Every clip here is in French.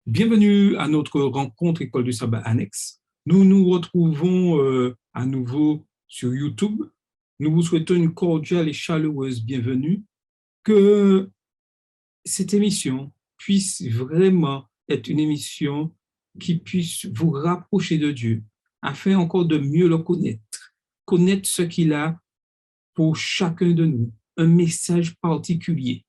Bienvenue à notre rencontre École du Sabbat Annexe. Nous nous retrouvons à nouveau sur YouTube. Nous vous souhaitons une cordiale et chaleureuse bienvenue. Que cette émission puisse vraiment être une émission qui puisse vous rapprocher de Dieu, afin encore de mieux le connaître ce qu'il a pour chacun de nous, un message particulier.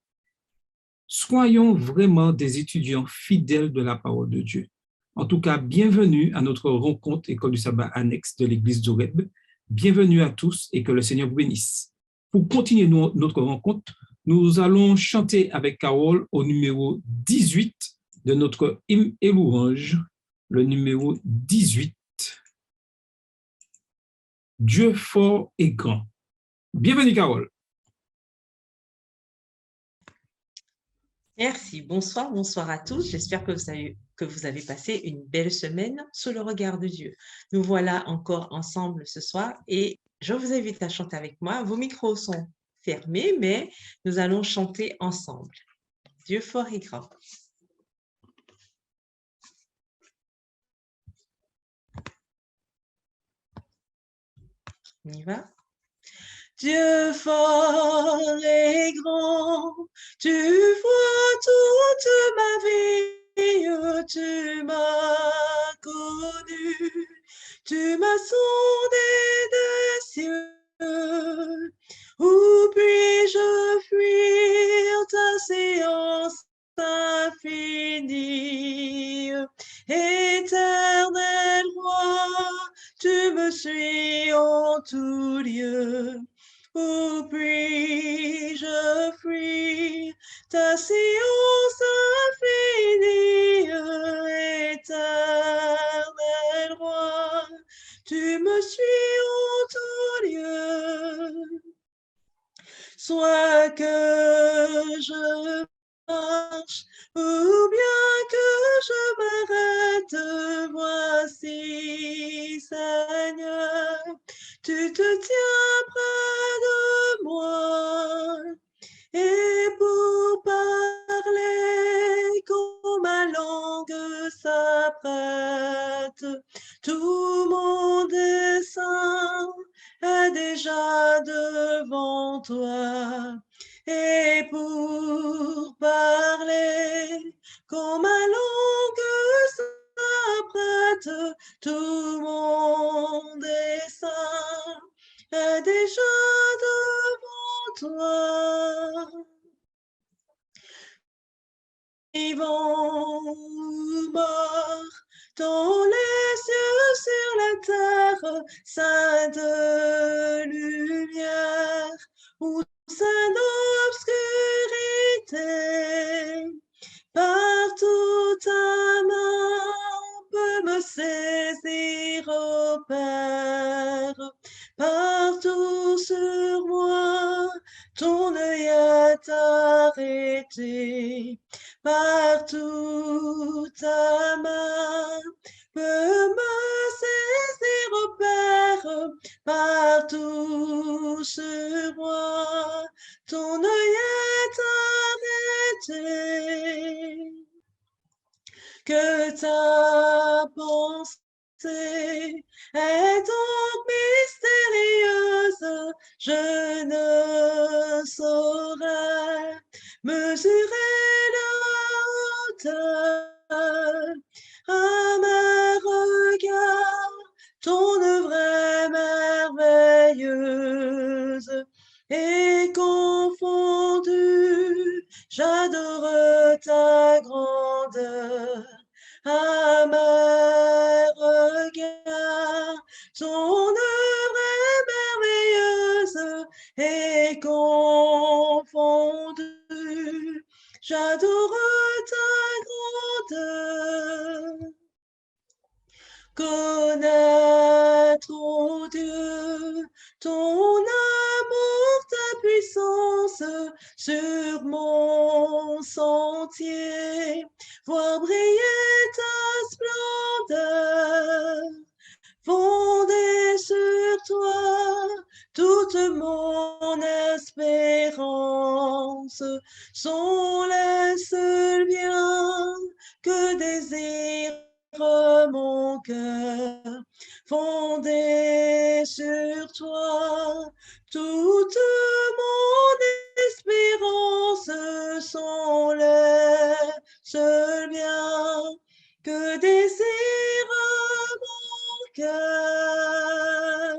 Soyons vraiment des étudiants fidèles de la parole de Dieu. En tout cas, bienvenue à notre rencontre École du Sabbat Annexe de l'Église d'Oreb. Bienvenue à tous et que le Seigneur vous bénisse. Pour continuer notre rencontre, nous allons chanter avec Carole au numéro 18 de notre hymne et louange, le numéro 18. Dieu fort et grand. Bienvenue, Carole. Merci, bonsoir à tous. J'espère que vous avez passé une belle semaine sous le regard de Dieu. Nous voilà encore ensemble ce soir et je vous invite à chanter avec moi. Vos micros sont fermés, mais nous allons chanter ensemble. Dieu fort et grand. On y va? Dieu fort et grand, tu vois toute ma vie, tu m'as connu, tu m'as sondé des cieux. Où puis-je fuir ta séance infinie? Éternel roi, tu me suis en tout lieu. Où puis-je fuir ta science infinie? Éternel roi, tu me suis en tout lieu. Soit que je marche ou bien que je m'arrête, voici, Seigneur, tu te tiens près de moi. Et pour parler quand ma langue s'apprête, tout mon dessein est déjà devant toi. Et pour parler quand ma langue s'apprête, tout mon dessein est déjà devant toi. Vivant ou mort, dans les cieux, sur la terre, sainte lumière ou sainte obscurité, partout ta main peut me saisir, ô Père. Partout sur moi, ton œil est arrêté. Partout ta main peut me saisir, ô Père. Partout sur moi, ton œil est arrêté. Que ta pensée est donc mystérieuse, je ne saurais mesurer la hauteur. À mes regards, ton œuvre est merveilleuse et confondue, j'adore ta grandeur. À mes regards, ton œuvre est merveilleuse et confondue, j'adore ta grandeur. Connaître, ô Dieu, ton amour, ta puissance sur mon sentier, voir briller ta splendeur, fonder sur toi toute mon espérance, sont les seuls biens que désire mon cœur, fondé sur toi. Toute mon espérance sont les seuls biens que désire mon cœur.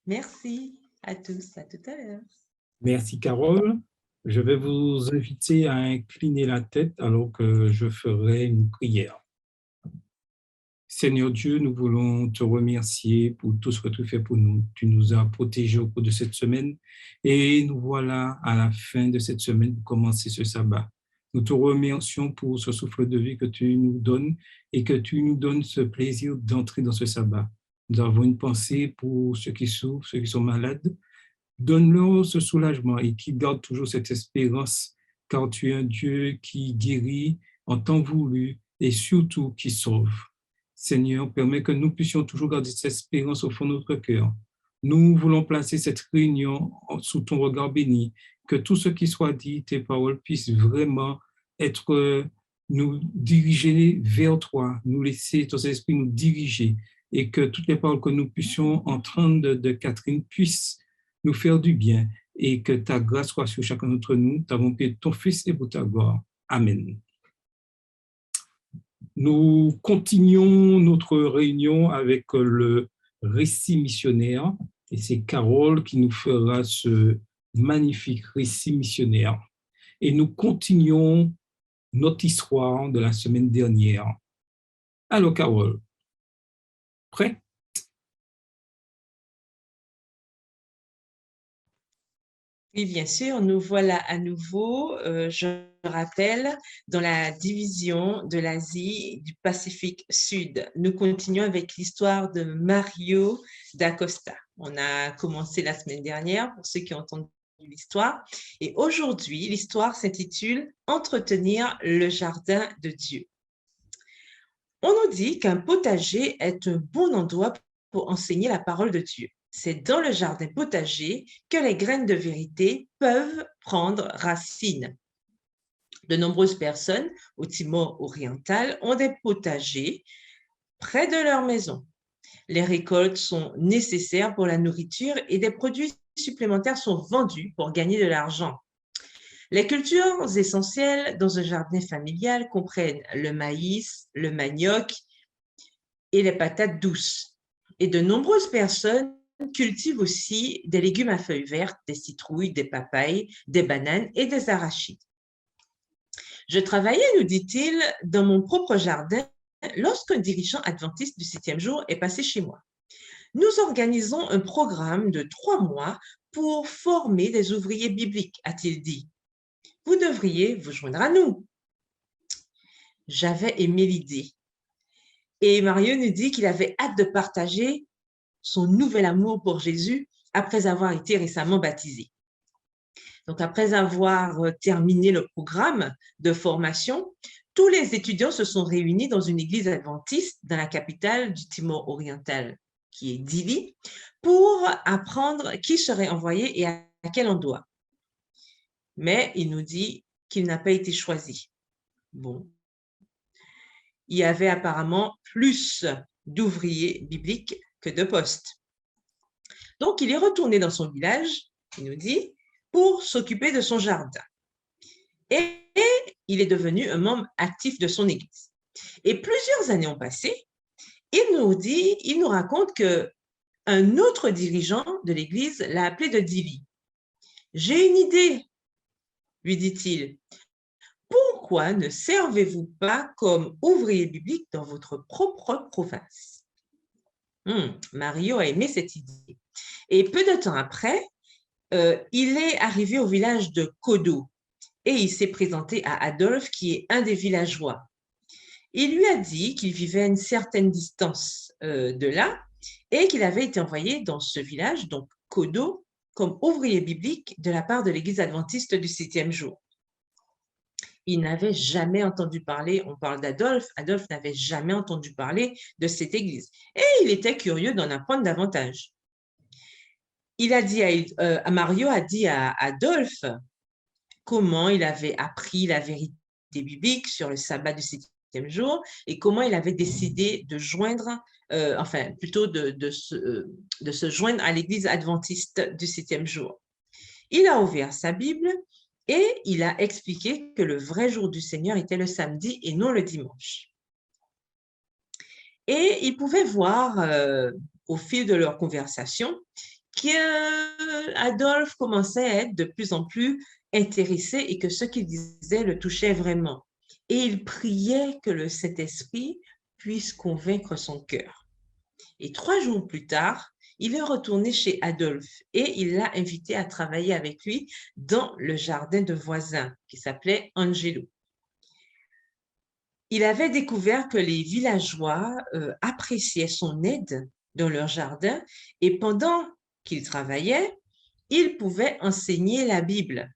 Merci à tous, à tout à l'heure. Merci, Carole. Je vais vous inviter à incliner la tête alors que je ferai une prière. Seigneur Dieu, nous voulons te remercier pour tout ce que tu fais pour nous. Tu nous as protégés au cours de cette semaine et nous voilà à la fin de cette semaine pour commencer ce sabbat. Nous te remercions pour ce souffle de vie que tu nous donnes et que tu nous donnes ce plaisir d'entrer dans ce sabbat. Nous avons une pensée pour ceux qui souffrent, ceux qui sont malades. Donne-leur ce soulagement et qui garde toujours cette espérance, car tu es un Dieu qui guérit en temps voulu et surtout qui sauve. Seigneur, permets que nous puissions toujours garder cette espérance au fond de notre cœur. Nous voulons placer cette réunion sous ton regard béni, que tout ce qui soit dit, tes paroles puissent vraiment être, nous diriger vers toi, nous laisser ton esprit nous diriger et que toutes les paroles que nous puissions entendre de Catherine puissent nous faire du bien et que ta grâce soit sur chacun d'entre nous. T'avons prié ton Fils et pour ta gloire. Amen. Nous continuons notre réunion avec le récit missionnaire et c'est Carole qui nous fera ce magnifique récit missionnaire. Et nous continuons notre histoire de la semaine dernière. Alors, Carole, prêt? Oui, bien sûr, nous voilà à nouveau, je rappelle, dans la division de l'Asie du Pacifique Sud. Nous continuons avec l'histoire de Mario da Costa. On a commencé la semaine dernière, pour ceux qui ont entendu l'histoire, et aujourd'hui, l'histoire s'intitule « Entretenir le jardin de Dieu ». On nous dit qu'un potager est un bon endroit pour enseigner la parole de Dieu. C'est dans le jardin potager que les graines de vérité peuvent prendre racine. De nombreuses personnes au Timor oriental ont des potagers près de leur maison. Les récoltes sont nécessaires pour la nourriture et des produits supplémentaires sont vendus pour gagner de l'argent. Les cultures essentielles dans un jardin familial comprennent le maïs, le manioc et les patates douces. Et de nombreuses personnes cultivent aussi des légumes à feuilles vertes, des citrouilles, des papayes, des bananes et des arachides. Je travaillais, nous dit-il, dans mon propre jardin lorsqu'un dirigeant adventiste du 7e jour est passé chez moi. Nous organisons un programme de 3 mois pour former des ouvriers bibliques, a-t-il dit. Vous devriez vous joindre à nous. J'avais aimé l'idée. Et Mario nous dit qu'il avait hâte de partager son nouvel amour pour Jésus après avoir été récemment baptisé. Donc, après avoir terminé le programme de formation, tous les étudiants se sont réunis dans une église adventiste dans la capitale du Timor oriental, qui est Dili, pour apprendre qui serait envoyé et à quel endroit. Mais il nous dit qu'il n'a pas été choisi. Bon. Il y avait apparemment plus d'ouvriers bibliques que de postes. Donc, il est retourné dans son village, il nous dit, pour s'occuper de son jardin. Et il est devenu un membre actif de son église. Et plusieurs années ont passé. Il nous raconte qu'un autre dirigeant de l'église l'a appelé de Dili. « J'ai une idée, lui dit-il. Pourquoi ne servez-vous pas comme ouvrier biblique dans votre propre province ?» Mario a aimé cette idée. Et peu de temps après, il est arrivé au village de Kodo et il s'est présenté à Adolphe, qui est un des villageois. Il lui a dit qu'il vivait à une certaine distance de là et qu'il avait été envoyé dans ce village, donc Kodo, comme ouvrier biblique de la part de l'église adventiste du 7e jour. Il n'avait jamais entendu parler, on parle d'Adolphe, Adolphe n'avait jamais entendu parler de cette église et il était curieux d'en apprendre davantage. Mario a dit à Adolphe comment il avait appris la vérité bibliques sur le sabbat du septième jour et comment il avait décidé de joindre, enfin plutôt de se joindre à l'Église adventiste du septième jour. Il a ouvert sa Bible et il a expliqué que le vrai jour du Seigneur était le samedi et non le dimanche. Et il pouvait voir au fil de leur conversation qu'Adolphe commençait à être de plus en plus intéressé et que ce qu'il disait le touchait vraiment. Et il priait que le Saint-Esprit puisse convaincre son cœur. Et 3 jours plus tard, il est retourné chez Adolphe et il l'a invité à travailler avec lui dans le jardin de voisins qui s'appelait Angelo. Il avait découvert que les villageois appréciaient son aide dans leur jardin et pendant qu'il travaillait, il pouvait enseigner la Bible.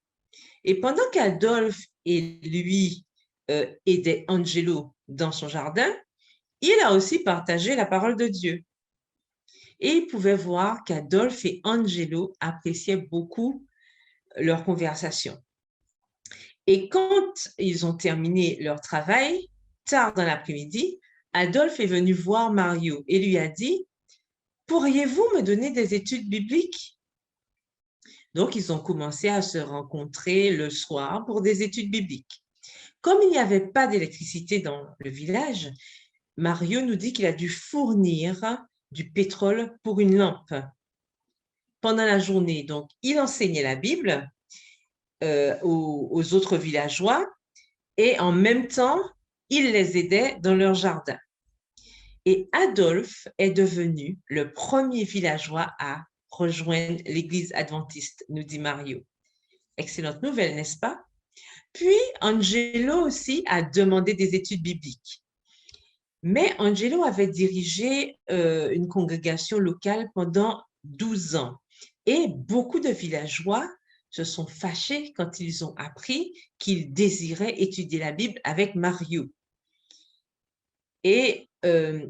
Et pendant qu'Adolphe et lui aidaient Angelo dans son jardin, il a aussi partagé la parole de Dieu. Et il pouvait voir qu'Adolphe et Angelo appréciaient beaucoup leur conversation. Et quand ils ont terminé leur travail, tard dans l'après-midi, Adolphe est venu voir Mario et lui a dit « Pourriez-vous me donner des études bibliques ?» Donc, ils ont commencé à se rencontrer le soir pour des études bibliques. Comme il n'y avait pas d'électricité dans le village, Mario nous dit qu'il a dû fournir du pétrole pour une lampe pendant la journée. Donc, il enseignait la Bible aux autres villageois et en même temps, il les aidait dans leur jardin. Et Adolphe est devenu le premier villageois à rejoindre l'Église adventiste, nous dit Mario. Excellente nouvelle, n'est-ce pas? Puis, Angelo aussi a demandé des études bibliques. Mais Angelo avait dirigé une congrégation locale pendant 12 ans. Et beaucoup de villageois se sont fâchés quand ils ont appris qu'il désirait étudier la Bible avec Mario. Et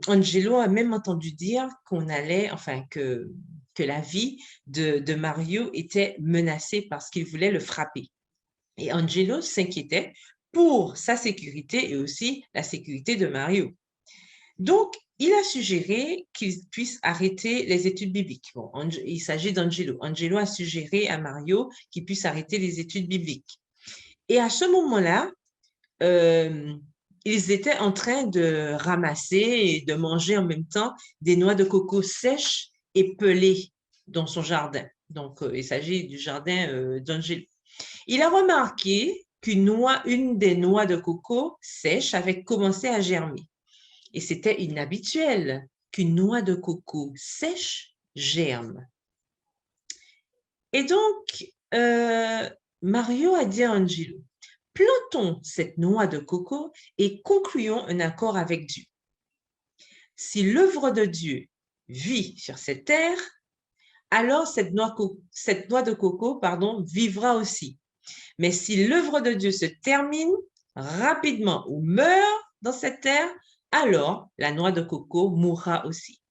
Angelo a même entendu dire que la vie de Mario était menacée parce qu'il voulait le frapper. Et Angelo s'inquiétait pour sa sécurité et aussi la sécurité de Mario. Donc, il a suggéré qu'il puisse arrêter les études bibliques. Bon, il s'agit d'Angelo. Angelo a suggéré à Mario qu'il puisse arrêter les études bibliques. Et à ce moment-là, ils étaient en train de ramasser et de manger en même temps des noix de coco sèches et pelées dans son jardin. Donc, il s'agit du jardin d'Angelo. Il a remarqué une des noix de coco sèches avait commencé à germer. Et c'était inhabituel qu'une noix de coco sèche germe. Et donc, Mario a dit à Angelo, plantons cette noix de coco et concluons un accord avec Dieu. Si l'œuvre de Dieu vit sur cette terre, alors cette noix de coco vivra aussi. Mais si l'œuvre de Dieu se termine rapidement ou meurt dans cette terre, alors la noix de coco mourra aussi.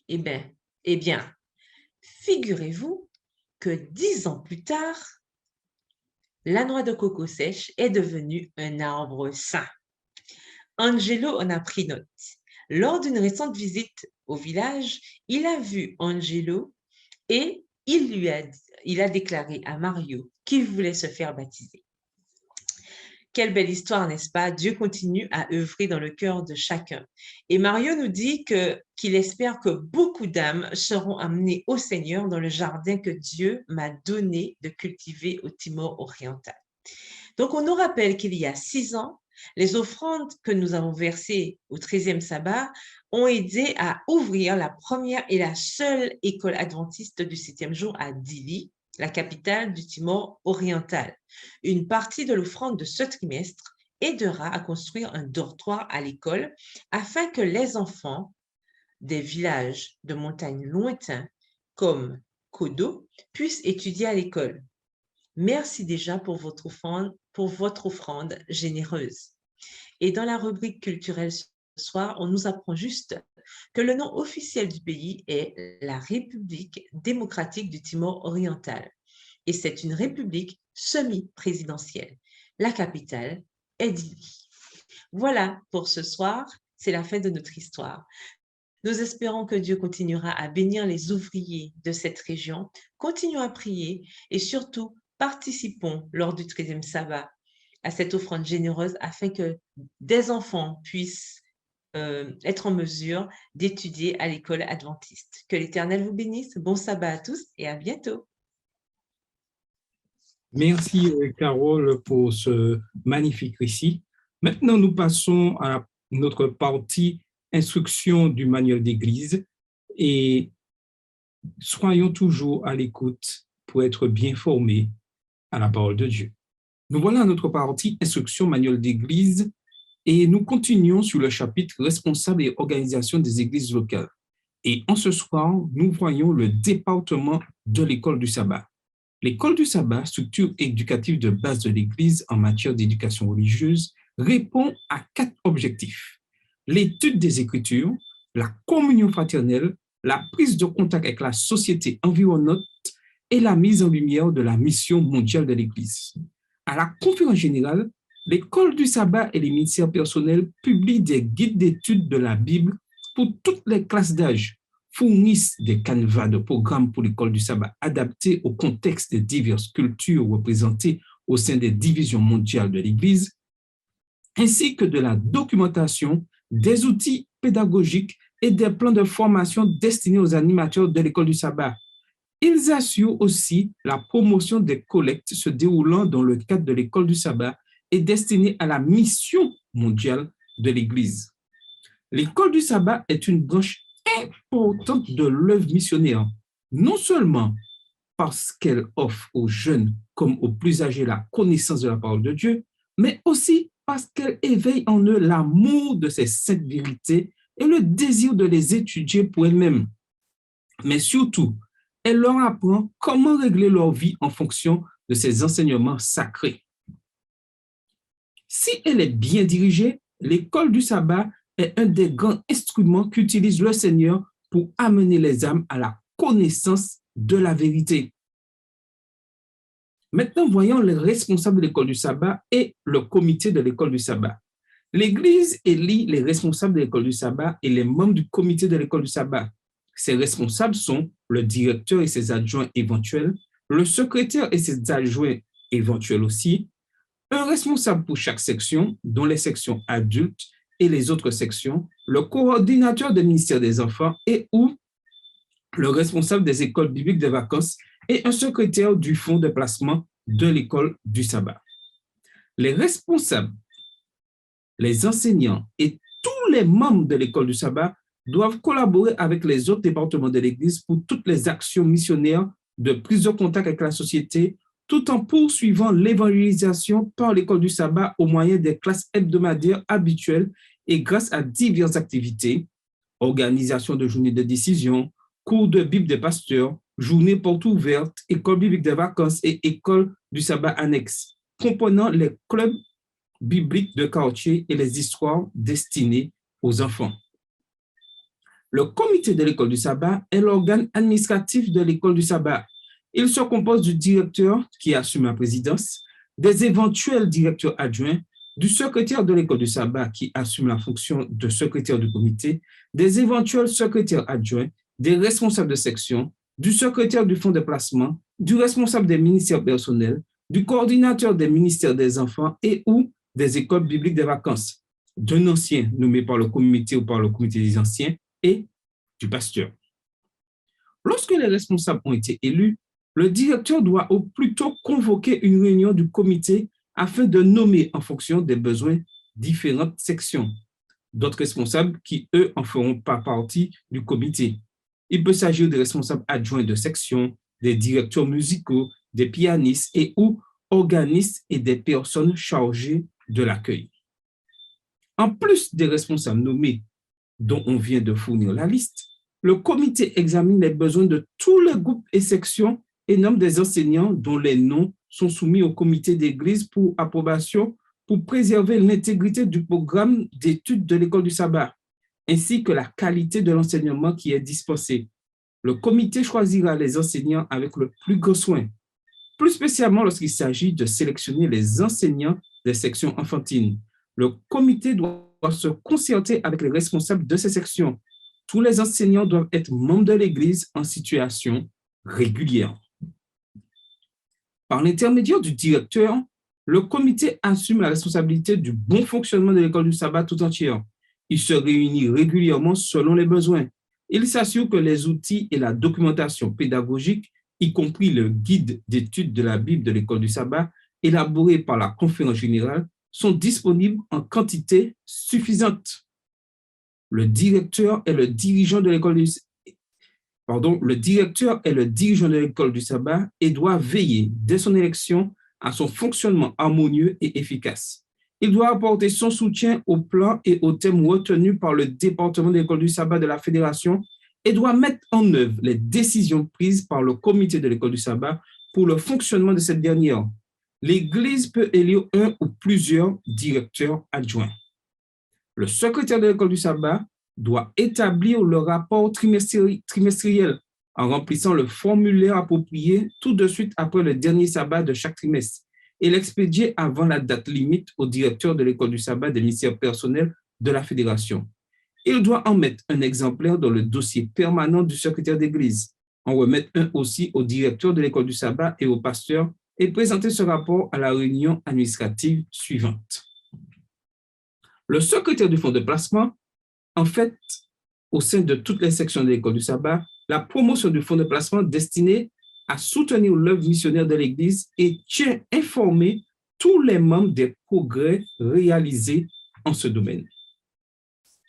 Eh bien, figurez-vous que 10 ans plus tard, la noix de coco sèche est devenue un arbre sain. Angelo en a pris note. Lors d'une récente visite au village, il a vu Angelo et il a déclaré à Mario qu'il voulait se faire baptiser. Quelle belle histoire, n'est-ce pas? Dieu continue à œuvrer dans le cœur de chacun. Et Mario nous dit qu'il espère que beaucoup d'âmes seront amenées au Seigneur dans le jardin que Dieu m'a donné de cultiver au Timor oriental. Donc, on nous rappelle qu'il y a 6 ans, les offrandes que nous avons versées au 13e sabbat ont aidé à ouvrir la première et la seule école adventiste du 7e jour à Dili, la capitale du Timor oriental. Une partie de l'offrande de ce trimestre aidera à construire un dortoir à l'école afin que les enfants des villages de montagnes lointains comme Kodo puissent étudier à l'école. Merci déjà pour votre offrande généreuse. Et dans la rubrique culturelle ce soir, on nous apprend juste que le nom officiel du pays est la République démocratique du Timor oriental. Et c'est une république semi-présidentielle. La capitale Edili. Voilà pour ce soir, c'est la fin de notre histoire. Nous espérons que Dieu continuera à bénir les ouvriers de cette région. Continuons à prier et surtout participons lors du 13e sabbat à cette offrande généreuse afin que des enfants puissent être en mesure d'étudier à l'école adventiste. Que l'Éternel vous bénisse. Bon sabbat à tous et à bientôt. Merci, Carole, pour ce magnifique récit. Maintenant, nous passons à notre partie instruction du manuel d'église et soyons toujours à l'écoute pour être bien formés à la parole de Dieu. Nous voilà à notre partie instruction manuel d'église et nous continuons sur le chapitre responsable et organisation des églises locales. Et en ce soir, nous voyons le département de l'école du sabbat. L'école du sabbat, structure éducative de base de l'Église en matière d'éducation religieuse, répond à 4 objectifs. L'étude des Écritures, la communion fraternelle, la prise de contact avec la société environnante et la mise en lumière de la mission mondiale de l'Église. À la conférence générale, l'école du sabbat et les ministères personnels publient des guides d'études de la Bible pour toutes les classes d'âge, fournissent des canevas de programmes pour l'école du sabbat adaptés au contexte des diverses cultures représentées au sein des divisions mondiales de l'Église, ainsi que de la documentation, des outils pédagogiques et des plans de formation destinés aux animateurs de l'école du sabbat. Ils assurent aussi la promotion des collectes se déroulant dans le cadre de l'école du sabbat et destinées à la mission mondiale de l'Église. L'école du sabbat est une branche importante de l'œuvre missionnaire, non seulement parce qu'elle offre aux jeunes comme aux plus âgés la connaissance de la parole de Dieu, mais aussi parce qu'elle éveille en eux l'amour de ces saintes vérités et le désir de les étudier pour elles-mêmes. Mais surtout, elle leur apprend comment régler leur vie en fonction de ces enseignements sacrés. Si elle est bien dirigée, l'école du sabbat est un des grands instruments qu'utilise le Seigneur pour amener les âmes à la connaissance de la vérité. Maintenant, voyons les responsables de l'école du sabbat et le comité de l'école du sabbat. L'Église élit les responsables de l'école du sabbat et les membres du comité de l'école du sabbat. Ces responsables sont le directeur et ses adjoints éventuels, le secrétaire et ses adjoints éventuels aussi, un responsable pour chaque section, dont les sections adultes et les autres sections, le coordinateur des ministères des enfants et ou le responsable des écoles bibliques de vacances et un secrétaire du fonds de placement de l'école du sabbat. Les responsables, les enseignants et tous les membres de l'école du sabbat doivent collaborer avec les autres départements de l'Église pour toutes les actions missionnaires de prise de contact avec la société, tout en poursuivant l'évangélisation par l'école du sabbat au moyen des classes hebdomadaires habituelles et grâce à diverses activités, organisation de journées de décision, cours de Bible des pasteurs, journées portes ouvertes, école biblique des vacances et école du sabbat annexe, comprenant les clubs bibliques de quartier et les histoires destinées aux enfants. Le comité de l'école du sabbat est l'organe administratif de l'école du sabbat. Il se compose du directeur qui assume la présidence, des éventuels directeurs adjoints, du secrétaire de l'école du sabbat qui assume la fonction de secrétaire du comité, des éventuels secrétaires adjoints, des responsables de section, du secrétaire du fonds de placement, du responsable des ministères personnels, du coordinateur des ministères des enfants et ou des écoles bibliques des vacances, d'un ancien nommé par le comité ou par le comité des anciens et du pasteur. Lorsque les responsables ont été élus, le directeur doit au plus tôt convoquer une réunion du comité afin de nommer en fonction des besoins différentes sections. D'autres responsables qui, eux, en feront pas partie du comité. Il peut s'agir des responsables adjoints de section, des directeurs musicaux, des pianistes et ou organistes et des personnes chargées de l'accueil. En plus des responsables nommés dont on vient de fournir la liste, le comité examine les besoins de tous les groupes et sections et nomme des enseignants dont les noms sont soumis au comité d'église pour approbation pour préserver l'intégrité du programme d'études de l'école du sabbat, ainsi que la qualité de l'enseignement qui est dispensé. Le comité choisira les enseignants avec le plus grand soin. plus spécialement lorsqu'il s'agit de sélectionner les enseignants des sections enfantines. Le comité doit se concerter avec les responsables de ces sections. Tous les enseignants doivent être membres de l'Église en situation régulière. Par l'intermédiaire du directeur, le comité assume la responsabilité du bon fonctionnement de l'école du sabbat tout entière. Il se réunit régulièrement selon les besoins. Il s'assure que les outils et la documentation pédagogique, y compris le guide d'études de la Bible de l'école du sabbat, élaboré par la conférence générale, sont disponibles en quantité suffisante. Le directeur est le dirigeant de l'école du sabbat et doit veiller, dès son élection, à son fonctionnement harmonieux et efficace. Il doit apporter son soutien au plan et aux thèmes retenus par le département de l'école du sabbat de la fédération et doit mettre en œuvre les décisions prises par le comité de l'école du sabbat pour le fonctionnement de cette dernière. L'Église peut élire un ou plusieurs directeurs adjoints. Le secrétaire de l'école du sabbat doit établir le rapport trimestriel en remplissant le formulaire approprié tout de suite après le dernier sabbat de chaque trimestre et l'expédier avant la date limite au directeur de l'école du sabbat des ministères personnels de la fédération. Il doit en mettre un exemplaire dans le dossier permanent du secrétaire d'église, en remettre un aussi au directeur de l'école du sabbat et au pasteur et présenter ce rapport à la réunion administrative suivante. Le secrétaire du fonds de placement, en fait, au sein de toutes les sections de l'école du sabbat, la promotion du fonds de placement destiné à soutenir l'œuvre missionnaire de l'Église et tient informer tous les membres des progrès réalisés en ce domaine.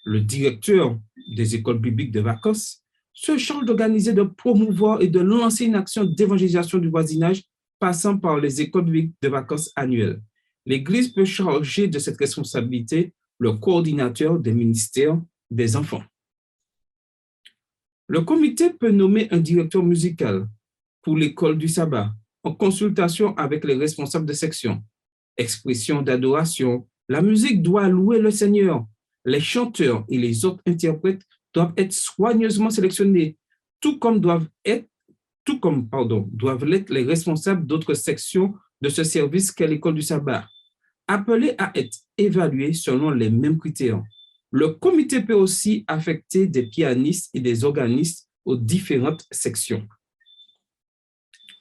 Le directeur des écoles bibliques de vacances se charge d'organiser, de promouvoir et de lancer une action d'évangélisation du voisinage passant par les écoles bibliques de vacances annuelles. L'Église peut charger de cette responsabilité le coordinateur des ministères des enfants. Le comité peut nommer un directeur musical pour l'école du sabbat en consultation avec les responsables de section. Expression d'adoration, la musique doit louer le Seigneur. Les chanteurs et les autres interprètes doivent être soigneusement sélectionnés, tout comme doivent l'être les responsables d'autres sections de ce service qu'est l'école du sabbat, appelés à être évalués selon les mêmes critères. Le comité peut aussi affecter des pianistes et des organistes aux différentes sections.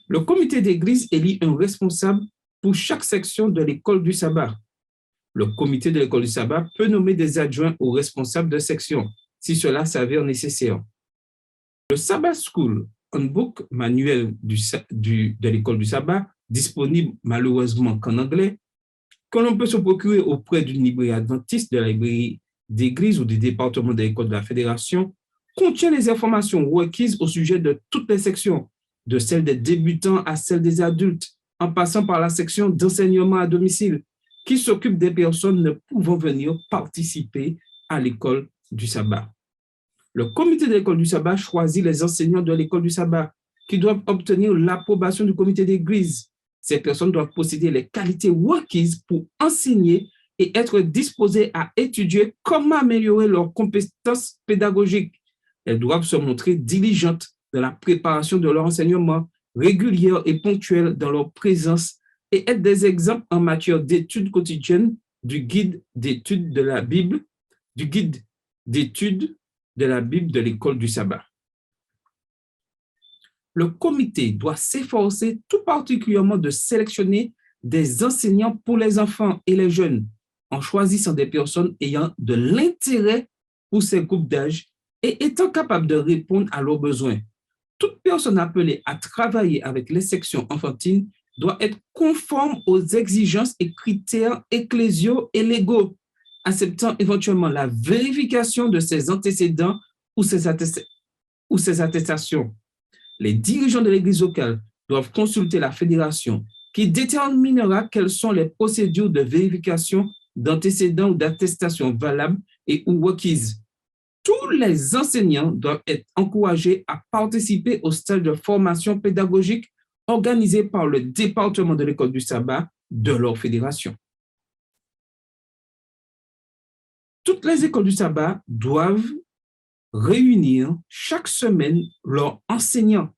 Le comité d'église élit un responsable pour chaque section de l'école du sabbat. Le comité de l'école du sabbat peut nommer des adjoints aux responsables de section, si cela s'avère nécessaire. Le Sabbath School Handbook, manuel de l'école du sabbat, disponible malheureusement qu'en anglais, que l'on peut se procurer auprès d'une librairie adventiste, de la librairie d'église ou du département de l'école de la fédération, contient les informations requises au sujet de toutes les sections, de celle des débutants à celle des adultes, en passant par la section d'enseignement à domicile, qui s'occupe des personnes ne pouvant venir participer à l'école du sabbat. Le comité de l'école du sabbat choisit les enseignants de l'école du sabbat qui doivent obtenir l'approbation du comité d'église. Ces personnes doivent posséder les qualités requises pour enseigner et être disposées à étudier comment améliorer leurs compétences pédagogiques. Elles doivent se montrer diligentes dans la préparation de leur enseignement, régulières et ponctuelles dans leur présence et être des exemples en matière d'études quotidiennes du guide d'études de la Bible, de l'école du sabbat. Le comité doit s'efforcer tout particulièrement de sélectionner des enseignants pour les enfants et les jeunes, en choisissant des personnes ayant de l'intérêt pour ces groupes d'âge et étant capables de répondre à leurs besoins. Toute personne appelée à travailler avec les sections enfantines doit être conforme aux exigences et critères ecclésiaux et légaux, acceptant éventuellement la vérification de ses antécédents ou ses attestations. Les dirigeants de l'Église locale doivent consulter la fédération qui déterminera quelles sont les procédures de vérification d'antécédents ou d'attestations valables et ou requises. Tous les enseignants doivent être encouragés à participer au stage de formation pédagogique organisé par le département de l'école du sabbat de leur fédération. Toutes les écoles du sabbat doivent réunir chaque semaine leurs enseignants.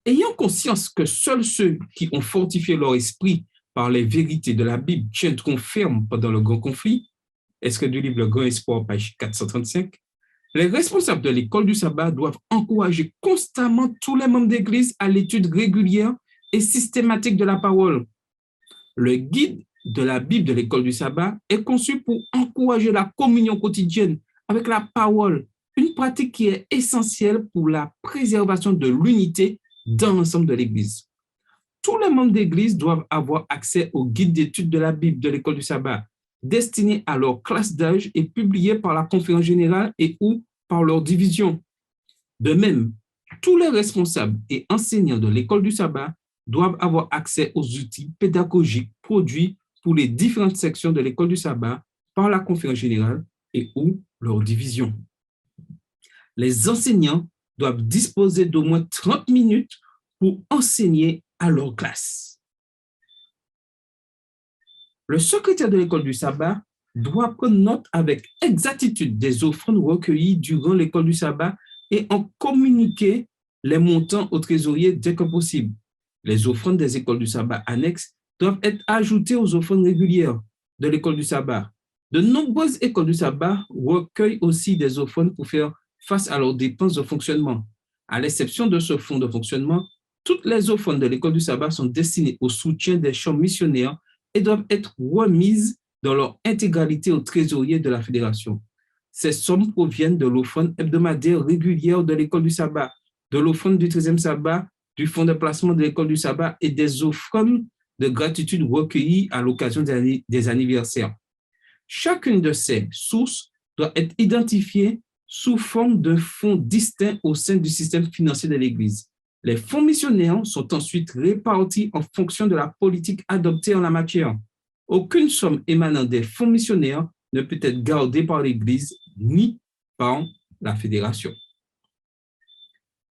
Ayant conscience que seuls ceux qui ont fortifié leur esprit par les vérités de la Bible tiendront ferme pendant le grand conflit, extrait du livre Le Grand Espoir, page 435, les responsables de l'école du sabbat doivent encourager constamment tous les membres d'Église à l'étude régulière et systématique de la parole. Le guide de la Bible de l'école du sabbat est conçu pour encourager la communion quotidienne avec la parole, une pratique qui est essentielle pour la préservation de l'unité dans l'ensemble de l'Église. Tous les membres d'Église doivent avoir accès au guide d'étude de la Bible de l'école du sabbat, destiné à leur classe d'âge et publié par la conférence générale et ou par leur division. De même, tous les responsables et enseignants de l'école du sabbat doivent avoir accès aux outils pédagogiques produits pour les différentes sections de l'école du sabbat par la conférence générale et ou leur division. Les enseignants doivent disposer d'au moins 30 minutes pour enseigner à leur classe. Le secrétaire de l'école du sabbat doit prendre note avec exactitude des offrandes recueillies durant l'école du sabbat et en communiquer les montants au trésorier dès que possible. Les offrandes des écoles du sabbat annexes doivent être ajoutées aux offrandes régulières de l'école du sabbat. De nombreuses écoles du sabbat recueillent aussi des offrandes pour faire face à leurs dépenses de fonctionnement. À l'exception de ce fonds de fonctionnement, toutes les offrandes de l'école du sabbat sont destinées au soutien des champs missionnaires et doivent être remises dans leur intégralité au trésorier de la fédération. Ces sommes proviennent de l'offrande hebdomadaire régulière de l'école du sabbat, de l'offrande du 13e sabbat, du fonds de placement de l'école du sabbat et des offrandes de gratitude recueillies à l'occasion des anniversaires. Chacune de ces sources doit être identifiée sous forme d'un fonds distinct au sein du système financier de l'Église. Les fonds missionnaires sont ensuite répartis en fonction de la politique adoptée en la matière. Aucune somme émanant des fonds missionnaires ne peut être gardée par l'Église ni par la fédération.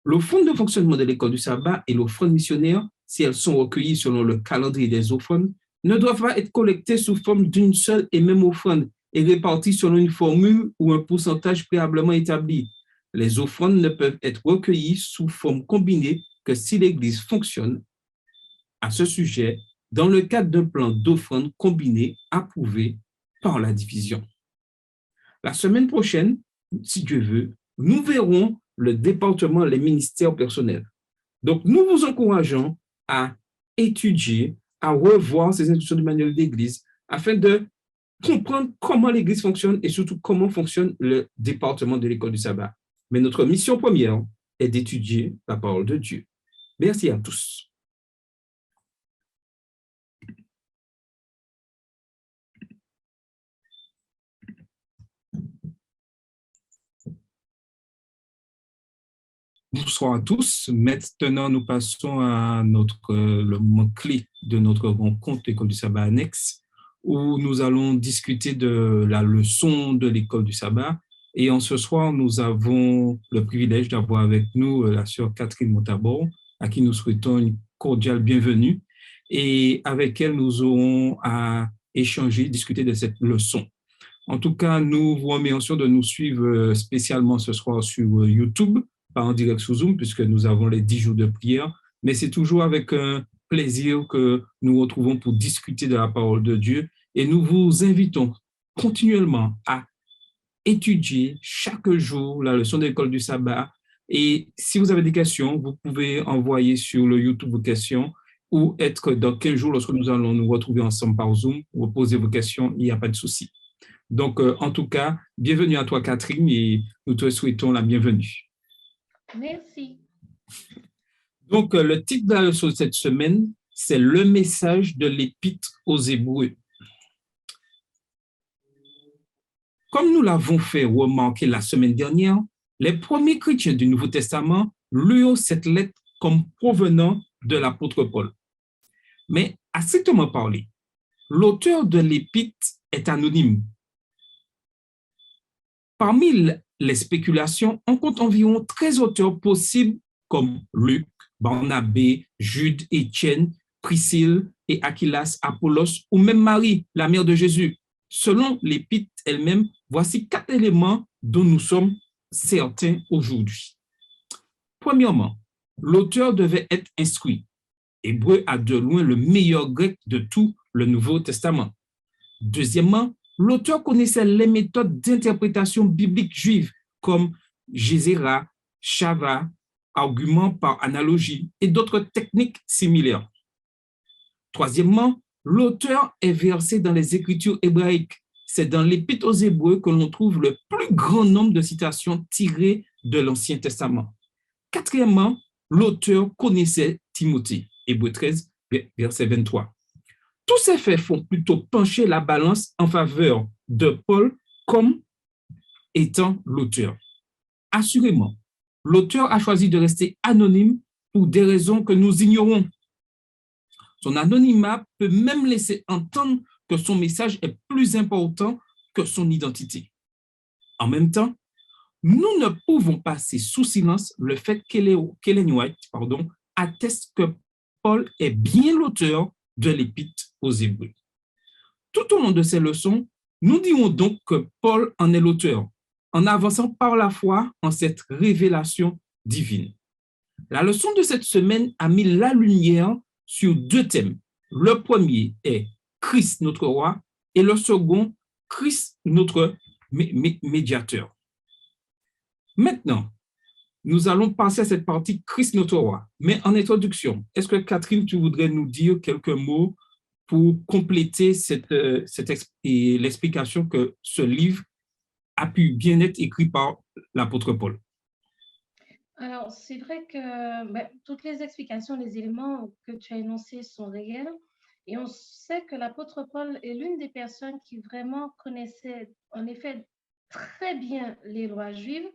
Le fonds de fonctionnement de l'école du sabbat et l'offrande missionnaire, si elles sont recueillies selon le calendrier des offrandes, ne doivent pas être collectées sous forme d'une seule et même offrande et réparties selon une formule ou un pourcentage préalablement établi. Les offrandes ne peuvent être recueillies sous forme combinée que si l'Église fonctionne à ce sujet dans le cadre d'un plan d'offrande combiné approuvé par la division. La semaine prochaine, si Dieu veut, nous verrons le département, les ministères personnels. Donc, nous vous encourageons à étudier, à revoir ces instructions du manuel d'Église afin de comprendre comment l'Église fonctionne et surtout comment fonctionne le département de l'école du sabbat. Mais notre mission première est d'étudier la parole de Dieu. Merci à tous. Bonsoir à tous. Maintenant, nous passons à le moment clé de notre rencontre École du sabbat annexe, où nous allons discuter de la leçon de l'école du sabbat. Et en ce soir, nous avons le privilège d'avoir avec nous la sœur Catherine Montabor, à qui nous souhaitons une cordiale bienvenue, et avec elle, nous aurons à échanger, discuter de cette leçon. En tout cas, nous vous remercions de nous suivre spécialement ce soir sur YouTube, pas en direct sur Zoom, puisque nous avons les 10 jours de prière, mais c'est toujours avec un plaisir que nous retrouvons pour discuter de la parole de Dieu, et nous vous invitons continuellement à étudier chaque jour la leçon de l'école du sabbat, et si vous avez des questions, vous pouvez envoyer sur le YouTube vos questions, ou être dans 15 jours, lorsque nous allons nous retrouver ensemble par Zoom, pour poser vos questions, il n'y a pas de souci. Donc, en tout cas, bienvenue à toi, Catherine, et nous te souhaitons la bienvenue. Merci. Donc, le titre de la leçon de cette semaine, c'est le message de l'Épître aux Hébreux. Comme nous l'avons fait remarquer la semaine dernière, les premiers chrétiens du Nouveau Testament lurent cette lettre comme provenant de l'apôtre Paul. Mais, à strictement parler, l'auteur de l'Épître est anonyme. Parmi les spéculations, on compte environ 13 auteurs possibles comme Luc, Barnabé, Jude, Étienne, Priscille et Aquilas, Apollos ou même Marie, la mère de Jésus. Selon l'Épître elle-même, voici 4 éléments dont nous sommes certains aujourd'hui. Premièrement, l'auteur devait être instruit. Hébreu a de loin le meilleur grec de tout le Nouveau Testament. Deuxièmement, l'auteur connaissait les méthodes d'interprétation biblique juive comme Gézéra, Shava, argument par analogie et d'autres techniques similaires. Troisièmement, l'auteur est versé dans les Écritures hébraïques. C'est dans l'Épître aux Hébreux que l'on trouve le plus grand nombre de citations tirées de l'Ancien Testament. Quatrièmement, l'auteur connaissait Timothée, Hébreux 13, verset 23. Tous ces faits font plutôt pencher la balance en faveur de Paul comme étant l'auteur. Assurément, l'auteur a choisi de rester anonyme pour des raisons que nous ignorons. Son anonymat peut même laisser entendre que son message est plus important que son identité. En même temps, nous ne pouvons passer sous silence le fait qu'Ellen White atteste que Paul est bien l'auteur de l'Épître aux Hébreux. Tout au long de ces leçons, nous dirons donc que Paul en est l'auteur, en avançant par la foi en cette révélation divine. La leçon de cette semaine a mis la lumière sur deux thèmes. Le premier est Christ notre roi et le second, Christ notre médiateur. Maintenant, nous allons passer à cette partie Christ notre roi. Mais en introduction, est-ce que Catherine, tu voudrais nous dire quelques mots pour compléter l'explication que ce livre a pu bien être écrit par l'apôtre Paul? Alors, c'est vrai que toutes les explications, les éléments que tu as énoncés sont réels. Et on sait que l'apôtre Paul est l'une des personnes qui vraiment connaissait, en effet, très bien les lois juives.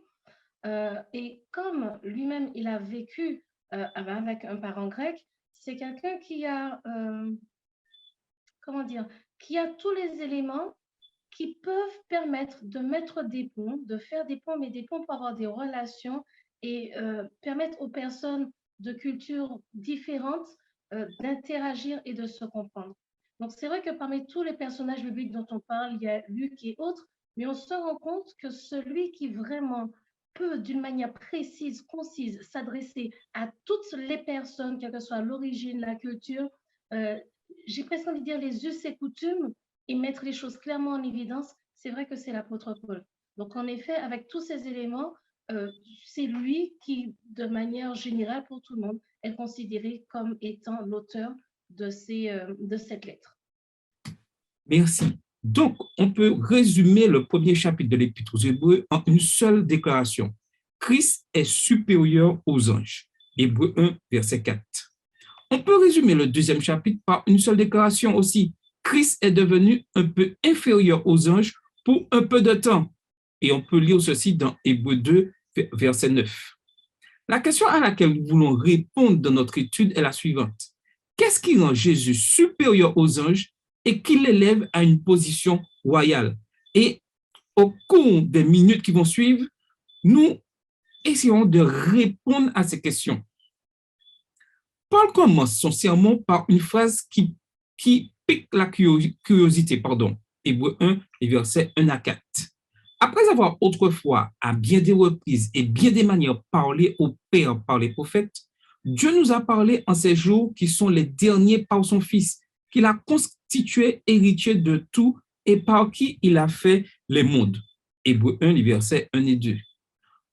Et comme lui-même, il a vécu avec un parent grec, c'est quelqu'un qui a, qui a tous les éléments qui peuvent permettre de mettre des ponts, de faire des ponts, mais des ponts pour avoir des relations et permettre aux personnes de cultures différentes d'interagir et de se comprendre. Donc, c'est vrai que parmi tous les personnages bibliques dont on parle, il y a Luc et autres, mais on se rend compte que celui qui vraiment peut, d'une manière précise, concise, s'adresser à toutes les personnes, quelle que soit l'origine, la culture, j'ai presque envie de dire les us et coutumes, et mettre les choses clairement en évidence, c'est vrai que c'est l'apôtre Paul. Donc, en effet, avec tous ces éléments, c'est lui qui, de manière générale pour tout le monde, est considéré comme étant l'auteur de cette lettre. Merci. Donc, on peut résumer le premier chapitre de l'Épître aux Hébreux en une seule déclaration. Christ est supérieur aux anges. Hébreux 1, verset 4. On peut résumer le deuxième chapitre par une seule déclaration aussi. Christ est devenu un peu inférieur aux anges pour un peu de temps. Et on peut lire ceci dans Hébreux 2, verset 9. La question à laquelle nous voulons répondre dans notre étude est la suivante. Qu'est-ce qui rend Jésus supérieur aux anges et qui l'élève à une position royale? Et au cours des minutes qui vont suivre, nous essayons de répondre à ces questions. Paul commence son sermon par une phrase qui pique la curiosité. Hébreux 1, versets 1 à 4. Après avoir autrefois, à bien des reprises et bien des manières, parlé au Père par les prophètes, Dieu nous a parlé en ces jours qui sont les derniers par son Fils, qu'il a constitué héritier de tout et par qui il a fait les mondes. Hébreux 1, versets 1 et 2.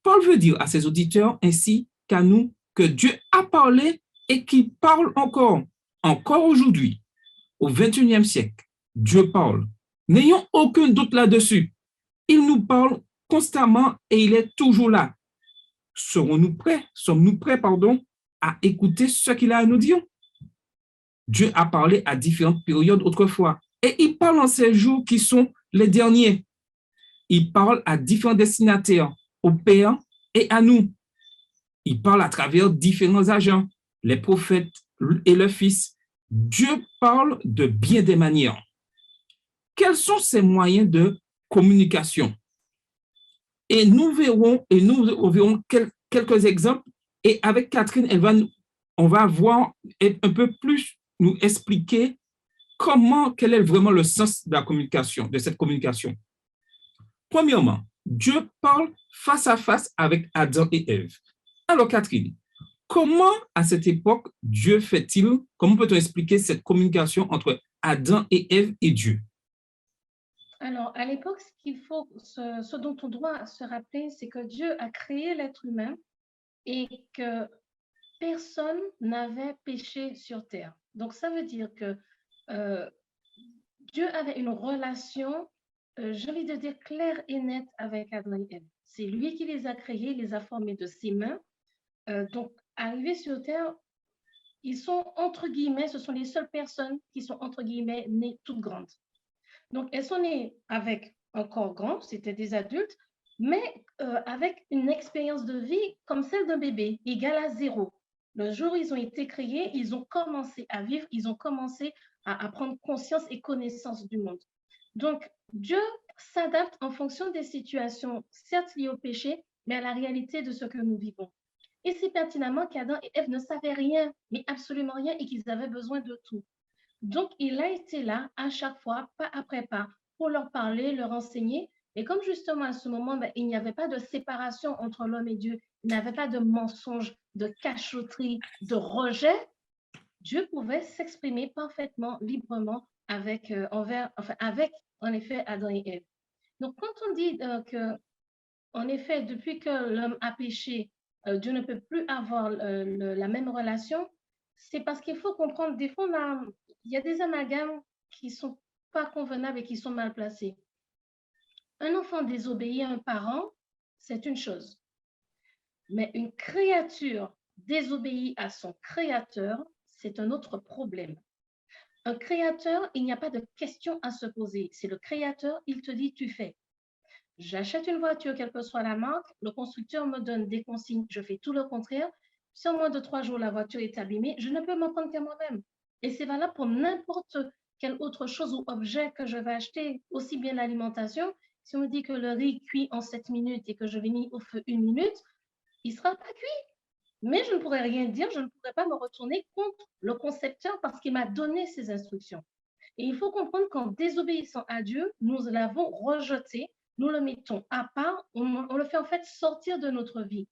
Paul veut dire à ses auditeurs ainsi qu'à nous que Dieu a parlé et qu'il parle encore aujourd'hui, au XXIe siècle. Dieu parle. N'ayons aucun doute là-dessus. Il nous parle constamment et il est toujours là. Sommes-nous prêts à écouter ce qu'il a à nous dire? Dieu a parlé à différentes périodes autrefois et il parle en ces jours qui sont les derniers. Il parle à différents destinataires, au Père et à nous. Il parle à travers différents agents, les prophètes et le Fils. Dieu parle de bien des manières. Quels sont ces moyens de communication? Et nous verrons quelques exemples. Et avec Catherine, on va voir un peu plus nous expliquer quel est vraiment le sens de la communication, de cette communication. Premièrement, Dieu parle face à face avec Adam et Ève. Alors Catherine, comment, à cette époque, Dieu fait-il, comment peut-on expliquer cette communication entre Adam et Ève et Dieu? Alors, à l'époque, ce dont on doit se rappeler, c'est que Dieu a créé l'être humain et que personne n'avait péché sur terre. Donc, ça veut dire que euh, Dieu avait une relation, j'ai envie de dire, claire et nette avec Adam et Ève. C'est lui qui les a créés, les a formés de ses mains. Donc, arrivés sur terre, ils sont, entre guillemets, ce sont les seules personnes qui sont, entre guillemets, nées toutes grandes. Donc, elles sont nées avec un corps grand, c'était des adultes, mais avec une expérience de vie comme celle d'un bébé, égale à 0. Le jour où ils ont été créés, ils ont commencé à vivre, ils ont commencé à prendre conscience et connaissance du monde. Donc, Dieu s'adapte en fonction des situations, certes liées au péché, mais à la réalité de ce que nous vivons. Et c'est pertinemment qu'Adam et Ève ne savaient rien, mais absolument rien, et qu'ils avaient besoin de tout. Donc, il a été là à chaque fois, pas après pas, pour leur parler, leur enseigner. Et comme justement à ce moment, il n'y avait pas de séparation entre l'homme et Dieu, il n'y avait pas de mensonge, de cachotterie, de rejet, Dieu pouvait s'exprimer parfaitement, librement avec, avec, en effet, Adam et Ève. Donc, quand on dit que, en effet, depuis que l'homme a péché, Dieu ne peut plus avoir la même relation, c'est parce qu'il faut comprendre, des fois, il y a des amalgames qui ne sont pas convenables et qui sont mal placés. Un enfant désobéit à un parent, c'est une chose. Mais une créature désobéit à son créateur, c'est un autre problème. Un créateur, il n'y a pas de question à se poser. C'est le créateur, il te dit, tu fais. J'achète une voiture, quelle que soit la marque, le constructeur me donne des consignes, je fais tout le contraire. Si en moins de 3 jours, la voiture est abîmée, je ne peux m'en prendre qu'à moi-même. Et c'est valable pour n'importe quelle autre chose ou objet que je vais acheter, aussi bien l'alimentation. Si on me dit que le riz cuit en 7 minutes et que je l'ai mis au feu 1 minute, il ne sera pas cuit. Mais je ne pourrais rien dire, je ne pourrais pas me retourner contre le concepteur parce qu'il m'a donné ces instructions. Et il faut comprendre qu'en désobéissant à Dieu, nous l'avons rejeté, nous le mettons à part, on le fait en fait sortir de notre vie.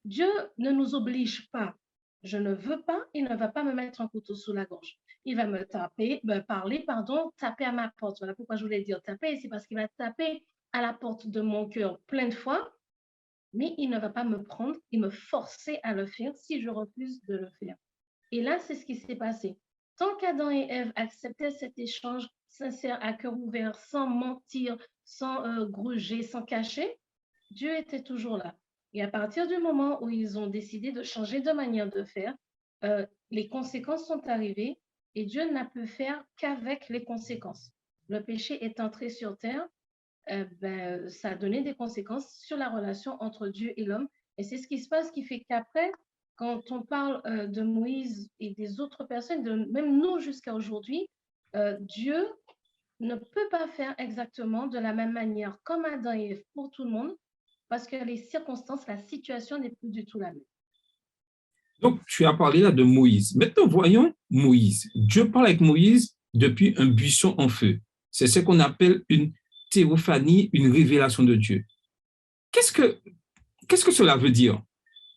Dieu ne nous oblige pas. Je ne veux pas, il ne va pas me mettre un couteau sous la gorge. Il va taper à ma porte. Voilà pourquoi je voulais dire taper, c'est parce qu'il va taper à la porte de mon cœur plein de fois, mais il ne va pas me prendre et me forcer à le faire si je refuse de le faire. Et là, c'est ce qui s'est passé. Tant qu'Adam et Ève acceptaient cet échange sincère à cœur ouvert, sans mentir, sans gruger, sans cacher, Dieu était toujours là. Et à partir du moment où ils ont décidé de changer de manière de faire, les conséquences sont arrivées et Dieu n'a pu faire qu'avec les conséquences. Le péché est entré sur terre, ça a donné des conséquences sur la relation entre Dieu et l'homme. Et c'est ce qui se passe qui fait qu'après, quand on parle de Moïse et des autres personnes, même nous jusqu'à aujourd'hui, Dieu ne peut pas faire exactement de la même manière comme Adam et Ève pour tout le monde, parce que les circonstances, la situation n'est plus du tout la même. Donc, tu as parlé là de Moïse. Maintenant, voyons Moïse. Dieu parle avec Moïse depuis un buisson en feu. C'est ce qu'on appelle une théophanie, une révélation de Dieu. Qu'est-ce que cela veut dire?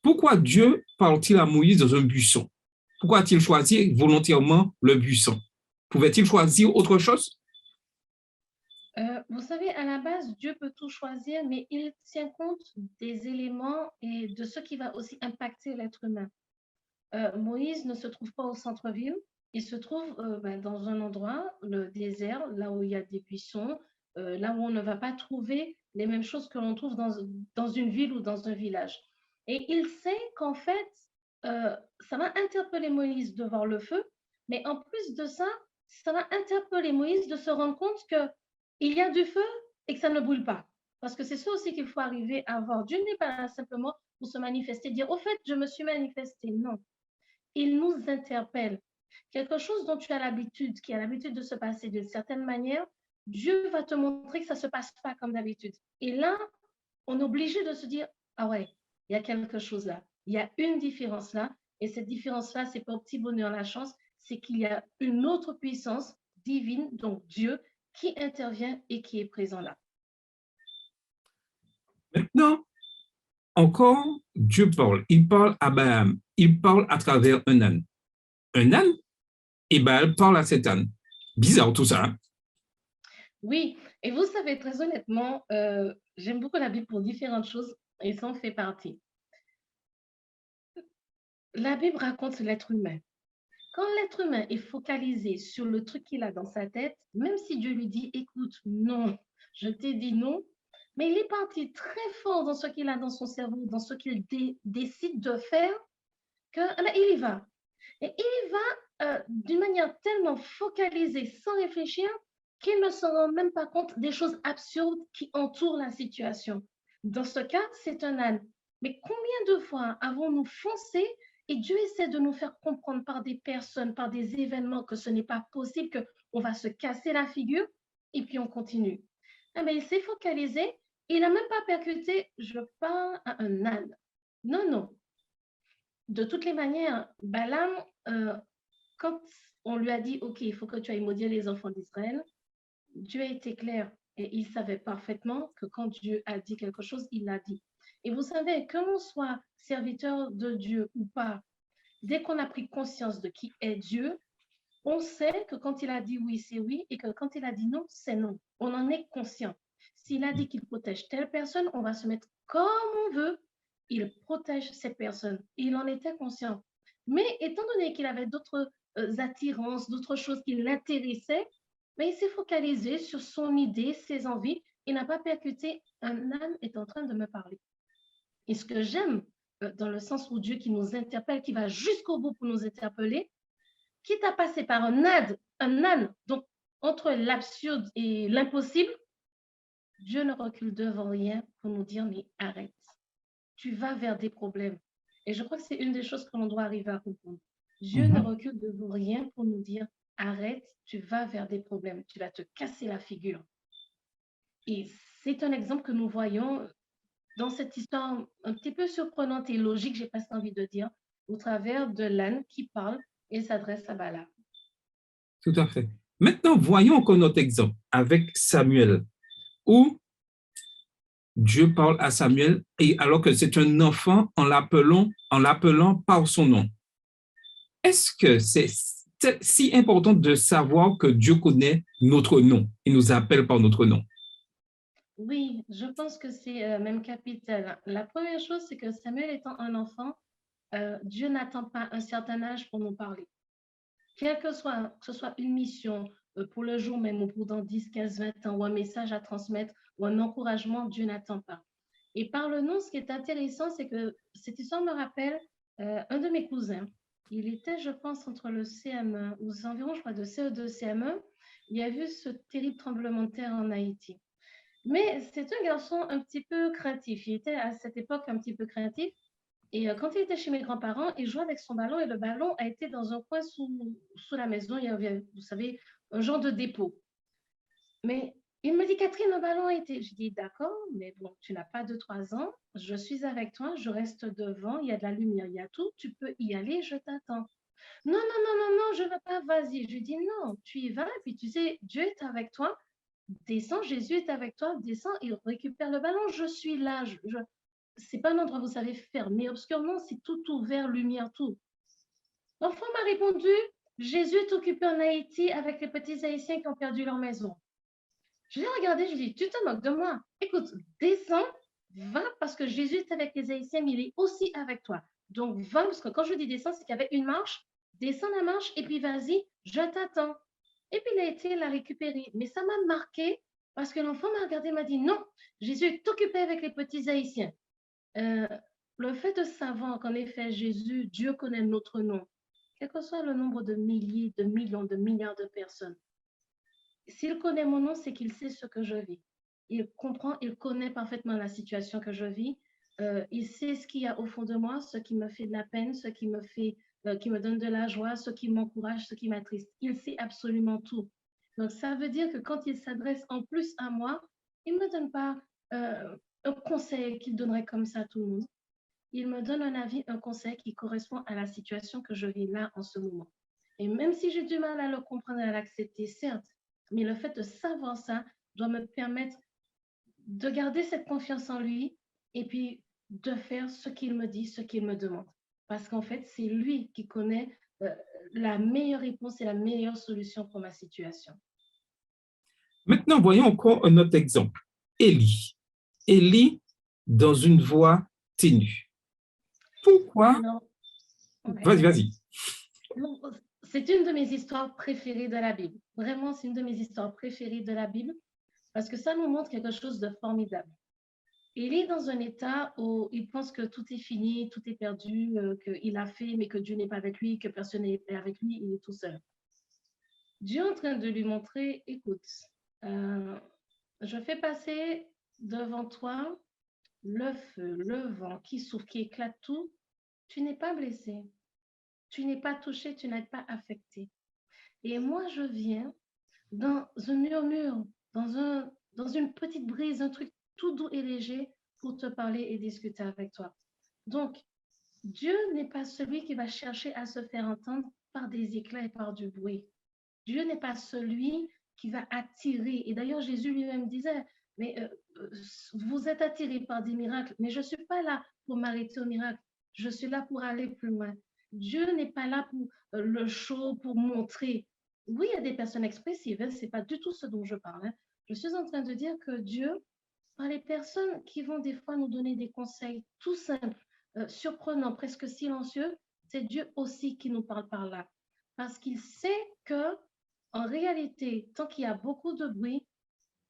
Pourquoi Dieu parle-t-il à Moïse dans un buisson? Pourquoi a-t-il choisi volontairement le buisson? Pouvait-il choisir autre chose? Vous savez, à la base, Dieu peut tout choisir, mais il tient compte des éléments et de ce qui va aussi impacter l'être humain. Moïse ne se trouve pas au centre-ville, il se trouve dans un endroit, le désert, là où il y a des buissons, là où on ne va pas trouver les mêmes choses que l'on trouve dans une ville ou dans un village. Et il sait qu'en fait, ça va interpeller Moïse de voir le feu, mais en plus de ça, ça va interpeller Moïse de se rendre compte qu'il y a du feu et que ça ne brûle pas. Parce que c'est ça aussi qu'il faut arriver à voir. Dieu n'est pas là simplement pour se manifester, dire, au fait, je me suis manifesté. Non, il nous interpelle. Quelque chose dont tu as l'habitude, qui a l'habitude de se passer d'une certaine manière, Dieu va te montrer que ça ne se passe pas comme d'habitude. Et là, on est obligé de se dire, ah ouais, il y a quelque chose là. Il y a une différence là. Et cette différence-là, c'est pas au petit bonheur la chance, c'est qu'il y a une autre puissance divine, donc Dieu, qui intervient et qui est présent là. Maintenant, encore, Dieu parle. Il parle à Abraham. il parle à travers un âne. Un âne, et ben, elle parle à cet âne. Bizarre tout ça. Hein? Oui, et vous savez, très honnêtement, j'aime beaucoup la Bible pour différentes choses et ça en fait partie. La Bible raconte l'être humain. Quand l'être humain est focalisé sur le truc qu'il a dans sa tête, même si Dieu lui dit, écoute, non, je t'ai dit non, mais il est parti très fort dans ce qu'il a dans son cerveau, dans ce qu'il décide de faire, qu'il y va. Et il y va d'une manière tellement focalisée, sans réfléchir, qu'il ne se rend même pas compte des choses absurdes qui entourent la situation. Dans ce cas, c'est un âne. Mais combien de fois avons-nous foncé et Dieu essaie de nous faire comprendre par des personnes, par des événements que ce n'est pas possible, qu'on va se casser la figure et puis on continue. Ah, mais il s'est focalisé, il n'a même pas percuté, je parle à un âne. Non, non. De toutes les manières, Balaam, quand on lui a dit, OK, il faut que tu ailles maudire les enfants d'Israël, Dieu a été clair et il savait parfaitement que quand Dieu a dit quelque chose, il l'a dit. Et vous savez, que l'on soit serviteur de Dieu ou pas, dès qu'on a pris conscience de qui est Dieu, on sait que quand il a dit oui, c'est oui, et que quand il a dit non, c'est non. On en est conscient. S'il a dit qu'il protège telle personne, on va se mettre comme on veut. Il protège cette personne. Il en était conscient. Mais étant donné qu'il avait d'autres attirances, d'autres choses qui l'intéressaient, mais il s'est focalisé sur son idée, ses envies. Il n'a pas percuté. Un âne est en train de me parler. Et ce que j'aime, dans le sens où Dieu qui nous interpelle, qui va jusqu'au bout pour nous interpeller, quitte à passer par un âne, donc entre l'absurde et l'impossible, Dieu ne recule devant rien pour nous dire, mais arrête, tu vas vers des problèmes. Et je crois que c'est une des choses que l'on doit arriver à comprendre. Dieu ne recule devant rien pour nous dire, arrête, tu vas vers des problèmes, tu vas te casser la figure. Et c'est un exemple que nous voyons dans cette histoire un petit peu surprenante et logique, j'ai presque envie de dire, au travers de l'âne qui parle et s'adresse à Balaam. Tout à fait. Maintenant, voyons encore notre exemple avec Samuel, où Dieu parle à Samuel, et alors que c'est un enfant, en l'appelant par son nom. Est-ce que c'est si important de savoir que Dieu connaît notre nom et nous appelle par notre nom? Oui, je pense que c'est même capital. La première chose, c'est que Samuel étant un enfant, Dieu n'attend pas un certain âge pour nous parler. Quel que ce soit une mission pour le jour même ou pour dans 10, 15, 20 ans, ou un message à transmettre, ou un encouragement, Dieu n'attend pas. Et par le nom, ce qui est intéressant, c'est que cette histoire me rappelle un de mes cousins. Il était, je pense, entre le CM1, aux environs, je crois, de CE2, CM1. Il y a eu ce terrible tremblement de terre en Haïti. Mais c'est un garçon un petit peu craintif. Il était à cette époque un petit peu craintif. Et quand il était chez mes grands-parents, il jouait avec son ballon et le ballon a été dans un coin sous la maison. Il y avait, vous savez, un genre de dépôt. Mais il me dit, Catherine, le ballon a été. Je dis, d'accord, mais bon, tu n'as pas 2, 3 ans. Je suis avec toi, je reste devant, il y a de la lumière, il y a tout. Tu peux y aller, je t'attends. Non, non, non, non, non, je ne veux pas, vas-y. Je lui dis, non, tu y vas. Et puis tu sais, Dieu est avec toi. Descends, Jésus est avec toi. Descends, il récupère le ballon. Je suis là. C'est pas un endroit, vous savez, fermé, obscurement, c'est tout ouvert, lumière, tout. L'enfant m'a répondu, Jésus est occupé en Haïti avec les petits Haïtiens qui ont perdu leur maison. Je l'ai regardé, je lui ai dit, tu te moques de moi. Écoute, descends, va, parce que Jésus est avec les Haïtiens, mais il est aussi avec toi. Donc, va, parce que quand je dis descends, c'est qu'il y avait une marche, descends la marche, et puis vas-y, je t'attends. Et puis il a été la récupérer. Mais ça m'a marqué, parce que l'enfant m'a regardé, m'a dit, non, Jésus est occupé avec les petits Haïtiens. Euh, le fait de savoir qu'en effet, Jésus, Dieu connaît notre nom, quel que soit le nombre de milliers, de millions, de milliards de personnes, s'il connaît mon nom, c'est qu'il sait ce que je vis. Il comprend, il connaît parfaitement la situation que je vis. Il sait ce qu'il y a au fond de moi, ce qui me fait de la peine, ce qui me fait, qui me donne de la joie, ce qui m'encourage, ce qui m'attriste. Il sait absolument tout. Donc, ça veut dire que quand il s'adresse en plus à moi, il ne me donne pas un conseil qu'il donnerait comme ça à tout le monde. Il me donne un avis, un conseil qui correspond à la situation que je vis là en ce moment. Et même si j'ai du mal à le comprendre et à l'accepter, certes, mais le fait de savoir ça doit me permettre de garder cette confiance en lui et puis de faire ce qu'il me dit, ce qu'il me demande. parce qu'en fait, c'est lui qui connaît la meilleure réponse et la meilleure solution pour ma situation. Maintenant, voyons encore un autre exemple. Élie. Élie, dans une voix ténue. Pourquoi? Alors, ouais. Vas-y, vas-y. C'est une de mes histoires préférées de la Bible. Vraiment, c'est une de mes histoires préférées de la Bible parce que ça nous montre quelque chose de formidable. Il est dans un état où il pense que tout est fini, tout est perdu, qu'il a fait, mais que Dieu n'est pas avec lui, que personne n'est avec lui, il est tout seul. Dieu est en train de lui montrer, écoute, je fais passer devant toi le feu, le vent qui souffle, qui éclate tout. Tu n'es pas blessé, tu n'es pas touché, tu n'es pas affecté. Et moi, je viens dans un murmure, dans une petite brise, un truc tout doux et léger pour te parler et discuter avec toi. Donc, Dieu n'est pas celui qui va chercher à se faire entendre par des éclats et par du bruit. Dieu n'est pas celui qui va attirer. Et d'ailleurs, Jésus lui-même disait, mais vous êtes attirés par des miracles, mais je ne suis pas là pour m'arrêter au miracle. Je suis là pour aller plus loin. Dieu n'est pas là pour le show, pour montrer. Oui, il y a des personnes expressives, hein, ce n'est pas du tout ce dont je parle. Hein. Je suis en train de dire que Dieu, par les personnes qui vont des fois nous donner des conseils tout simples, surprenants, presque silencieux, c'est Dieu aussi qui nous parle par là. Parce qu'il sait que en réalité, tant qu'il y a beaucoup de bruit,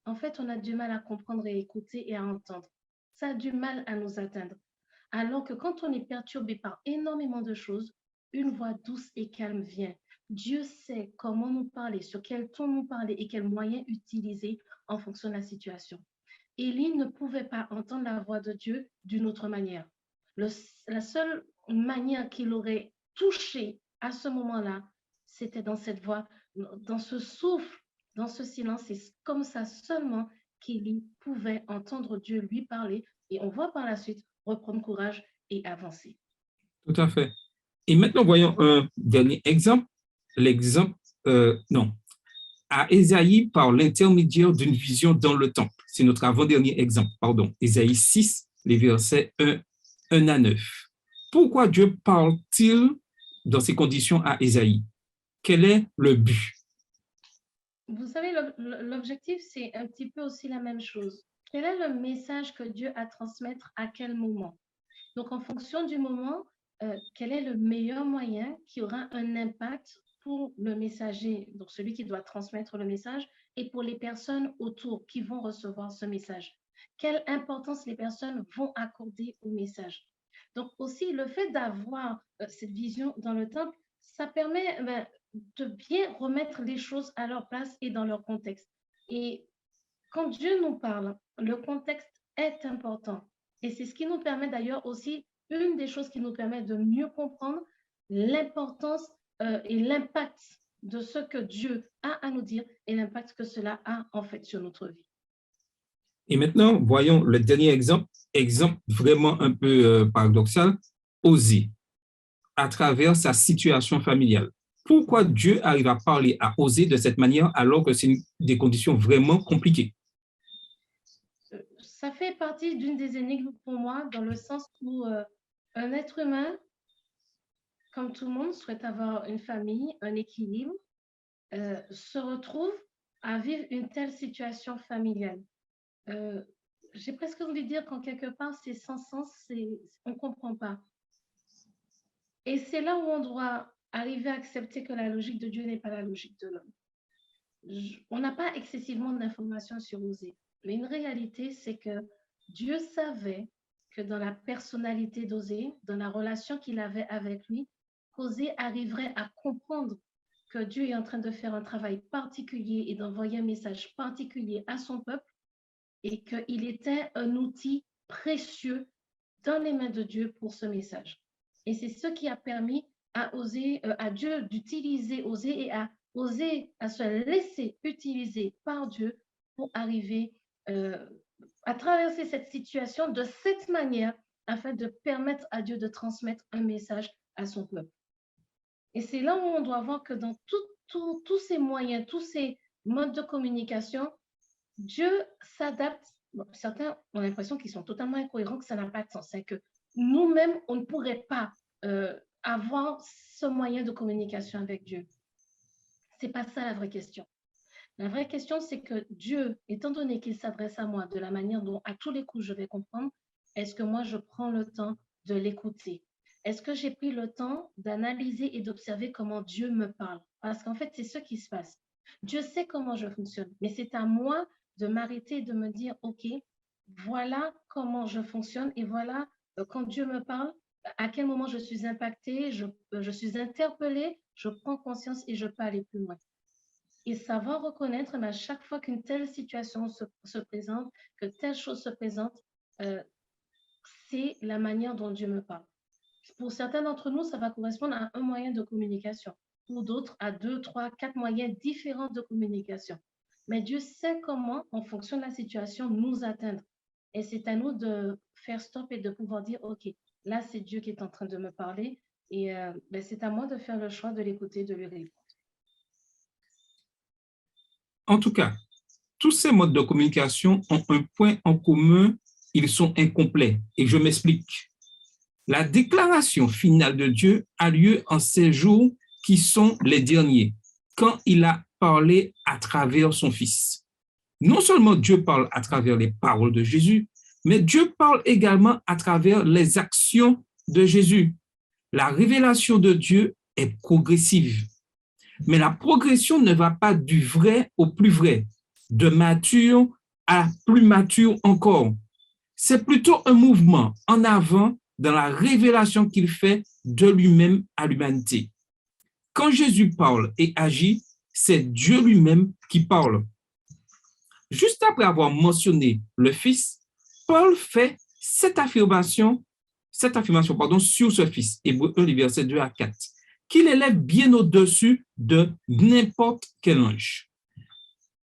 en fait, on a du mal à comprendre et écouter et à entendre. Ça a du mal à nous atteindre. Alors que quand on est perturbé par énormément de choses, une voix douce et calme vient. Dieu sait comment nous parler, sur quel ton nous parler et quels moyens utiliser en fonction de la situation. Élie ne pouvait pas entendre la voix de Dieu d'une autre manière. La seule manière qu'il aurait touché à ce moment-là, c'était dans cette voix, dans ce souffle, dans ce silence. C'est comme ça seulement qu'Élie pouvait entendre Dieu lui parler. Et on va par la suite reprendre courage et avancer. Tout à fait. Et maintenant, voyons un dernier exemple. L'exemple, non, à Ésaïe par l'intermédiaire d'une vision dans le temple. C'est notre avant-dernier exemple, pardon. Ésaïe 6, les versets 1 à 9. Pourquoi Dieu parle-t-il dans ces conditions à Ésaïe? Quel est le but? Vous savez, l'objectif, c'est un petit peu aussi la même chose. Quel est le message que Dieu a à transmettre à quel moment? Donc, en fonction du moment, quel est le meilleur moyen qui aura un impact pour le messager, donc celui qui doit transmettre le message, et pour les personnes autour qui vont recevoir ce message? Quelle importance les personnes vont accorder au message? Donc, aussi, le fait d'avoir cette vision dans le temple, ça permet de bien remettre les choses à leur place et dans leur contexte. Et quand Dieu nous parle, le contexte est important. Et c'est ce qui nous permet d'ailleurs aussi, une des choses qui nous permet de mieux comprendre l'importance et l'impact de ce que Dieu a à nous dire et l'impact que cela a en fait sur notre vie. Et maintenant, voyons le dernier exemple vraiment un peu paradoxal, Osée, à travers sa situation familiale. Pourquoi Dieu arrive à parler à Osée de cette manière alors que c'est des conditions vraiment compliquées? Ça fait partie d'une des énigmes pour moi, dans le sens où un être humain, comme tout le monde, souhaite avoir une famille, un équilibre, se retrouve à vivre une telle situation familiale. J'ai presque envie de dire qu'en quelque part, c'est sans sens, on ne comprend pas. Et c'est là où on doit arriver à accepter que la logique de Dieu n'est pas la logique de l'homme. On n'a pas excessivement d'informations sur Osée, mais une réalité, c'est que Dieu savait que dans la personnalité d'Osée, dans la relation qu'il avait avec lui, qu'Osée arriverait à comprendre que Dieu est en train de faire un travail particulier et d'envoyer un message particulier à son peuple et qu'il était un outil précieux dans les mains de Dieu pour ce message. Et c'est ce qui a permis à Dieu d'utiliser Osée et à oser, à se laisser utiliser par Dieu pour arriver à traverser cette situation de cette manière afin de permettre à Dieu de transmettre un message à son peuple. Et c'est là où on doit voir que dans tous ces moyens, tous ces modes de communication, Dieu s'adapte. Bon, certains ont l'impression qu'ils sont totalement incohérents, que ça n'a pas de sens. C'est que nous-mêmes, on ne pourrait pas avoir ce moyen de communication avec Dieu. Ce n'est pas ça la vraie question. La vraie question, c'est que Dieu, étant donné qu'il s'adresse à moi de la manière dont à tous les coups je vais comprendre, est-ce que moi je prends le temps de l'écouter? Est-ce que j'ai pris le temps d'analyser et d'observer comment Dieu me parle? Parce qu'en fait, c'est ce qui se passe. Dieu sait comment je fonctionne, mais c'est à moi de m'arrêter et de me dire, OK, voilà comment je fonctionne et voilà quand Dieu me parle, à quel moment je suis impactée, je suis interpellée, je prends conscience et je peux aller plus loin. Et savoir reconnaître, mais à chaque fois qu'une telle situation se présente, que telle chose se présente, euh, c'est la manière dont Dieu me parle. Pour certains d'entre nous, ça va correspondre à un moyen de communication. Pour d'autres, à 2, 3, 4 moyens différents de communication. Mais Dieu sait comment, en fonction de la situation, nous atteindre. Et c'est à nous de faire stop et de pouvoir dire, OK, là, c'est Dieu qui est en train de me parler. Et c'est à moi de faire le choix de l'écouter, de lui répondre. En tout cas, tous ces modes de communication ont un point en commun, ils sont incomplets. Et je m'explique. La déclaration finale de Dieu a lieu en ces jours qui sont les derniers, quand il a parlé à travers son Fils. Non seulement Dieu parle à travers les paroles de Jésus, mais Dieu parle également à travers les actions de Jésus. La révélation de Dieu est progressive, mais la progression ne va pas du vrai au plus vrai, de mature à plus mature encore. C'est plutôt un mouvement en avant dans la révélation qu'il fait de lui-même à l'humanité. Quand Jésus parle et agit, c'est Dieu lui-même qui parle. Juste après avoir mentionné le Fils, Paul fait cette affirmation sur ce Fils, Hébreux 1, versets 2 à 4, qu'il élève bien au-dessus de n'importe quel ange.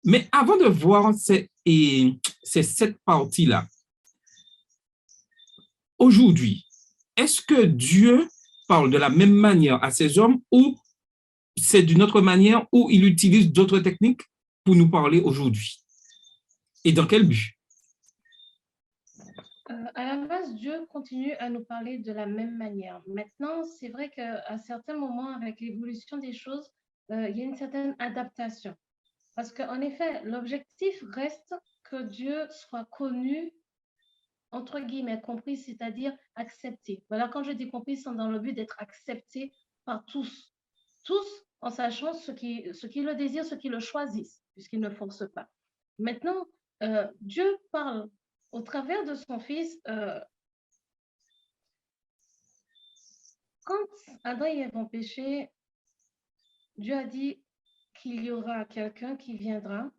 Mais avant de voir cette partie-là, aujourd'hui, est-ce que Dieu parle de la même manière à ses hommes ou c'est d'une autre manière ou il utilise d'autres techniques pour nous parler aujourd'hui? Et dans quel but? À la base, Dieu continue à nous parler de la même manière. Maintenant, c'est vrai qu'à certains moments, avec l'évolution des choses, il y a une certaine adaptation. Parce qu'en effet, l'objectif reste que Dieu soit connu, entre guillemets, compris, c'est-à-dire accepté. Voilà, quand je dis compris, c'est dans le but d'être accepté par tous. Tous, en sachant ceux qui le désirent, ceux qui le choisissent, puisqu'ils ne forcent pas. Maintenant, Dieu parle au travers de son Fils. Quand Adam et Ève ont péché, Dieu a dit qu'il y aura quelqu'un qui viendra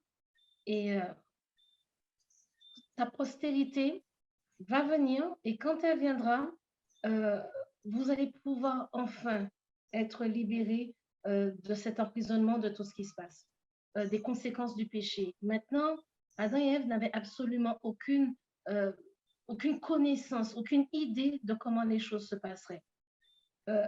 et ta postérité va venir et quand elle viendra, vous allez pouvoir enfin être libérés de cet emprisonnement, de tout ce qui se passe, des conséquences du péché. Maintenant, Adam et Ève n'avaient absolument aucune connaissance, aucune idée de comment les choses se passeraient.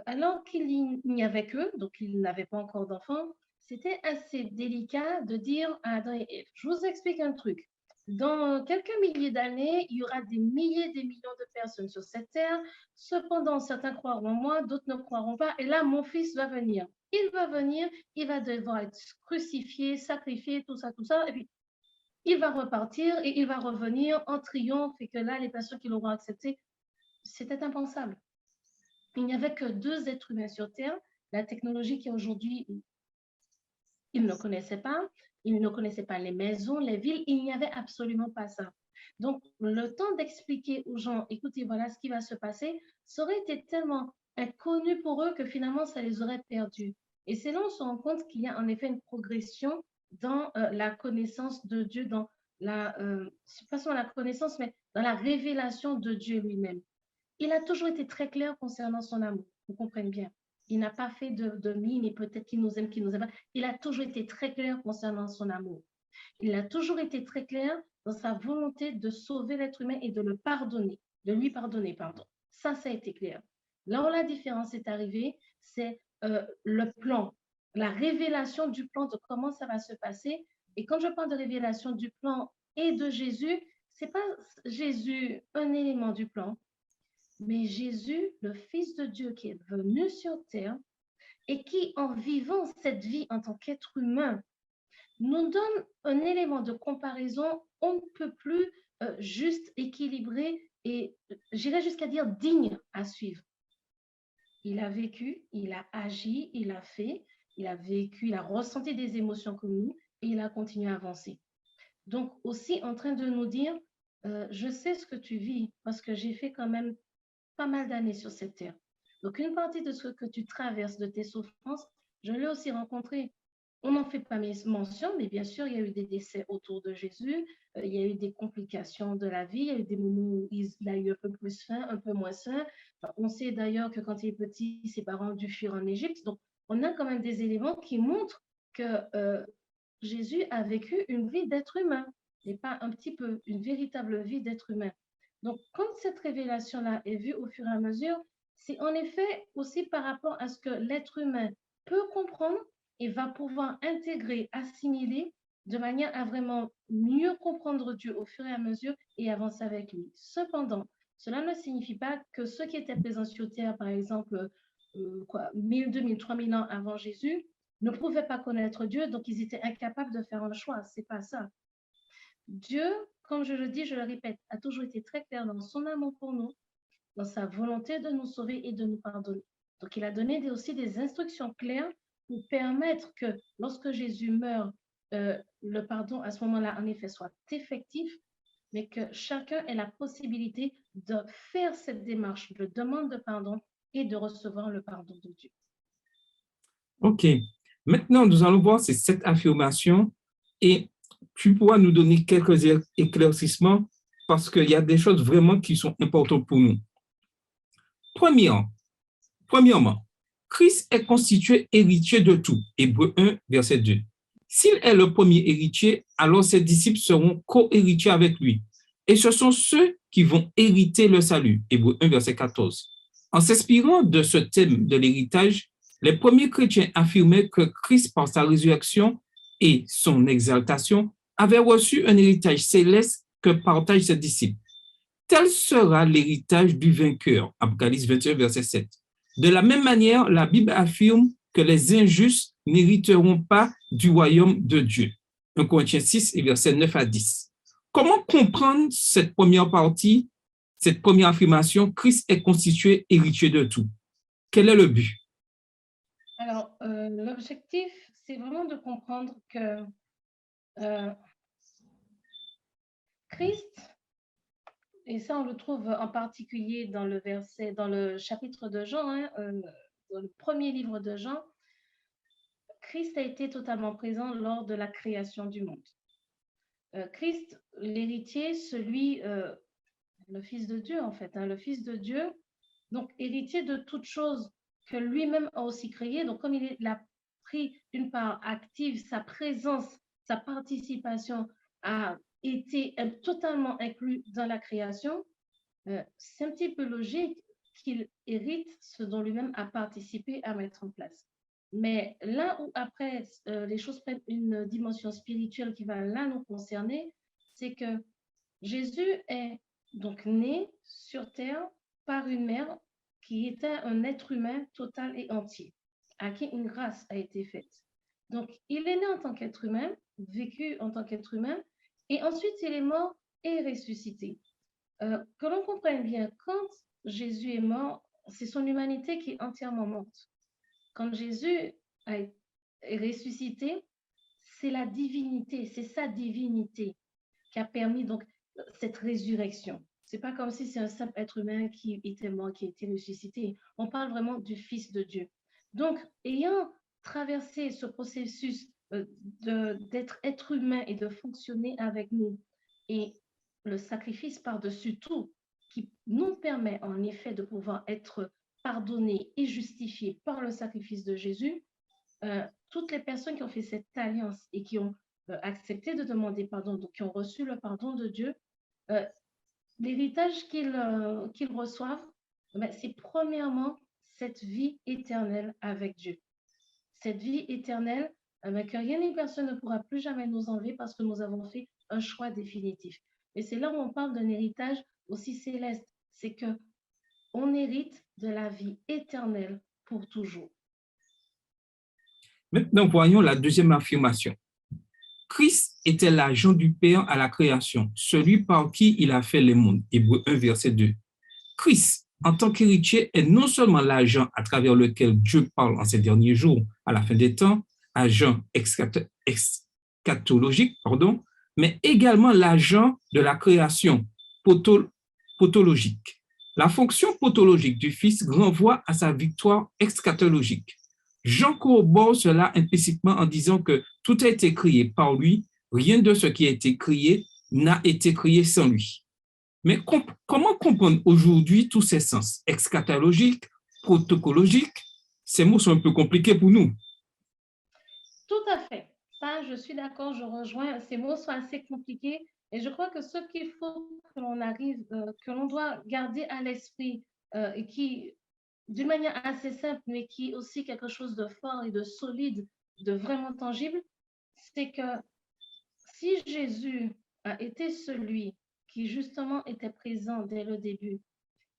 Alors qu'il n'y avait qu'eux, donc ils n'avaient pas encore d'enfants, c'était assez délicat de dire à Adam et Ève, je vous explique un truc. Dans quelques milliers d'années, il y aura des milliers, des millions de personnes sur cette terre. Cependant, certains croiront en moi, d'autres ne croiront pas. Et là, mon fils va venir. Il va venir, il va devoir être crucifié, sacrifié, tout ça, et puis il va repartir et il va revenir en triomphe. Et que là, les personnes qui l'auront accepté, c'était impensable. Il n'y avait que 2 êtres humains sur Terre. La technologie qui aujourd'hui, ils ne connaissaient pas. Ils ne connaissaient pas les maisons, les villes. Il n'y avait absolument pas ça. Donc, le temps d'expliquer aux gens, écoutez, voilà ce qui va se passer, ça aurait été tellement inconnu pour eux que finalement, ça les aurait perdus. Et c'est là on se rend compte qu'il y a en effet une progression dans la connaissance de Dieu, dans pas seulement la connaissance, mais dans la révélation de Dieu lui-même. Il a toujours été très clair concernant son amour, vous comprenez bien. Il n'a pas fait de mine et peut-être qu'il nous aime, qu'il nous aime pas. Il a toujours été très clair concernant son amour. Il a toujours été très clair dans sa volonté de sauver l'être humain et de le pardonner, de lui pardonner, pardon. Ça a été clair. Là où la différence est arrivée, c'est le plan, la révélation du plan de comment ça va se passer. Et quand je parle de révélation du plan et de Jésus, c'est pas Jésus un élément du plan. mais Jésus, le Fils de Dieu qui est venu sur terre et qui, en vivant cette vie en tant qu'être humain, nous donne un élément de comparaison on ne peut plus juste, équilibré et j'irais jusqu'à dire digne à suivre. Il a vécu, il a agi, il a fait, il a vécu, il a ressenti des émotions comme nous et il a continué à avancer. Donc aussi en train de nous dire, je sais ce que tu vis parce que j'ai fait quand même pas mal d'années sur cette terre. Donc une partie de ce que tu traverses, de tes souffrances, je l'ai aussi rencontré. On n'en fait pas mention, mais bien sûr, il y a eu des décès autour de Jésus, il y a eu des complications de la vie, il y a eu des moments où il a eu un peu plus faim, un peu moins faim. Enfin, on sait d'ailleurs que quand il est petit, ses parents ont dû fuir en Égypte. Donc, on a quand même des éléments qui montrent que Jésus a vécu une vie d'être humain, et pas un petit peu, une véritable vie d'être humain. Donc, quand cette révélation-là est vue au fur et à mesure, c'est en effet aussi par rapport à ce que l'être humain peut comprendre et va pouvoir intégrer, assimiler de manière à vraiment mieux comprendre Dieu au fur et à mesure et avancer avec lui. Cependant, cela ne signifie pas que ceux qui étaient présents sur Terre, par exemple, 1000, 2000, 3000 ans avant Jésus, ne pouvaient pas connaître Dieu, donc ils étaient incapables de faire un choix. C'est pas ça. Dieu, comme je le dis, je le répète, a toujours été très clair dans son amour pour nous, dans sa volonté de nous sauver et de nous pardonner. Donc, il a donné aussi des instructions claires pour permettre que lorsque Jésus meurt, le pardon à ce moment-là, en effet, soit effectif, mais que chacun ait la possibilité de faire cette démarche de demande de pardon et de recevoir le pardon de Dieu. OK. Maintenant, nous allons voir cette affirmation et tu pourras nous donner quelques éclaircissements parce qu'il y a des choses vraiment qui sont importantes pour nous. Premièrement, Christ est constitué héritier de tout. Hébreux 1, verset 2. S'il est le premier héritier, alors ses disciples seront co-héritiers avec lui. Et ce sont ceux qui vont hériter le salut. Hébreux 1, verset 14. En s'inspirant de ce thème de l'héritage, les premiers chrétiens affirmaient que Christ, par sa résurrection et son exaltation, avait reçu un héritage céleste que partagent ses disciples. Tel sera l'héritage du vainqueur. Apocalypse 21, verset 7. De la même manière, la Bible affirme que les injustes n'hériteront pas du royaume de Dieu. 1 Corinthiens 6, verset 9 à 10. Comment comprendre cette première partie, cette première affirmation, Christ est constitué héritier de tout? Quel est le but? Alors, l'objectif, c'est vraiment de comprendre que Christ, et ça on le trouve en particulier dans le chapitre de Jean, dans le premier livre de Jean, Christ a été totalement présent lors de la création du monde. Christ, l'héritier, le Fils de Dieu en fait, le Fils de Dieu, donc héritier de toutes choses que lui-même a aussi créées. Donc comme il a pris une part active, sa présence, sa participation a été totalement inclus dans la création, c'est un petit peu logique qu'il hérite ce dont lui-même a participé à mettre en place. Mais là où après les choses prennent une dimension spirituelle qui va là nous concerner, c'est que Jésus est donc né sur terre par une mère qui était un être humain total et entier, à qui une grâce a été faite. Donc, il est né en tant qu'être humain, vécu en tant qu'être humain, et ensuite il est mort et ressuscité. Que l'on comprenne bien, quand Jésus est mort, c'est son humanité qui est entièrement morte. Quand Jésus est ressuscité, c'est la divinité, c'est sa divinité qui a permis donc cette résurrection. C'est pas comme si c'est un simple être humain qui était mort, qui a été ressuscité. On parle vraiment du Fils de Dieu. Donc, ayant traversé ce processus d'être être humain et de fonctionner avec nous, et le sacrifice par-dessus tout, qui nous permet en effet de pouvoir être pardonnés et justifiés par le sacrifice de Jésus, toutes les personnes qui ont fait cette alliance et qui ont accepté de demander pardon, donc qui ont reçu le pardon de Dieu, l'héritage qu'ils reçoivent, c'est premièrement cette vie éternelle avec Dieu. Cette vie éternelle que rien ni personne ne pourra plus jamais nous enlever parce que nous avons fait un choix définitif. Et c'est là où on parle d'un héritage aussi céleste. C'est que on hérite de la vie éternelle pour toujours. Maintenant, voyons la deuxième affirmation. Christ était l'agent du Père à la création, celui par qui il a fait les mondes. Hébreux 1, verset 2. Christ, en tant qu'héritier, est non seulement l'agent à travers lequel Dieu parle en ces derniers jours, à la fin des temps, agent eschatologique, mais également l'agent de la création potologique. La fonction potologique du Fils renvoie à sa victoire eschatologique. Jean corrobore cela implicitement en disant que tout a été créé par lui, rien de ce qui a été créé n'a été créé sans lui. Mais comment comprendre aujourd'hui tous ces sens eschatologiques, protocologiques? Ces mots sont un peu compliqués pour nous. Tout à fait. Ça, je suis d'accord, je rejoins. Ces mots sont assez compliqués et je crois que ce qu'il faut que l'on arrive, que l'on doit garder à l'esprit et qui, d'une manière assez simple, mais qui est aussi quelque chose de fort et de solide, de vraiment tangible, c'est que si Jésus a été celui qui justement était présent dès le début,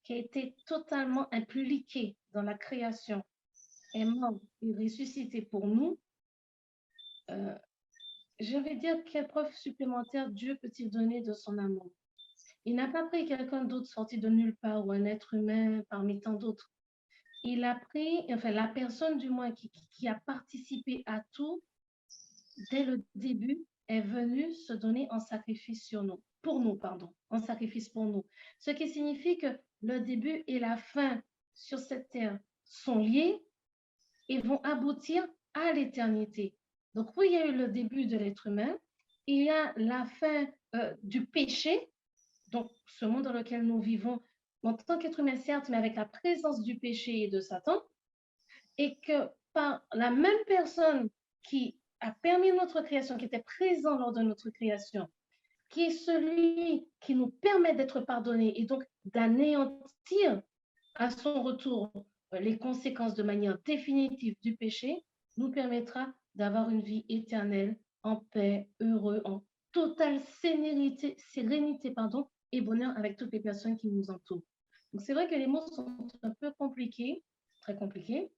qui a été totalement impliqué dans la création, est mort et ressuscité pour nous, je vais dire quelle preuve supplémentaire Dieu peut-il donner de son amour? Il n'a pas pris quelqu'un d'autre sorti de nulle part ou un être humain parmi tant d'autres. Il a pris, enfin la personne du moins qui a participé à tout dès le début est venue se donner en sacrifice pour nous, en sacrifice pour nous. Ce qui signifie que le début et la fin sur cette terre sont liés et vont aboutir à l'éternité. Donc oui, il y a eu le début de l'être humain, il y a la fin du péché, donc ce monde dans lequel nous vivons en tant qu'être humain, certes, mais avec la présence du péché et de Satan, et que par la même personne qui a permis notre création, qui était présent lors de notre création, qui est celui qui nous permet d'être pardonnés et donc d'anéantir à son retour les conséquences de manière définitive du péché, nous permettra d'avoir une vie éternelle en paix, heureux, en totale sérénité et bonheur avec toutes les personnes qui nous entourent. Donc c'est vrai que les mots sont un peu compliqués, très compliqués,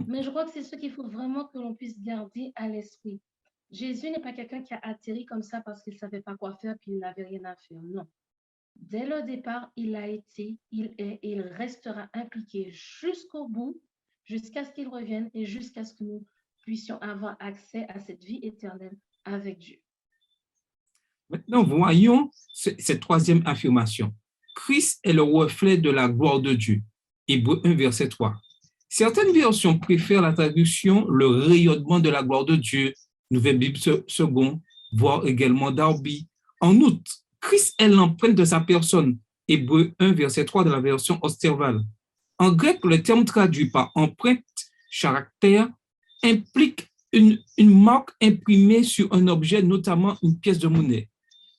mais je crois que c'est ce qu'il faut vraiment que l'on puisse garder à l'esprit. Jésus n'est pas quelqu'un qui a atterri comme ça parce qu'il ne savait pas quoi faire puis il n'avait rien à faire. Non. Dès le départ, il a été, il est et il restera impliqué jusqu'au bout, jusqu'à ce qu'il revienne et jusqu'à ce que nous puissions avoir accès à cette vie éternelle avec Dieu. Maintenant, voyons cette troisième affirmation. Christ est le reflet de la gloire de Dieu. Hébreux 1, verset 3. Certaines versions préfèrent la traduction le rayonnement de la gloire de Dieu, Nouvelle Bible seconde, voire également Darby. En outre, Christ est l'empreinte de sa personne, Hébreux 1, verset 3 de la version Osterval. En grec, le terme traduit par empreinte, caractère, implique une marque imprimée sur un objet, notamment une pièce de monnaie.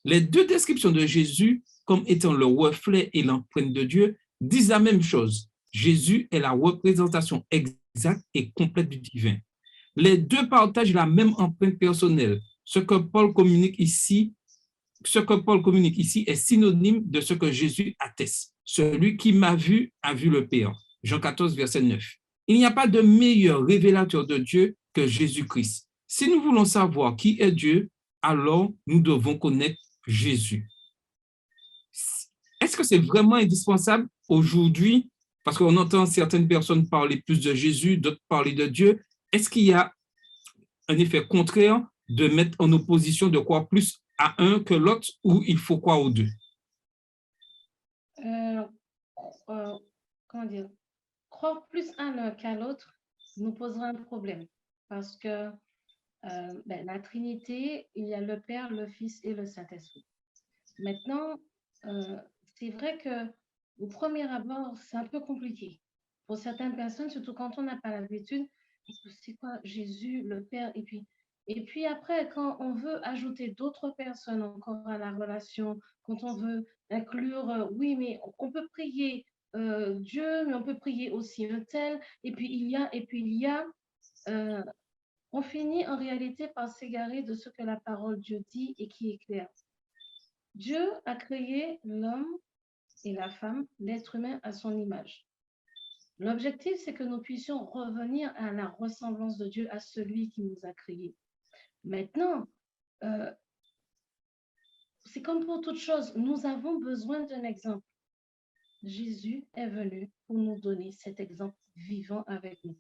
Les deux descriptions de Jésus comme étant le reflet et l'empreinte de Dieu disent la même chose. Jésus est la représentation exacte et complète du divin. Les deux partagent la même empreinte personnelle. Ce que Paul communique ici est synonyme de ce que Jésus atteste. Celui qui m'a vu a vu le Père. Jean 14, verset 9. Il n'y a pas de meilleur révélateur de Dieu que Jésus-Christ. Si nous voulons savoir qui est Dieu, alors nous devons connaître Jésus. Est-ce que c'est vraiment indispensable aujourd'hui, parce qu'on entend certaines personnes parler plus de Jésus, d'autres parler de Dieu, est-ce qu'il y a un effet contraire de mettre en opposition de croire plus à un que l'autre ou il faut croire aux deux? Comment dire? Croire plus à l'un qu'à l'autre nous posera un problème parce que la Trinité, il y a le Père, le Fils et le Saint-Esprit. Maintenant, c'est vrai que au premier abord, c'est un peu compliqué. Pour certaines personnes, surtout quand on n'a pas l'habitude, c'est quoi Jésus, le Père, et puis après, quand on veut ajouter d'autres personnes encore à la relation, quand on veut inclure, oui, mais on peut prier Dieu, mais on peut prier aussi un tel, et puis il y a, euh, on finit en réalité par s'égarer de ce que la parole de Dieu dit et qui est clair. Dieu a créé l'homme et la femme, l'être humain à son image. L'objectif, c'est que nous puissions revenir à la ressemblance de Dieu, à celui qui nous a créés. Maintenant, c'est comme pour toute chose, nous avons besoin d'un exemple. Jésus est venu pour nous donner cet exemple vivant avec nous.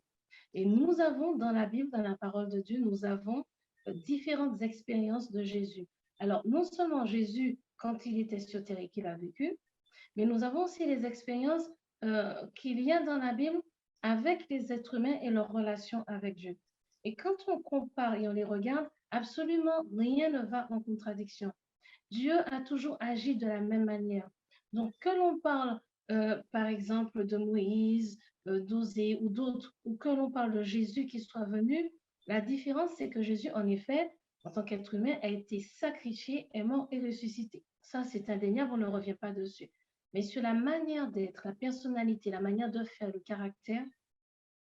Et nous avons dans la Bible, dans la parole de Dieu, nous avons différentes expériences de Jésus. Alors, non seulement Jésus, quand il était sur terre et qu'il a vécu, mais nous avons aussi les expériences qu'il y a dans la Bible avec les êtres humains et leur relation avec Dieu. Et quand on compare et on les regarde, absolument rien ne va en contradiction. Dieu a toujours agi de la même manière. Donc, que l'on parle, par exemple, de Moïse, d'Osée ou d'autres, ou que l'on parle de Jésus qui soit venu, la différence, c'est que Jésus, en effet, en tant qu'être humain, a été sacrifié, est mort et ressuscité. Ça, c'est indéniable, on ne revient pas dessus. Mais sur la manière d'être, la personnalité, la manière de faire, le caractère,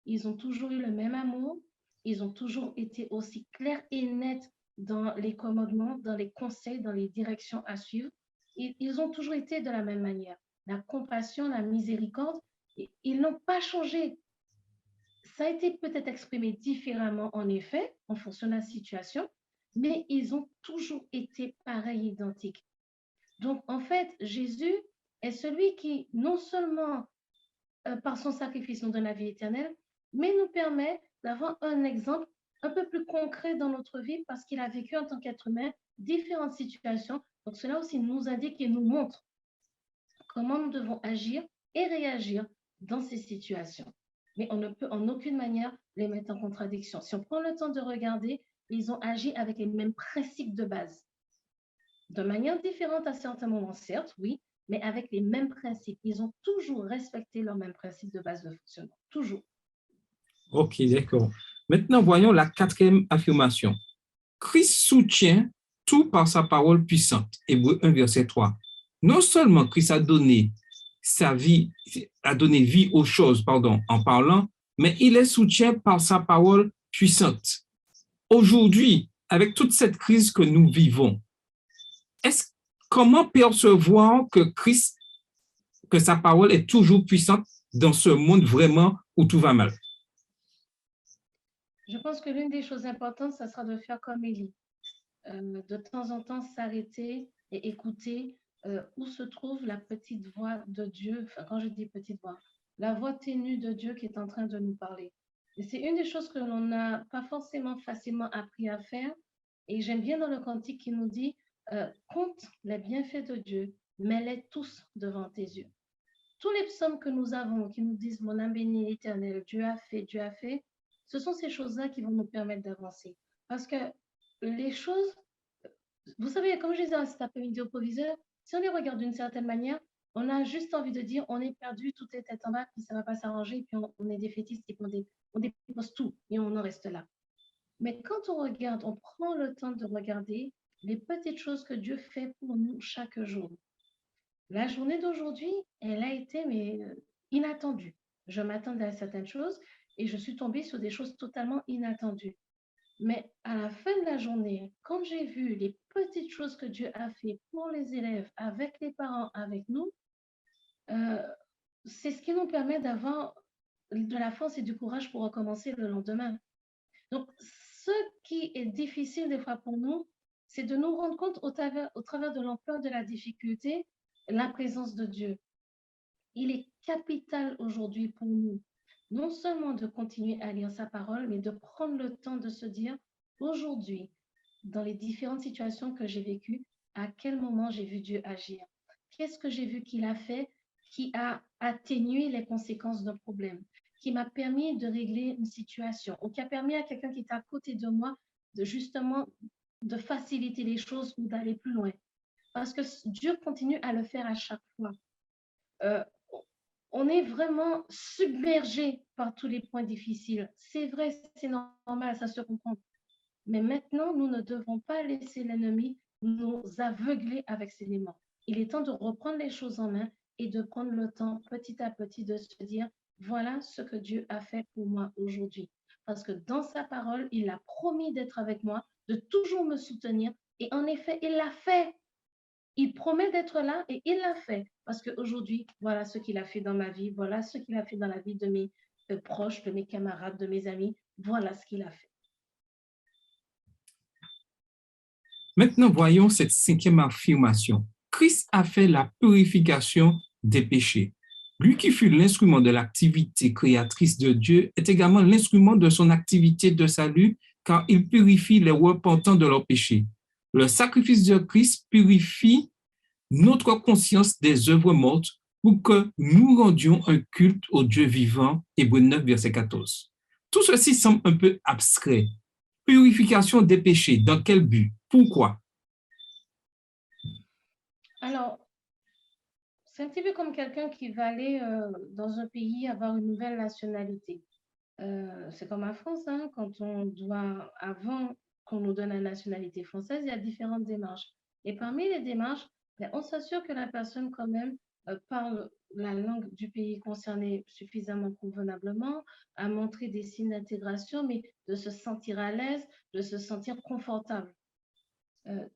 ils ont toujours eu le même amour, ils ont toujours été aussi clairs et nets dans les commandements, dans les conseils, dans les directions à suivre. Ils ont toujours été de la même manière. La compassion, la miséricorde, ils n'ont pas changé. Ça a été peut-être exprimé différemment, en effet, en fonction de la situation, mais ils ont toujours été pareils, identiques. Donc, en fait, Jésus est celui qui, non seulement par son sacrifice, nous donne la vie éternelle, mais nous permet d'avoir un exemple un peu plus concret dans notre vie parce qu'il a vécu en tant qu'être humain différentes situations. Donc, cela aussi nous indique et nous montre comment nous devons agir et réagir dans ces situations. Mais on ne peut en aucune manière les mettre en contradiction. Si on prend le temps de regarder, ils ont agi avec les mêmes principes de base. De manière différente à certains moments, certes, oui, mais avec les mêmes principes. Ils ont toujours respecté leurs mêmes principes de base de fonctionnement. Toujours. Ok, d'accord. Maintenant, voyons la quatrième affirmation. Christ soutient tout par sa parole puissante. Hébreux 1, verset 3. Non seulement Christ a donné vie aux choses, en parlant, mais il les soutient par sa parole puissante. Aujourd'hui, avec toute cette crise que nous vivons, comment percevoir que sa parole est toujours puissante dans ce monde vraiment où tout va mal? Je pense que l'une des choses importantes, ça sera de faire comme Élie. De temps en temps, s'arrêter et écouter où se trouve la petite voix de Dieu. Enfin, quand je dis petite voix, la voix ténue de Dieu qui est en train de nous parler. Et c'est une des choses que l'on n'a pas forcément facilement appris à faire. Et j'aime bien dans le cantique qui nous dit compte les bienfaits de Dieu, mets-les tous devant tes yeux. Tous les psaumes que nous avons qui nous disent mon âme bénit l'Éternel, Dieu a fait, ce sont ces choses-là qui vont nous permettre d'avancer. Parce que les choses, vous savez, comme je disais cet après-midi au proviseur, si on les regarde d'une certaine manière, on a juste envie de dire on est perdu, tout est tête en bas, puis ça ne va pas s'arranger, puis on est défaitiste et puis on dépose tout et on en reste là. Mais quand on regarde, on prend le temps de regarder les petites choses que Dieu fait pour nous chaque jour. La journée d'aujourd'hui, elle a été inattendue. Je m'attendais à certaines choses et je suis tombée sur des choses totalement inattendues. Mais à la fin de la journée, quand j'ai vu les petites choses que Dieu a fait pour les élèves, avec les parents, avec nous, c'est ce qui nous permet d'avoir de la force et du courage pour recommencer le lendemain. Donc, ce qui est difficile des fois pour nous, c'est de nous rendre compte au travers de l'ampleur de la difficulté, la présence de Dieu. Il est capital aujourd'hui pour nous, non seulement de continuer à lire sa parole, mais de prendre le temps de se dire, aujourd'hui, dans les différentes situations que j'ai vécues, à quel moment j'ai vu Dieu agir? Qu'est-ce que j'ai vu qu'il a fait qui a atténué les conséquences d'un problème, qui m'a permis de régler une situation, ou qui a permis à quelqu'un qui est à côté de moi de justement de faciliter les choses ou d'aller plus loin? Parce que Dieu continue à le faire à chaque fois. On est vraiment submergé par tous les points difficiles. C'est vrai, c'est normal, ça se comprend. Mais maintenant, nous ne devons pas laisser l'ennemi nous aveugler avec ces éléments. Il est temps de reprendre les choses en main et de prendre le temps petit à petit de se dire, voilà ce que Dieu a fait pour moi aujourd'hui. Parce que dans sa parole, il a promis d'être avec moi, de toujours me soutenir. Et en effet, il l'a fait. Il promet d'être là et il l'a fait. Parce qu'aujourd'hui, voilà ce qu'il a fait dans ma vie, voilà ce qu'il a fait dans la vie de mes proches, de mes camarades, de mes amis. Voilà ce qu'il a fait. Maintenant, voyons cette cinquième affirmation. Christ a fait la purification des péchés. Lui qui fut l'instrument de l'activité créatrice de Dieu est également l'instrument de son activité de salut, car il purifie les repentants de leurs péchés. Le sacrifice de Christ purifie notre conscience des œuvres mortes pour que nous rendions un culte au Dieu vivant. Hébreux 9, verset 14. Tout ceci semble un peu abstrait. Purification des péchés, dans quel but? Pourquoi? Alors, c'est un petit peu comme quelqu'un qui va aller dans un pays avoir une nouvelle nationalité. C'est comme en France, hein, quand on doit, avant qu'on nous donne la nationalité française, il y a différentes démarches. Et parmi les démarches, ben, on s'assure que la personne quand même parle la langue du pays concerné suffisamment convenablement, a montré des signes d'intégration, mais de se sentir à l'aise, de se sentir confortable.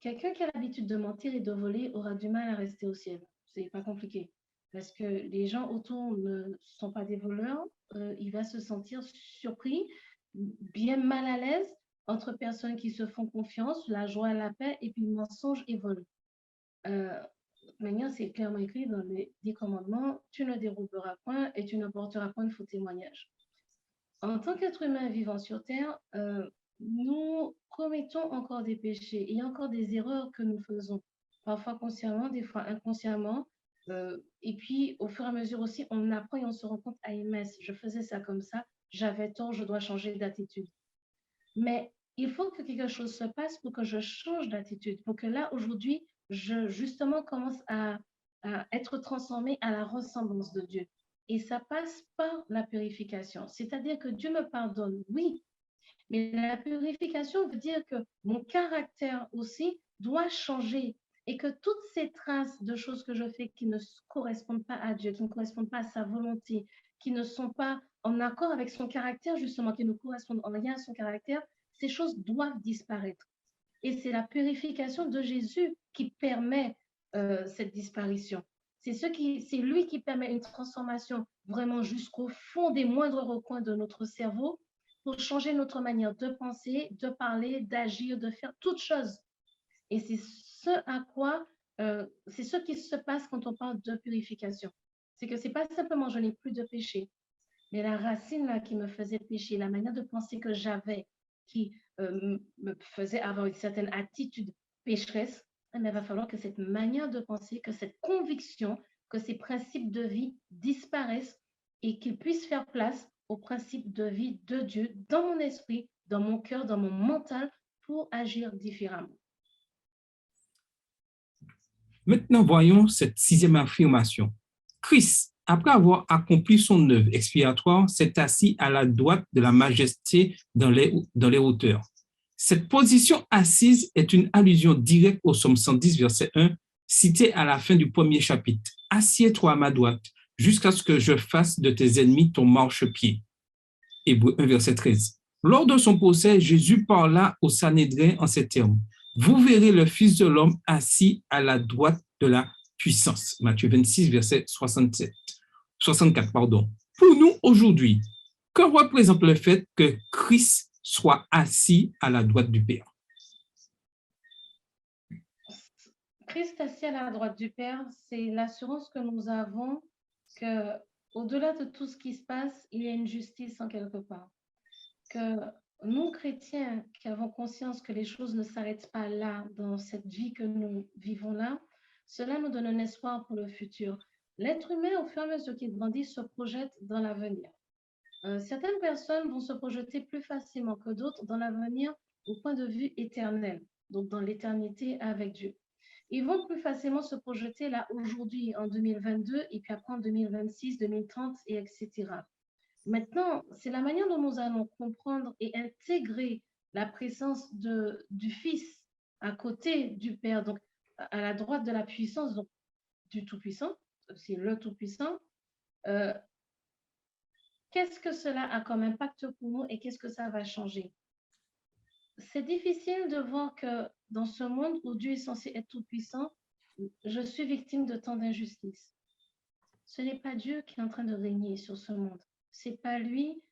Quelqu'un qui a l'habitude de mentir et de voler aura du mal à rester au ciel. C'est pas compliqué. Parce que les gens autour ne sont pas des voleurs. Il va se sentir surpris, bien mal à l'aise entre personnes qui se font confiance, la joie, la paix, et puis mensonge et vol. Maintenant, c'est clairement écrit dans les 10 commandements, tu ne déroberas point et tu ne porteras point de faux témoignages. En tant qu'être humain vivant sur Terre, nous commettons encore des péchés. Il y a encore des erreurs que nous faisons, parfois consciemment, des fois inconsciemment. Et puis, au fur et à mesure aussi, on apprend et on se rend compte, ah, mince, je faisais ça comme ça, j'avais tort, je dois changer d'attitude. Mais il faut que quelque chose se passe pour que je change d'attitude, pour que là, aujourd'hui, je justement commence à être transformée à la ressemblance de Dieu. Et ça passe par la purification. C'est-à-dire que Dieu me pardonne, oui, mais la purification veut dire que mon caractère aussi doit changer et que toutes ces traces de choses que je fais qui ne correspondent pas à Dieu, qui ne correspondent pas à sa volonté, qui ne sont pas en accord avec son caractère, justement, qui ne correspondent en rien à son caractère, ces choses doivent disparaître. Et c'est la purification de Jésus qui permet cette disparition. C'est lui qui permet une transformation vraiment jusqu'au fond des moindres recoins de notre cerveau pour changer notre manière de penser, de parler, d'agir, de faire toutes choses. Et c'est c'est ce qui se passe quand on parle de purification. C'est que c'est pas simplement je n'ai plus de péché, mais la racine là qui me faisait pécher, la manière de penser que j'avais, qui me faisait avoir une certaine attitude pécheresse, il va falloir que cette manière de penser, que cette conviction, que ces principes de vie disparaissent et qu'ils puissent faire place aux principes de vie de Dieu dans mon esprit, dans mon cœur, dans mon mental pour agir différemment. Maintenant, voyons cette sixième affirmation. Christ, après avoir accompli son œuvre expiatoire, s'est assis à la droite de la majesté dans les hauteurs. Cette position assise est une allusion directe au psaume 110, verset 1, cité à la fin du premier chapitre. « Assieds-toi à ma droite, jusqu'à ce que je fasse de tes ennemis ton marchepied. » Hébreux 1, verset 13. Lors de son procès, Jésus parla au Sanhédrin en ces termes. « Vous verrez le Fils de l'homme assis à la droite de la puissance. » Matthieu 26, verset 64. Pour nous, aujourd'hui, que représente le fait que Christ soit assis à la droite du Père? Christ assis à la droite du Père, c'est l'assurance que nous avons que, au-delà de tout ce qui se passe, il y a une justice en quelque part. Que nous, chrétiens, qui avons conscience que les choses ne s'arrêtent pas là, dans cette vie que nous vivons là, cela nous donne un espoir pour le futur. L'être humain, au fur et à mesure qu'il grandit, se projette dans l'avenir. Certaines personnes vont se projeter plus facilement que d'autres dans l'avenir au point de vue éternel, donc dans l'éternité avec Dieu. Ils vont plus facilement se projeter là aujourd'hui en 2022 et puis après en 2026, 2030 et etc. Maintenant, c'est la manière dont nous allons comprendre et intégrer la présence du Fils à côté du Père, donc à la droite de la puissance, donc du Tout-Puissant, c'est le Tout-Puissant. Qu'est-ce que cela a comme impact pour nous et qu'est-ce que ça va changer? C'est difficile de voir que dans ce monde où Dieu est censé être tout-puissant, je suis victime de tant d'injustices. Ce n'est pas Dieu qui est en train de régner sur ce monde. Ce n'est pas lui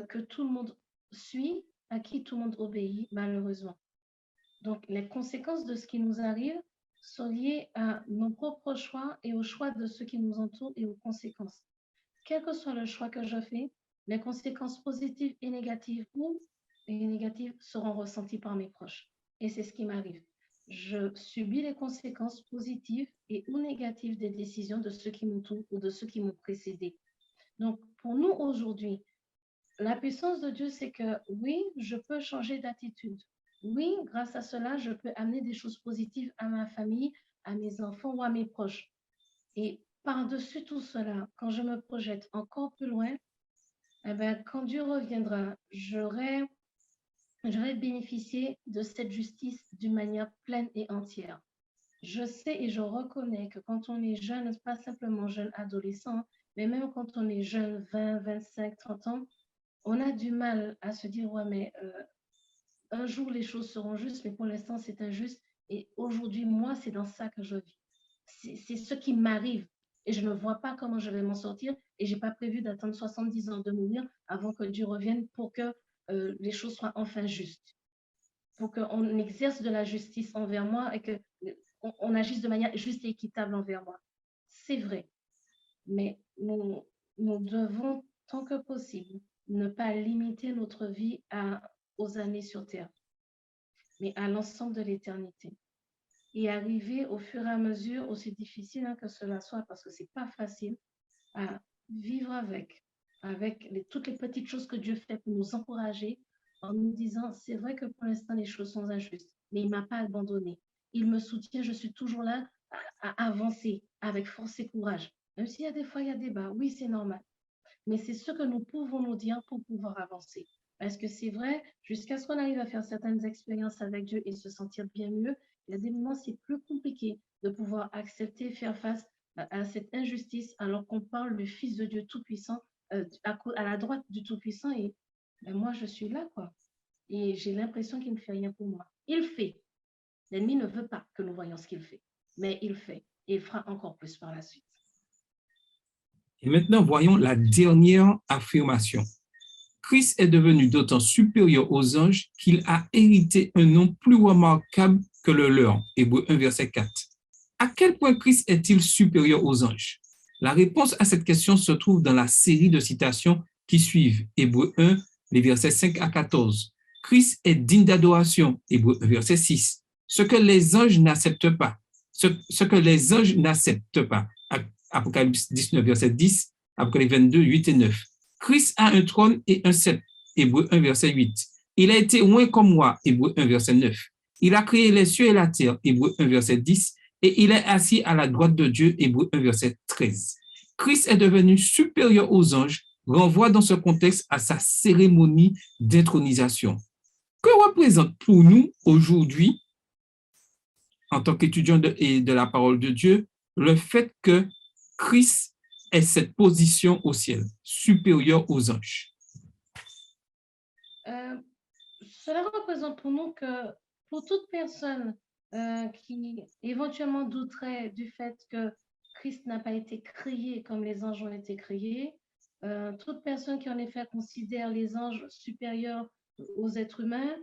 que tout le monde suit, à qui tout le monde obéit, malheureusement. Donc, les conséquences de ce qui nous arrive sont liées à nos propres choix et aux choix de ceux qui nous entourent et aux conséquences. Quel que soit le choix que je fais, les conséquences positives et négatives ou négatives seront ressenties par mes proches. Et c'est ce qui m'arrive. Je subis les conséquences positives et ou négatives des décisions de ceux qui m'entourent ou de ceux qui m'ont précédé. Donc, pour nous aujourd'hui, la puissance de Dieu, c'est que oui, je peux changer d'attitude. Oui, grâce à cela, je peux amener des choses positives à ma famille, à mes enfants ou à mes proches. Et par-dessus tout cela, quand je me projette encore plus loin, eh bien, quand Dieu reviendra, j'aurai bénéficié de cette justice d'une manière pleine et entière. Je sais et je reconnais que quand on est jeune, pas simplement jeune adolescent, mais même quand on est jeune, 20, 25, 30 ans, on a du mal à se dire, ouais, mais un jour les choses seront justes, mais pour l'instant c'est injuste. Et aujourd'hui, moi, c'est dans ça que je vis. C'est ce qui m'arrive. Et je ne vois pas comment je vais m'en sortir. Et je n'ai pas prévu d'attendre 70 ans de mourir avant que Dieu revienne pour que les choses soient enfin justes. Pour qu'on exerce de la justice envers moi et qu'on agisse de manière juste et équitable envers moi. C'est vrai. Mais nous devons, tant que possible, ne pas limiter notre vie aux années sur Terre, mais à l'ensemble de l'éternité. Et arriver au fur et à mesure, aussi difficile que cela soit, parce que ce n'est pas facile, à vivre avec toutes les petites choses que Dieu fait pour nous encourager, en nous disant, c'est vrai que pour l'instant, les choses sont injustes, mais il ne m'a pas abandonné. Il me soutient, je suis toujours là à avancer avec force et courage. Même s'il y a des fois, il y a des bas, oui, c'est normal. Mais c'est ce que nous pouvons nous dire pour pouvoir avancer. Parce que c'est vrai, jusqu'à ce qu'on arrive à faire certaines expériences avec Dieu et se sentir bien mieux, il y a des moments, c'est plus compliqué de pouvoir accepter, faire face à cette injustice alors qu'on parle du Fils de Dieu Tout-Puissant à la droite du Tout-Puissant et ben, moi, je suis là, quoi. Et j'ai l'impression qu'il ne fait rien pour moi. Il fait. L'ennemi ne veut pas que nous voyions ce qu'il fait, mais il fait. Et il fera encore plus par la suite. Et maintenant, voyons la dernière affirmation. Christ est devenu d'autant supérieur aux anges qu'il a hérité un nom plus remarquable que le leur. Hébreux 1, verset 4. À quel point Christ est-il supérieur aux anges? La réponse à cette question se trouve dans la série de citations qui suivent. Hébreux 1, les versets 5 à 14. Christ est digne d'adoration. Hébreux 1, verset 6. Ce que les anges n'acceptent pas. Ce que les anges n'acceptent pas. Apocalypse 19, verset 10. Apocalypse 22, 8 et 9. Christ a un trône et un sceptre. Hébreux 1, verset 8. Il a été loin comme moi. Hébreux 1, verset 9. Il a créé les cieux et la terre. Hébreux 1, verset 10. Et il est assis à la droite de Dieu, Hébreux 1, verset 13. Christ est devenu supérieur aux anges, renvoie dans ce contexte à sa cérémonie d'intronisation. Que représente pour nous aujourd'hui, en tant qu'étudiants de la parole de Dieu, le fait que Christ ait cette position au ciel, supérieure aux anges? Cela représente pour nous que pour toute personne qui éventuellement douterait du fait que Christ n'a pas été créé comme les anges ont été créés, toute personne qui en effet considère les anges supérieurs aux êtres humains,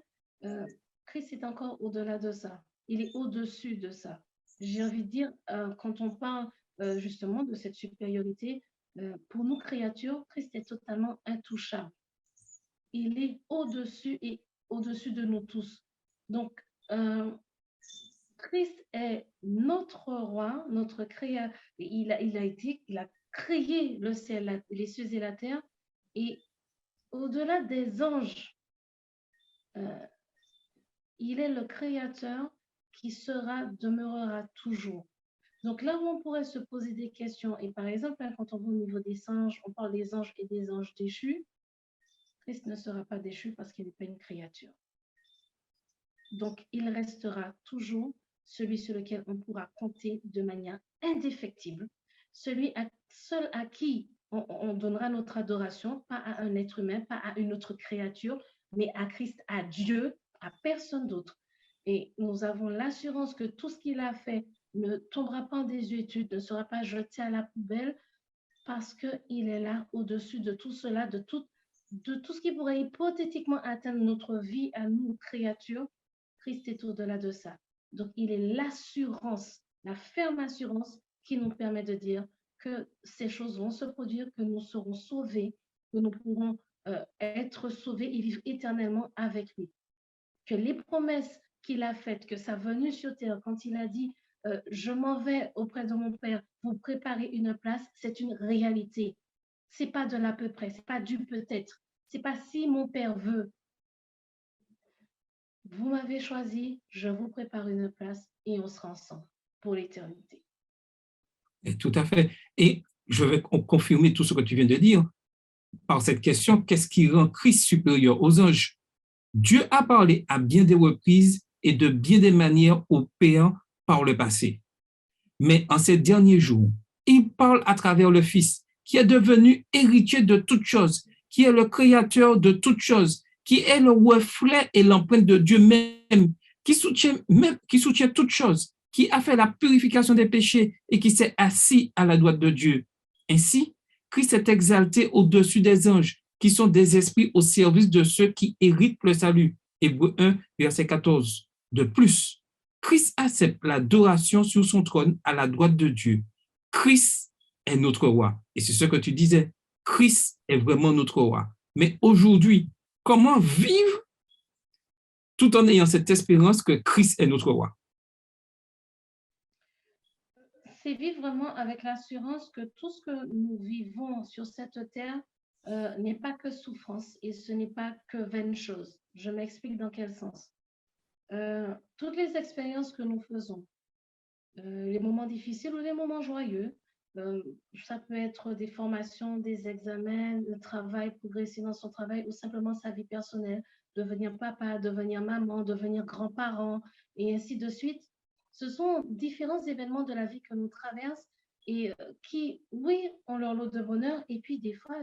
Christ est encore au-delà de ça. Il est au-dessus de ça. J'ai envie de dire, quand on parle justement de cette supériorité, pour nous créatures, Christ est totalement intouchable. Il est au-dessus et au-dessus de nous tous. Donc, Christ est notre roi, notre créateur. Il a créé le ciel, les cieux et la terre. Et au-delà des anges, il est le créateur qui demeurera toujours. Donc là où on pourrait se poser des questions, et par exemple, quand on va au niveau des anges, on parle des anges et des anges déchus, Christ ne sera pas déchu parce qu'il n'est pas une créature. Donc, il restera toujours celui sur lequel on pourra compter de manière indéfectible, celui seul à qui on donnera notre adoration, pas à un être humain, pas à une autre créature, mais à Christ, à Dieu, à personne d'autre. Et nous avons l'assurance que tout ce qu'il a fait ne tombera pas en désuétude, ne sera pas jeté à la poubelle parce qu'il est là au-dessus de tout cela, de tout ce qui pourrait hypothétiquement atteindre notre vie à nous, créatures. Christ est au-delà de ça. Donc, il est l'assurance, la ferme assurance qui nous permet de dire que ces choses vont se produire, que nous serons sauvés, que nous pourrons être sauvés et vivre éternellement avec lui. Que les promesses qu'il a faites, que sa venue sur terre, quand il a dit je m'en vais auprès de mon Père, vous préparez une place, c'est une réalité. C'est pas de l'à peu près, c'est pas du peut-être, c'est pas si mon Père veut. Vous m'avez choisi, je vous prépare une place et on sera ensemble pour l'éternité. Et tout à fait. Et je vais confirmer tout ce que tu viens de dire par cette question, qu'est-ce qui rend Christ supérieur aux anges? Dieu a parlé à bien des reprises et de bien des manières au Père par le passé. Mais en ces derniers jours, il parle à travers le Fils, qui est devenu héritier de toutes choses, qui est le créateur de toutes choses, qui est le reflet et l'empreinte de Dieu même, qui soutient toutes choses, qui a fait la purification des péchés et qui s'est assis à la droite de Dieu. Ainsi, Christ est exalté au-dessus des anges, qui sont des esprits au service de ceux qui héritent le salut. Hébreux 1, verset 14. De plus, Christ accepte l'adoration sur son trône à la droite de Dieu. Christ est notre roi. Et c'est ce que tu disais. Christ est vraiment notre roi. Mais aujourd'hui, comment vivre tout en ayant cette espérance que Christ est notre roi? C'est vivre vraiment avec l'assurance que tout ce que nous vivons sur cette terre n'est pas que souffrance et ce n'est pas que vaine chose. Je m'explique dans quel sens. Toutes les expériences que nous faisons, les moments difficiles ou les moments joyeux, ça peut être des formations, des examens, le travail, progresser dans son travail ou simplement sa vie personnelle, devenir papa, devenir maman, devenir grand-parent et ainsi de suite. Ce sont différents événements de la vie que nous traversons et qui, oui, ont leur lot de bonheur et puis des fois,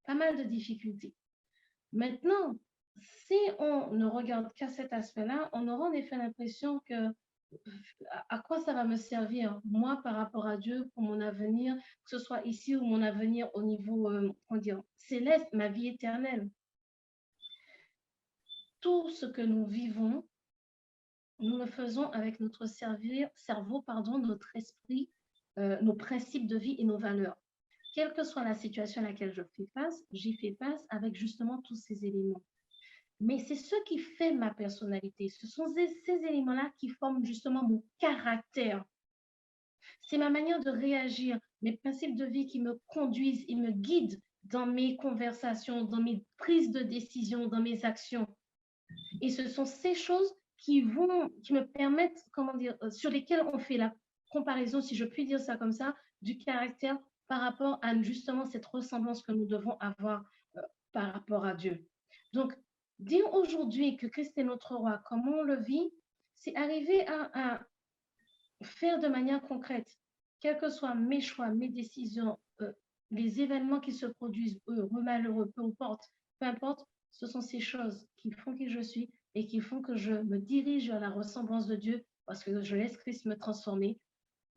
pas mal de difficultés. Maintenant, si on ne regarde qu'à cet aspect-là, on aura en effet l'impression que à quoi ça va me servir, moi, par rapport à Dieu, pour mon avenir, que ce soit ici ou mon avenir au niveau céleste, ma vie éternelle. Tout ce que nous vivons, nous le faisons avec notre cerveau, notre esprit, nos principes de vie et nos valeurs. Quelle que soit la situation à laquelle je fais face, j'y fais face avec justement tous ces éléments. Mais c'est ce qui fait ma personnalité. Ce sont ces éléments-là qui forment justement mon caractère. C'est ma manière de réagir, mes principes de vie qui me conduisent et me guident dans mes conversations, dans mes prises de décision, dans mes actions. Et ce sont ces choses qui me permettent, sur lesquelles on fait la comparaison, si je puis dire ça comme ça, du caractère par rapport à justement cette ressemblance que nous devons avoir par rapport à Dieu. Donc, dire aujourd'hui que Christ est notre roi, comment on le vit, c'est arriver à faire de manière concrète, quels que soient mes choix, mes décisions, les événements qui se produisent, heureux, malheureux, peu importe, ce sont ces choses qui font qui je suis et qui font que je me dirige vers la ressemblance de Dieu parce que je laisse Christ me transformer,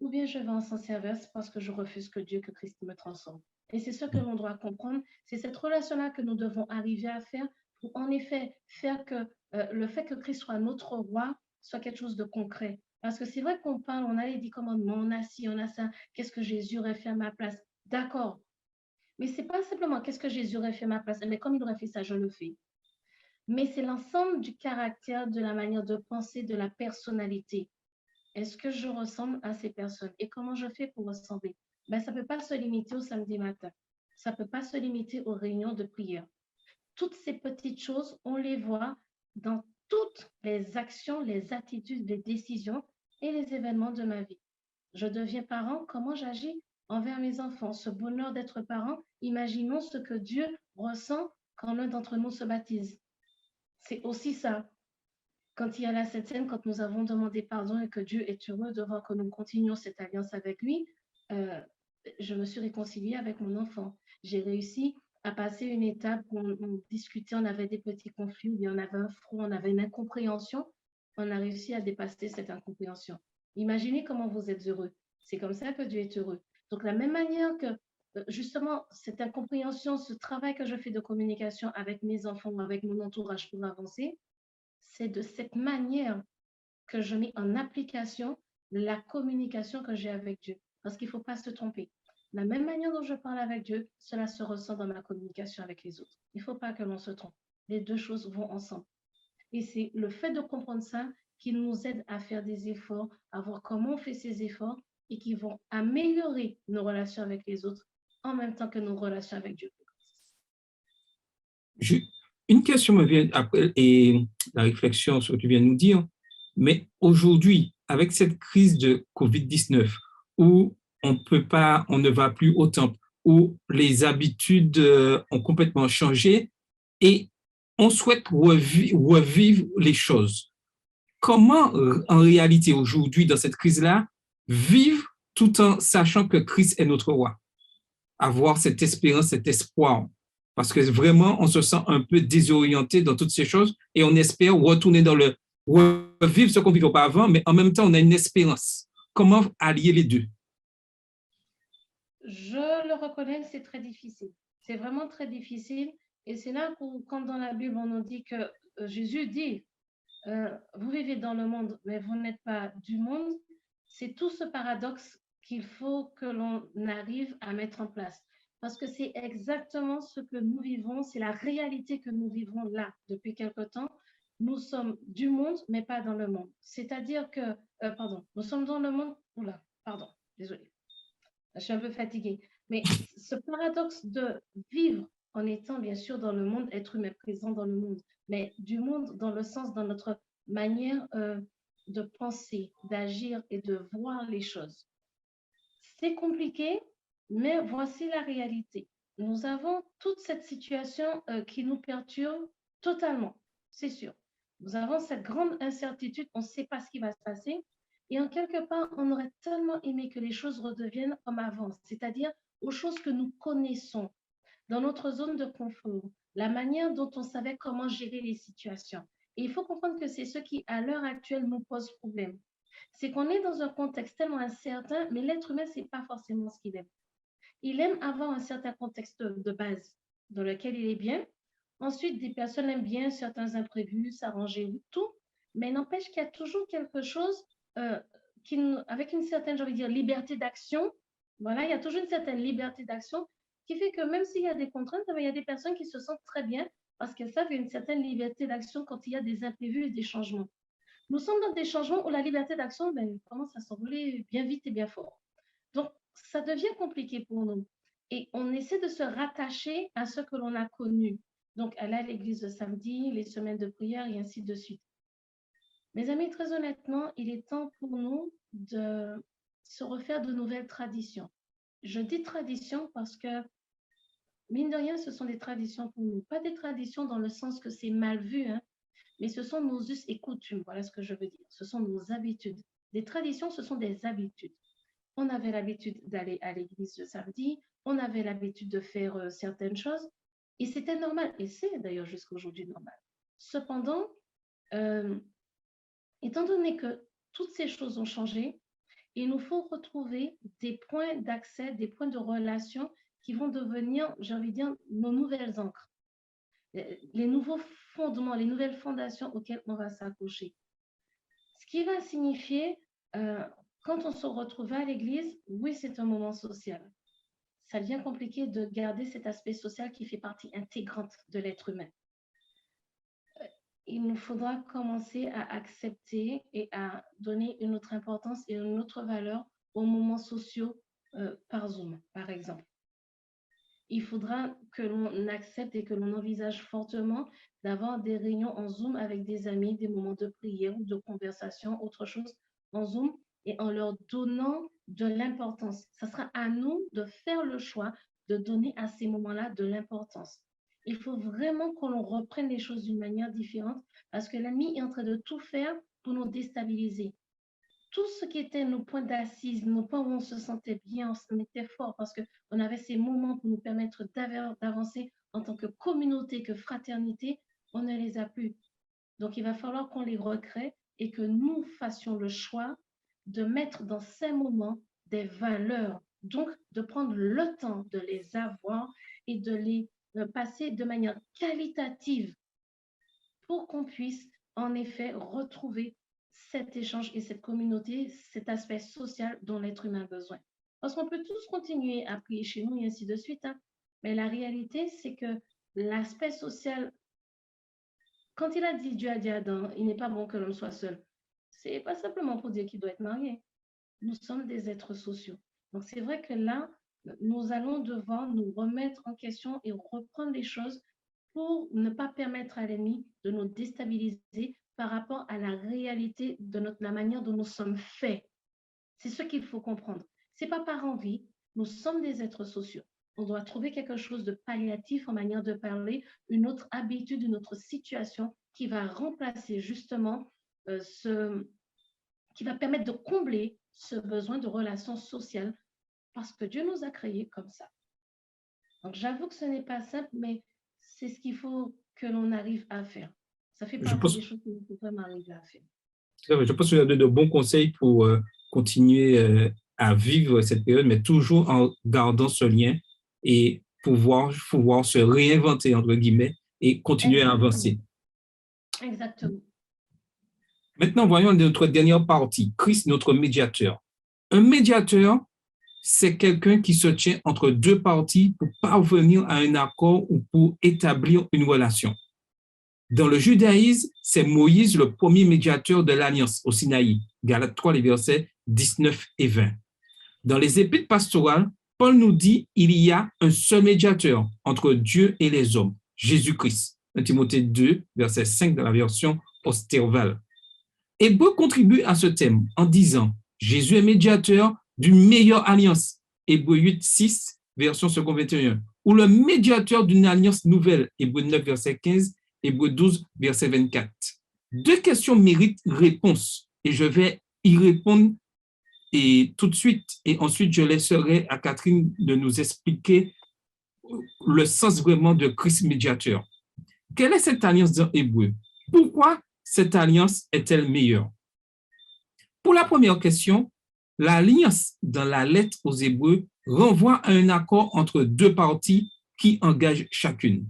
ou bien je vais en sens inverse parce que je refuse que Christ me transforme. Et c'est ce que l'on doit comprendre, c'est cette relation-là que nous devons arriver à faire pour en effet faire que le fait que Christ soit notre roi soit quelque chose de concret. Parce que c'est vrai qu'on parle, on a les 10 commandements, on a ci, on a ça, qu'est-ce que Jésus aurait fait à ma place? D'accord. Mais ce n'est pas simplement qu'est-ce que Jésus aurait fait à ma place, mais comme il aurait fait ça, je le fais. Mais c'est l'ensemble du caractère, de la manière de penser, de la personnalité. Est-ce que je ressemble à ces personnes? Et comment je fais pour ressembler? Ça ne peut pas se limiter au samedi matin. Ça ne peut pas se limiter aux réunions de prière. Toutes ces petites choses, on les voit dans toutes les actions, les attitudes, les décisions et les événements de ma vie. Je deviens parent, comment j'agis envers mes enfants? Ce bonheur d'être parent, imaginons ce que Dieu ressent quand l'un d'entre nous se baptise. C'est aussi ça. Quand il y a la cette scène, quand nous avons demandé pardon et que Dieu est heureux de voir que nous continuons cette alliance avec lui, je me suis réconciliée avec mon enfant. J'ai réussi à passer une étape où on discutait, on avait des petits conflits, où on avait un front, on avait une incompréhension. On a réussi à dépasser cette incompréhension. Imaginez comment vous êtes heureux. C'est comme ça que Dieu est heureux. Donc, de la même manière que, justement, cette incompréhension, ce travail que je fais de communication avec mes enfants, avec mon entourage pour avancer, c'est de cette manière que je mets en application la communication que j'ai avec Dieu. Parce qu'il ne faut pas se tromper. La même manière dont je parle avec Dieu, cela se ressent dans ma communication avec les autres. Il ne faut pas que l'on se trompe. Les deux choses vont ensemble. Et c'est le fait de comprendre ça qui nous aide à faire des efforts, à voir comment on fait ces efforts et qui vont améliorer nos relations avec les autres en même temps que nos relations avec Dieu. Je- une question me vient après et la réflexion sur ce que tu viens de nous dire, mais aujourd'hui, avec cette crise de COVID-19, où on peut pas, on ne va plus au temple, où les habitudes ont complètement changé et on souhaite revivre les choses. Comment, en réalité, aujourd'hui, dans cette crise-là, vivre tout en sachant que Christ est notre roi? Avoir cette espérance, cet espoir. Parce que vraiment, on se sent un peu désorienté dans toutes ces choses et on espère retourner dans le revivre ce qu'on vivait auparavant, mais en même temps, on a une espérance. Comment allier les deux? Je le reconnais, c'est très difficile. C'est vraiment très difficile. Et c'est là où, quand dans la Bible, on nous dit que Jésus dit, vous vivez dans le monde, mais vous n'êtes pas du monde, c'est tout ce paradoxe qu'il faut que l'on arrive à mettre en place. Parce que c'est exactement ce que nous vivons, c'est la réalité que nous vivons là depuis quelque temps. Nous sommes du monde, mais pas dans le monde. C'est-à-dire que, pardon, nous sommes dans le monde, oula, pardon, désolé, je suis un peu fatiguée. Mais ce paradoxe de vivre en étant bien sûr dans le monde, être humain présent dans le monde, mais du monde dans le sens, dans notre manière de penser, d'agir et de voir les choses. C'est compliqué, mais voici la réalité. Nous avons toute cette situation qui nous perturbe totalement, c'est sûr. Nous avons cette grande incertitude, on ne sait pas ce qui va se passer. Et en quelque part, on aurait tellement aimé que les choses redeviennent comme avant, c'est-à-dire aux choses que nous connaissons, dans notre zone de confort, la manière dont on savait comment gérer les situations. Et il faut comprendre que c'est ce qui, à l'heure actuelle, nous pose problème. C'est qu'on est dans un contexte tellement incertain, mais l'être humain, ce n'est pas forcément ce qu'il aime. Il aime avoir un certain contexte de base dans lequel il est bien. Ensuite, des personnes aiment bien certains imprévus, s'arranger, tout, mais n'empêche qu'il y a toujours quelque chose avec une certaine, j'ai envie de dire, liberté d'action. Voilà, il y a toujours une certaine liberté d'action qui fait que même s'il y a des contraintes, il y a des personnes qui se sentent très bien parce qu'elles savent qu'il y a une certaine liberté d'action quand il y a des imprévus et des changements. Nous sommes dans des changements où la liberté d'action commence à s'envoler bien vite et bien fort. Donc, ça devient compliqué pour nous. Et on essaie de se rattacher à ce que l'on a connu. Donc, aller à l'église le samedi, les semaines de prière et ainsi de suite. Mes amis, très honnêtement, il est temps pour nous de se refaire de nouvelles traditions. Je dis traditions parce que, mine de rien, ce sont des traditions pour nous. Pas des traditions dans le sens que c'est mal vu, hein, mais ce sont nos us et coutumes. Voilà ce que je veux dire. Ce sont nos habitudes. Des traditions, ce sont des habitudes. On avait l'habitude d'aller à l'église le samedi, on avait l'habitude de faire certaines choses, et c'était normal, et c'est d'ailleurs jusqu'à aujourd'hui normal. Cependant, euh, étant donné que toutes ces choses ont changé, il nous faut retrouver des points d'accès, des points de relation qui vont devenir, j'ai envie de dire, nos nouvelles encres, les nouveaux fondements, les nouvelles fondations auxquelles on va s'accrocher. Ce qui va signifier, quand on se retrouve à l'église, oui, c'est un moment social. Ça devient compliqué de garder cet aspect social qui fait partie intégrante de l'être humain. Il nous faudra commencer à accepter et à donner une autre importance et une autre valeur aux moments sociaux par Zoom, par exemple. Il faudra que l'on accepte et que l'on envisage fortement d'avoir des réunions en Zoom avec des amis, des moments de prière ou de conversation, autre chose en Zoom, et en leur donnant de l'importance. Ça sera à nous de faire le choix de donner à ces moments-là de l'importance. Il faut vraiment qu'on reprenne les choses d'une manière différente parce que l'ennemi est en train de tout faire pour nous déstabiliser. Tout ce qui était nos points d'assise, nos points où on se sentait bien, on était fort parce qu'on avait ces moments pour nous permettre d'avancer en tant que communauté, que fraternité, on ne les a plus. Donc, il va falloir qu'on les recrée et que nous fassions le choix de mettre dans ces moments des valeurs, donc de prendre le temps de les avoir et de les passer de manière qualitative pour qu'on puisse en effet retrouver cet échange et cette communauté, cet aspect social dont l'être humain a besoin. Parce qu'on peut tous continuer à prier chez nous et ainsi de suite, hein, mais la réalité, c'est que l'aspect social, quand il a dit, Dieu a dit à Adam, il n'est pas bon que l'homme soit seul, c'est pas simplement pour dire qu'il doit être marié. Nous sommes des êtres sociaux. Donc c'est vrai que là, nous allons devoir nous remettre en question et reprendre les choses pour ne pas permettre à l'ennemi de nous déstabiliser par rapport à la réalité de la manière dont nous sommes faits. C'est ce qu'il faut comprendre. Ce n'est pas par envie, nous sommes des êtres sociaux. On doit trouver quelque chose de palliatif en manière de parler, une autre habitude, une autre situation qui va remplacer justement qui va permettre de combler ce besoin de relations sociales parce que Dieu nous a créés comme ça. Donc j'avoue que ce n'est pas simple, mais c'est ce qu'il faut que l'on arrive à faire. Ça fait partie des choses qu'il faut vraiment arriver à faire. Je pense que tu as de bons conseils pour continuer à vivre cette période, mais toujours en gardant ce lien et pouvoir se réinventer, entre guillemets, et continuer à avancer. Exactement. Maintenant, voyons notre dernière partie, Christ, notre médiateur. Un médiateur, c'est quelqu'un qui se tient entre deux parties pour parvenir à un accord ou pour établir une relation. Dans le judaïsme, c'est Moïse le premier médiateur de l'Alliance au Sinaï, Galates 3, les versets 19 et 20. Dans les épîtres pastorales, Paul nous dit qu'il y a un seul médiateur entre Dieu et les hommes, Jésus-Christ. 1 Timothée 2, verset 5 dans la version Osterval. Hébreu contribue à ce thème en disant « Jésus est médiateur d'une meilleure alliance » Hébreu 8, 6, version second 21, ou le médiateur d'une alliance nouvelle, Hébreu 9, verset 15, Hébreu 12, verset 24. Deux questions méritent réponse et je vais y répondre tout de suite et ensuite je laisserai à Catherine de nous expliquer le sens vraiment de Christ médiateur. Quelle est cette alliance dans Hébreu? Pourquoi cette alliance est-elle meilleure? Pour la première question, l'alliance dans la lettre aux Hébreux renvoie à un accord entre deux parties qui engagent chacune.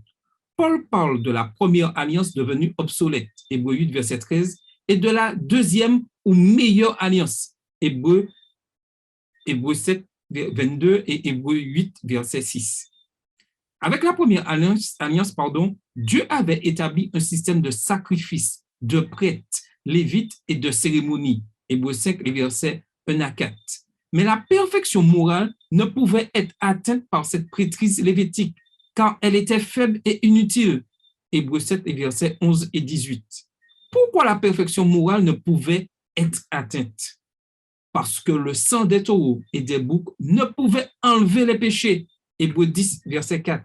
Paul parle de la première alliance devenue obsolète, Hébreux 8, verset 13, et de la deuxième ou meilleure alliance, Hébreux 7, 22 et Hébreux 8, verset 6. Avec la première alliance, Dieu avait établi un système de sacrifices, de prêtres, lévites et de cérémonies, Hébreux 5, les versets 1 à 4. Mais la perfection morale ne pouvait être atteinte par cette prêtrise lévitique, car elle était faible et inutile, Hébreux 7, les versets 11 et 18. Pourquoi la perfection morale ne pouvait être atteinte? Parce que le sang des taureaux et des boucs ne pouvait enlever les péchés, Hébreux 10, verset 4.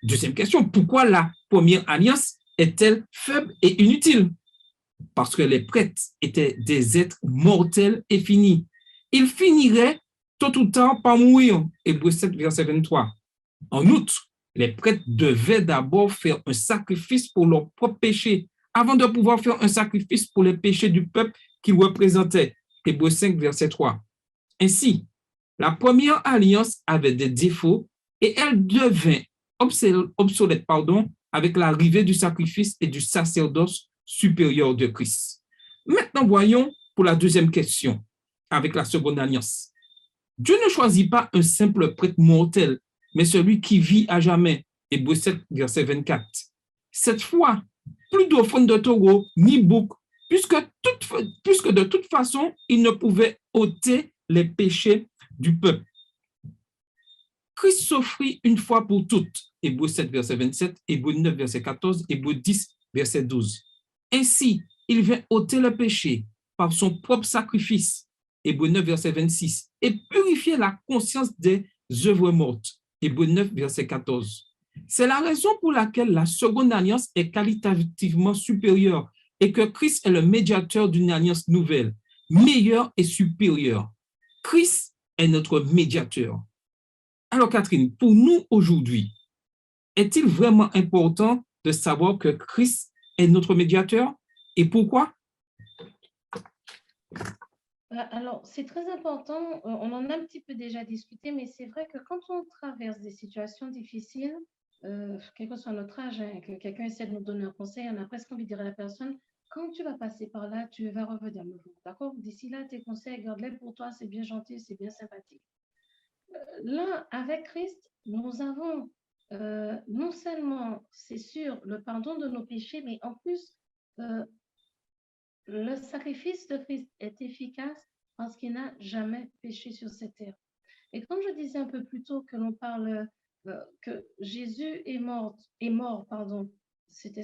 Deuxième question, pourquoi la première alliance est-elle faible et inutile? Parce que les prêtres étaient des êtres mortels et finis. Ils finiraient tôt ou tard par mourir, Hébreux 7, verset 23. En outre, les prêtres devaient d'abord faire un sacrifice pour leurs propres péchés avant de pouvoir faire un sacrifice pour les péchés du peuple qu'ils représentaient, Hébreux 5, verset 3. Ainsi, la première alliance avait des défauts et elle devint obsolète avec l'arrivée du sacrifice et du sacerdoce supérieur de Christ. Maintenant, voyons pour la deuxième question avec la seconde alliance. Dieu ne choisit pas un simple prêtre mortel, mais celui qui vit à jamais, Hébreux 7, verset 24. Cette fois, plus d'offrandes de taureaux ni boucs, puisque de toute façon, il ne pouvait ôter les péchés du peuple. Christ s'offrit une fois pour toutes, Hébreux 7, verset 27, Hébreux 9, verset 14, Hébreux 10, verset 12. Ainsi, il vint ôter le péché par son propre sacrifice, Hébreux 9, verset 26, et purifier la conscience des œuvres mortes, Hébreux 9, verset 14. C'est la raison pour laquelle la seconde alliance est qualitativement supérieure et que Christ est le médiateur d'une alliance nouvelle, meilleure et supérieure. Christ est notre médiateur. Alors Catherine, pour nous aujourd'hui, est-il vraiment important de savoir que Christ est notre médiateur et pourquoi? Alors, c'est très important, on en a un petit peu déjà discuté, mais c'est vrai que quand on traverse des situations difficiles, quel que soit notre âge, hein, que quelqu'un essaie de nous donner un conseil, on a presque envie de dire à la personne, quand tu vas passer par là, tu vas revenir me voir, d'accord? D'ici là, tes conseils, garde-les pour toi, c'est bien gentil, c'est bien sympathique. Là, avec Christ, nous avons non seulement, c'est sûr, le pardon de nos péchés, mais en plus, euh, le sacrifice de Christ est efficace parce qu'il n'a jamais péché sur cette terre. Et comme je disais un peu plus tôt que l'on parle que Jésus est mort, pardon, c'est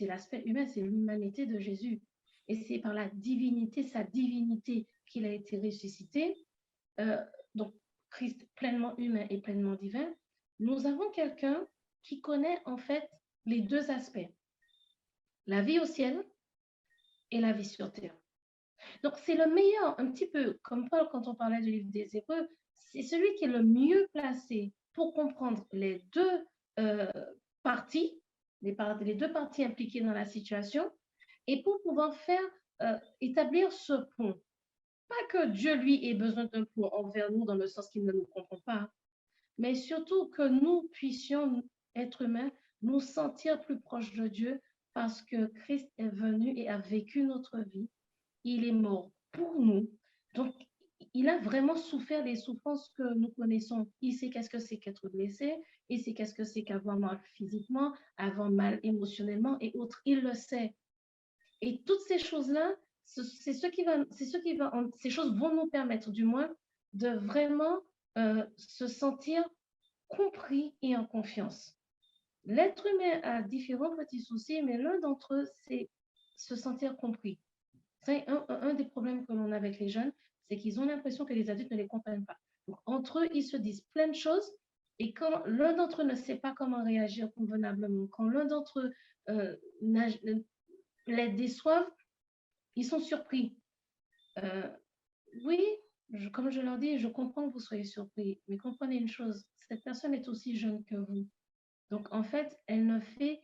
l'aspect humain, c'est l'humanité de Jésus. Et c'est par la divinité, sa divinité, qu'il a été ressuscité. Euh, donc, Christ pleinement humain et pleinement divin. Nous avons quelqu'un qui connaît en fait les deux aspects, la vie au ciel et la vie sur terre. Donc, c'est le meilleur, un petit peu comme Paul quand on parlait du livre des Hébreux, c'est celui qui est le mieux placé pour comprendre les deux euh, parties, les deux parties impliquées dans la situation, et pour pouvoir faire établir ce pont. Pas que Dieu, lui, ait besoin d'un pont envers nous dans le sens qu'il ne nous comprend pas, mais surtout que nous puissions, être humains, nous sentir plus proches de Dieu parce que Christ est venu et a vécu notre vie. Il est mort pour nous. Donc, il a vraiment souffert les souffrances que nous connaissons. Il sait qu'est-ce que c'est qu'être blessé, il sait qu'est-ce que c'est qu'avoir mal physiquement, avoir mal émotionnellement et autres. Il le sait. Et toutes ces choses-là, ces choses vont nous permettre, du moins, de vraiment se sentir compris et en confiance. L'être humain a différents petits soucis, mais l'un d'entre eux, c'est se sentir compris. C'est un des problèmes que l'on a avec les jeunes, c'est qu'ils ont l'impression que les adultes ne les comprennent pas. Donc, entre eux, ils se disent plein de choses, et quand l'un d'entre eux ne sait pas comment réagir convenablement, quand l'un d'entre eux les déçoivent, ils sont surpris. Euh, oui, comme je leur dis, je comprends que vous soyez surpris, mais comprenez une chose, cette personne est aussi jeune que vous. Donc, en fait, elle ne fait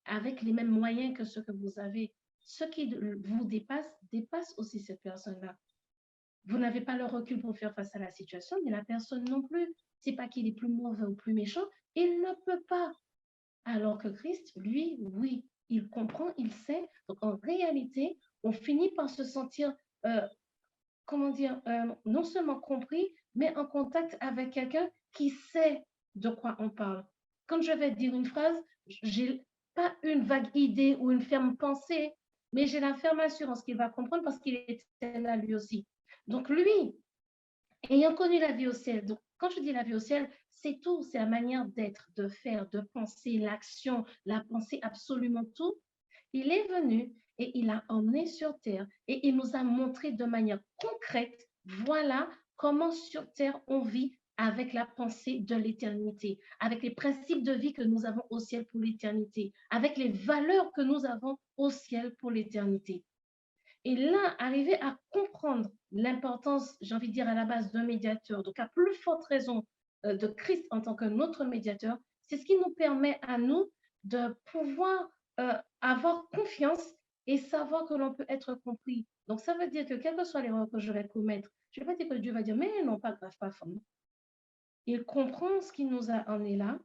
avec les mêmes moyens que ceux que vous avez. Ce qui vous dépasse aussi cette personne-là. Vous n'avez pas le recul pour faire face à la situation, mais la personne non plus. C'est pas qu'il est plus mauvais ou plus méchant, il ne peut pas. Alors que Christ, lui, oui, il comprend, il sait. Donc, en réalité, on finit par se sentir, comment dire, non seulement compris, mais en contact avec quelqu'un qui sait de quoi on parle. Quand je vais dire une phrase, j'ai pas une vague idée ou une ferme pensée, mais j'ai la ferme assurance qu'il va comprendre parce qu'il était là lui aussi. Donc lui, ayant connu la vie au ciel, donc quand je dis la vie au ciel, c'est tout, c'est la manière d'être, de faire, de penser, l'action, la pensée, absolument tout. Il est venu et il a emmené sur terre et il nous a montré de manière concrète, voilà comment sur terre on vit avec la pensée de l'éternité, avec les principes de vie que nous avons au ciel pour l'éternité, avec les valeurs que nous avons au ciel pour l'éternité. Et là, arriver à comprendre l'importance, j'ai envie de dire à la base d'un médiateur, donc à plus forte raison de Christ en tant que notre médiateur, c'est ce qui nous permet à nous de pouvoir avoir confiance et savoir que l'on peut être compris. Donc ça veut dire que quelle que soit l'erreur que je vais commettre, je ne vais pas dire que Dieu va dire, mais non, pas grave, pas femme. Il comprend ce qui nous a emmenés là,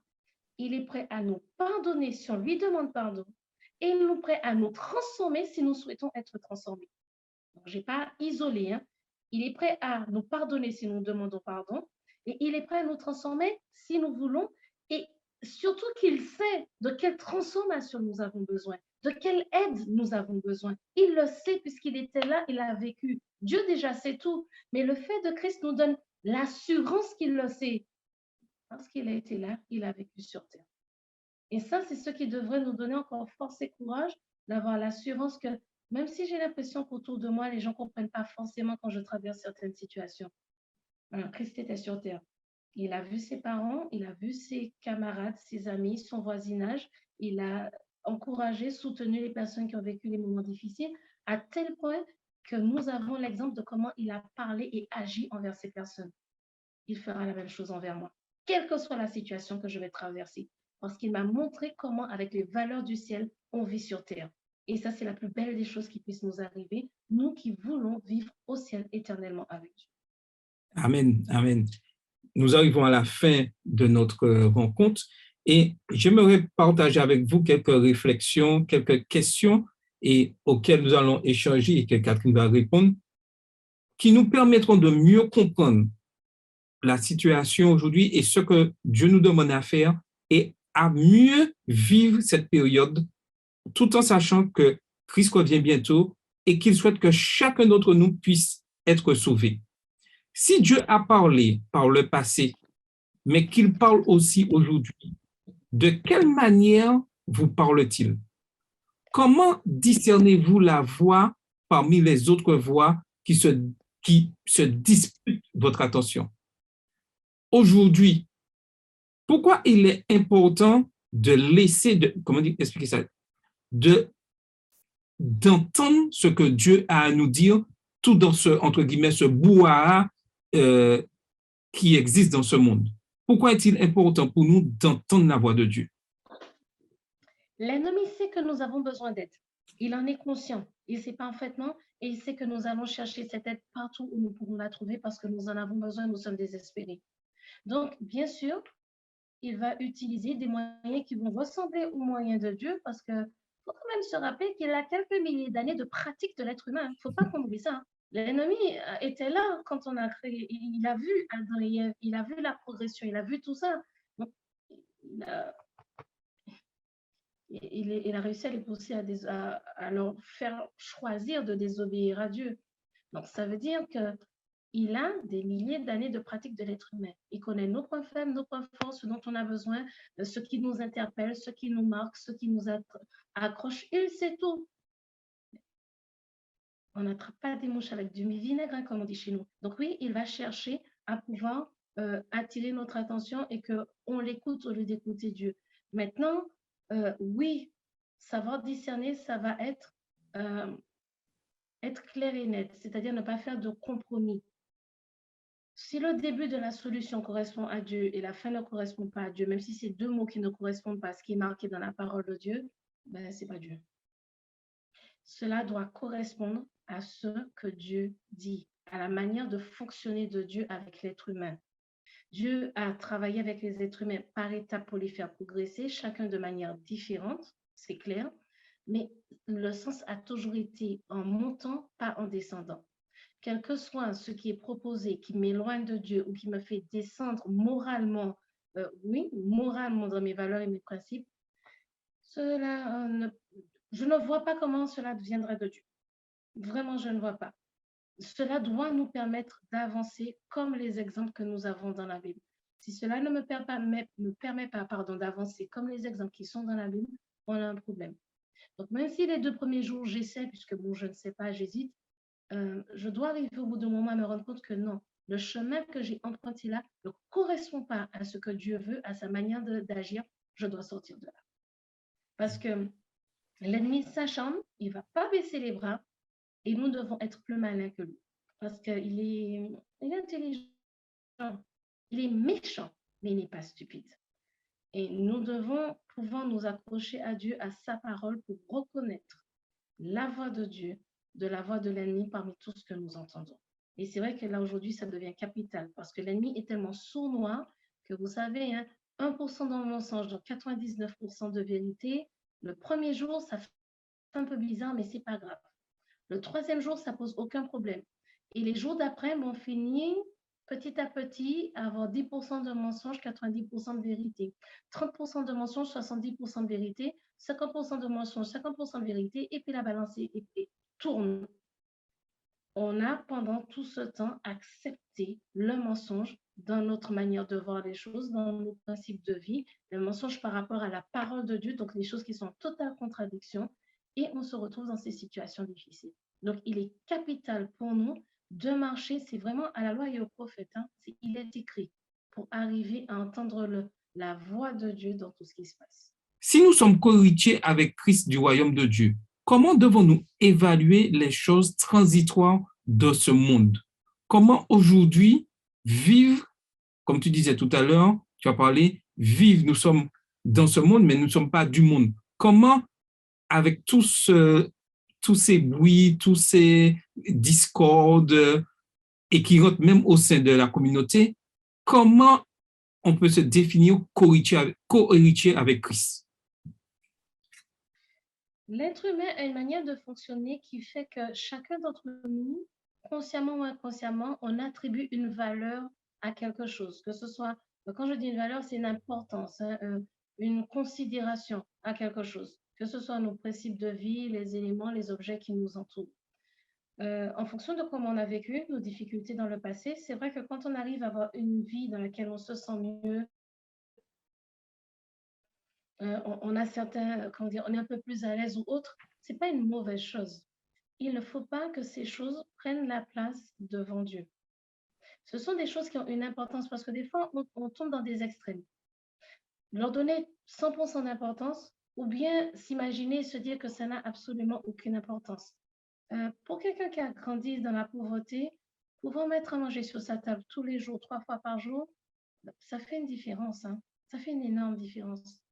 il est prêt à nous pardonner si on lui demande pardon, et il est prêt à nous transformer si nous souhaitons être transformés. Je n'ai pas isolé. Hein. Il est prêt à nous pardonner si nous demandons pardon. Et il est prêt à nous transformer si nous voulons. Et surtout qu'il sait de quelle transformation nous avons besoin, de quelle aide nous avons besoin. Il le sait puisqu'il était là, il a vécu. Dieu déjà sait tout. Mais le fait de Christ nous donne l'assurance qu'il le sait. Parce qu'il a été là, il a vécu sur terre. Et ça, c'est ce qui devrait nous donner encore force et courage d'avoir l'assurance que même si j'ai l'impression qu'autour de moi, les gens ne comprennent pas forcément quand je traverse certaines situations. Alors, Christ était sur terre. Il a vu ses parents, il a vu ses camarades, ses amis, son voisinage. Il a encouragé, soutenu les personnes qui ont vécu les moments difficiles à tel point que nous avons l'exemple de comment il a parlé et agi envers ces personnes. Il fera la même chose envers moi, quelle que soit la situation que je vais traverser, parce qu'il m'a montré comment, avec les valeurs du ciel, on vit sur terre. Et ça, c'est la plus belle des choses qui puissent nous arriver, nous qui voulons vivre au ciel éternellement avec Dieu. Amen, amen. Nous arrivons à la fin de notre rencontre et j'aimerais partager avec vous quelques réflexions, quelques questions et auxquelles nous allons échanger et que Catherine va répondre, qui nous permettront de mieux comprendre la situation aujourd'hui et ce que Dieu nous demande à faire et à mieux vivre cette période tout en sachant que Christ revient bientôt et qu'il souhaite que chacun d'entre nous puisse être sauvé. Si Dieu a parlé par le passé, mais qu'il parle aussi aujourd'hui, de quelle manière vous parle-t-il? Comment discernez-vous la voix parmi les autres voix qui se disputent votre attention? Aujourd'hui, pourquoi il est important de laisser, comment expliquer ça, d'entendre ce que Dieu a à nous dire, tout dans ce, entre guillemets, ce brouhaha qui existe dans ce monde? Pourquoi est-il important pour nous d'entendre la voix de Dieu? L'ennemi sait que nous avons besoin d'aide. Il en est conscient. Il sait parfaitement et il sait que nous allons chercher cette aide partout où nous pourrons la trouver parce que nous en avons besoin, nous sommes désespérés. Donc, bien sûr, il va utiliser des moyens qui vont ressembler aux moyens de Dieu parce qu'il faut quand même se rappeler qu'il a quelques milliers d'années de pratique de l'être humain. Il ne faut pas qu'on oublie ça. Hein. L'ennemi était là quand on a créé. Il a vu Adam et Ève, il a vu la progression, il a vu tout ça. Donc, il a réussi à les pousser à leur faire choisir de désobéir à Dieu. Donc, ça veut dire qu'il a des milliers d'années de pratique de l'être humain. Il connaît nos points faibles, nos points forts, ce dont on a besoin, ce qui nous interpelle, ce qui nous marque, ce qui nous accroche. Il sait tout. On n'attrape pas des mouches avec du vinaigre, hein, comme on dit chez nous. Donc oui, il va chercher à pouvoir attirer notre attention et qu'on l'écoute au lieu d'écouter Dieu. Maintenant, oui, savoir discerner, ça va être clair et net, c'est-à-dire ne pas faire de compromis. Si le début de la solution correspond à Dieu et la fin ne correspond pas à Dieu, même si c'est deux mots qui ne correspondent pas à ce qui est marqué dans la parole de Dieu, ben, ce n'est pas Dieu. Cela doit correspondre à ce que Dieu dit, à la manière de fonctionner de Dieu avec l'être humain. Dieu a travaillé avec les êtres humains par étapes pour les faire progresser, chacun de manière différente, c'est clair, mais le sens a toujours été en montant, pas en descendant. Quel que soit ce qui est proposé, qui m'éloigne de Dieu ou qui me fait descendre moralement, moralement dans mes valeurs et mes principes, je ne vois pas comment cela viendrait de Dieu. Vraiment, je ne vois pas. Cela doit nous permettre d'avancer comme les exemples que nous avons dans la Bible. Si cela ne me permet pas d'avancer comme les exemples qui sont dans la Bible, on a un problème. Donc, même si les 2 premiers jours, j'essaie, puisque bon, je ne sais pas, j'hésite, je dois arriver au bout d'un moment à me rendre compte que non, le chemin que j'ai emprunté là ne correspond pas à ce que Dieu veut, à sa manière d'agir. Je dois sortir de là. Parce que l'ennemi s'acharne, il ne va pas baisser les bras et nous devons être plus malins que lui. Parce qu'il est intelligent, il est méchant, mais il n'est pas stupide. Et nous devons pouvoir nous accrocher à Dieu, à sa parole, pour reconnaître la voix de Dieu de la voix de l'ennemi parmi tout ce que nous entendons. Et c'est vrai que là, aujourd'hui, ça devient capital parce que l'ennemi est tellement sournois que vous savez, hein, 1% dans le mensonge, donc 99% de vérité. Le premier jour, ça fait un peu bizarre, mais c'est pas grave. Le 3e jour, ça pose aucun problème. Et les jours d'après, on finit petit à petit à avoir 10% de mensonges, 90% de vérité. 30% de mensonges, 70% de vérité. 50% de mensonges, 50% de vérité. Et puis la balance tourne. On a pendant tout ce temps accepté le mensonge dans notre manière de voir les choses, dans nos principes de vie, le mensonge par rapport à la parole de Dieu, donc les choses qui sont en totale contradiction, et on se retrouve dans ces situations difficiles. Donc, il est capital pour nous de marcher, c'est vraiment à la loi et au prophète, hein, il est écrit, pour arriver à entendre la voix de Dieu dans tout ce qui se passe. Si nous sommes co-héritiers avec Christ du royaume de Dieu, comment devons-nous évaluer les choses transitoires de ce monde? Comment aujourd'hui vivre, comme tu disais tout à l'heure, tu as parlé, vivre, nous sommes dans ce monde, mais nous ne sommes pas du monde. Comment, avec tous ces bruits, tous ces discorde et qui rentrent même au sein de la communauté, comment on peut se définir co-héritier avec Christ? L'être humain a une manière de fonctionner qui fait que chacun d'entre nous, consciemment ou inconsciemment, on attribue une valeur à quelque chose. Que ce soit, quand je dis une valeur, c'est une importance, hein, une considération à quelque chose. Que ce soit nos principes de vie, les éléments, les objets qui nous entourent. En fonction de comment on a vécu nos difficultés dans le passé, c'est vrai que quand on arrive à avoir une vie dans laquelle on se sent mieux, on a certains, comment dire, on est un peu plus à l'aise ou autre, c'est pas une mauvaise chose. Il ne faut pas que ces choses prennent la place devant Dieu. Ce sont des choses qui ont une importance parce que des fois, on tombe dans des extrêmes. Leur donner 100% d'importance ou bien s'imaginer et se dire que ça n'a absolument aucune importance. Pour quelqu'un qui a grandi dans la pauvreté, pouvoir mettre à manger sur sa table tous les jours, 3 fois par jour, ça fait une différence, hein. Ça fait une énorme différence.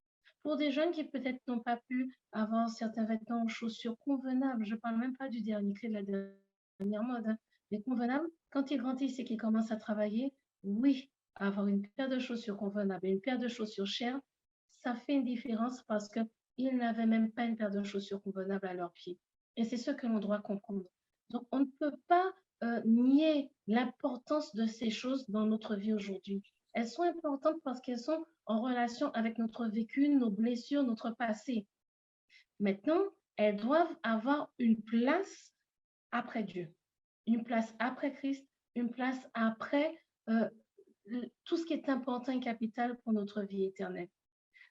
Pour des jeunes qui peut-être n'ont pas pu avoir certains vêtements ou chaussures convenables, je ne parle même pas du dernier cri de la dernière mode, hein, mais convenables, quand ils grandissent et qu'ils commencent à travailler, oui, avoir une paire de chaussures convenables et une paire de chaussures chères, ça fait une différence parce qu'ils n'avaient même pas une paire de chaussures convenables à leurs pieds. Et c'est ce que l'on doit comprendre. Donc, on ne peut pas nier l'importance de ces choses dans notre vie aujourd'hui. Elles sont importantes parce qu'elles sont en relation avec notre vécu, nos blessures, notre passé. Maintenant, elles doivent avoir une place après Dieu, une place après Christ, une place après euh, tout ce qui est important et capital pour notre vie éternelle.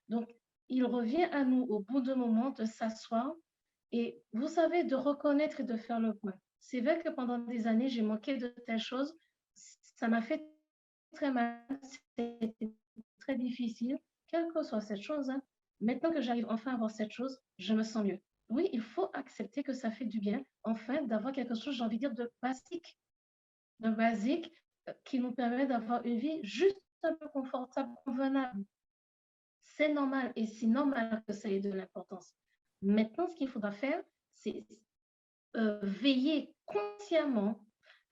Donc, il revient à nous au bout d'un moment de s'asseoir et, vous savez, de reconnaître et de faire le point. C'est vrai que pendant des années, j'ai manqué de telles choses. Ça m'a fait très mal, c'était très difficile, quelle que soit cette chose, hein. Maintenant que j'arrive enfin à voir cette chose, je me sens mieux. Oui, il faut accepter que ça fait du bien, enfin, d'avoir quelque chose, j'ai envie de dire, de basique qui nous permet d'avoir une vie juste un peu confortable, convenable. C'est normal et c'est normal que ça ait de l'importance. Maintenant, ce qu'il faudra faire, c'est veiller consciemment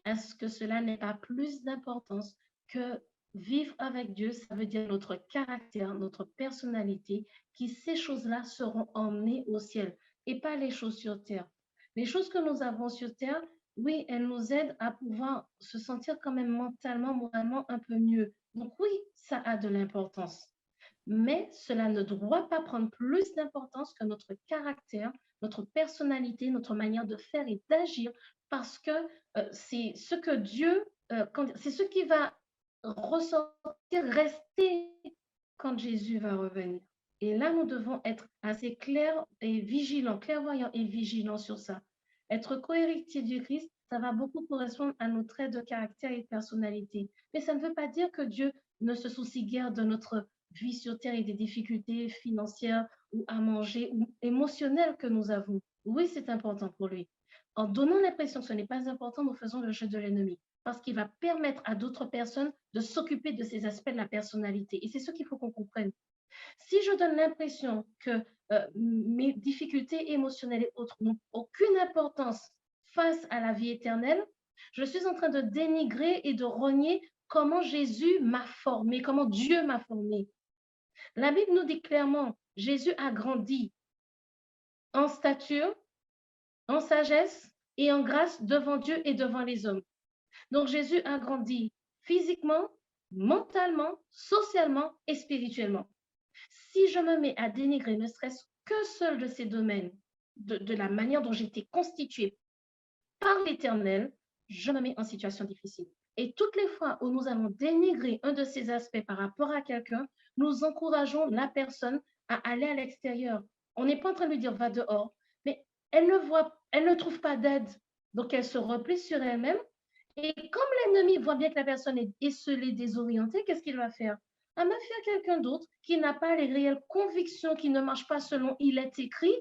à ce que cela n'ait pas plus d'importance que vivre avec Dieu, ça veut dire notre caractère, notre personnalité, qui ces choses-là seront emmenées au ciel et pas les choses sur terre. Les choses que nous avons sur terre, oui, elles nous aident à pouvoir se sentir quand même mentalement, moralement un peu mieux. Donc oui, ça a de l'importance. Mais cela ne doit pas prendre plus d'importance que notre caractère, notre personnalité, notre manière de faire et d'agir, parce que c'est ce que Dieu, c'est ce qui va ressortir, rester quand Jésus va revenir. Et là, nous devons être assez clairs et vigilants, clairvoyants et vigilants sur ça. Être cohéritier du Christ, ça va beaucoup correspondre à nos traits de caractère et de personnalité. Mais ça ne veut pas dire que Dieu ne se soucie guère de notre vie sur terre et des difficultés financières ou à manger ou émotionnelles que nous avons. Oui, c'est important pour lui. En donnant l'impression que ce n'est pas important, nous faisons le jeu de l'ennemi parce qu'il va permettre à d'autres personnes de s'occuper de ces aspects de la personnalité. Et c'est ce qu'il faut qu'on comprenne. Si je donne l'impression que mes difficultés émotionnelles et autres n'ont aucune importance face à la vie éternelle, je suis en train de dénigrer et de renier comment Jésus m'a formé, comment Dieu m'a formé. La Bible nous dit clairement, Jésus a grandi en stature, en sagesse et en grâce devant Dieu et devant les hommes. Donc Jésus a grandi physiquement, mentalement, socialement et spirituellement. Si je me mets à dénigrer ne serait-ce que seul de ces domaines, de la manière dont j'ai été constituée par l'Éternel, je me mets en situation difficile. Et toutes les fois où nous allons dénigrer un de ces aspects par rapport à quelqu'un, nous encourageons la personne à aller à l'extérieur. On n'est pas en train de lui dire va dehors, mais elle ne trouve pas d'aide. Donc elle se replie sur elle-même. Et comme l'ennemi voit bien que la personne est esselée, désorientée, qu'est-ce qu'il va faire? À me faire quelqu'un d'autre qui n'a pas les réelles convictions, qui ne marche pas selon il est écrit,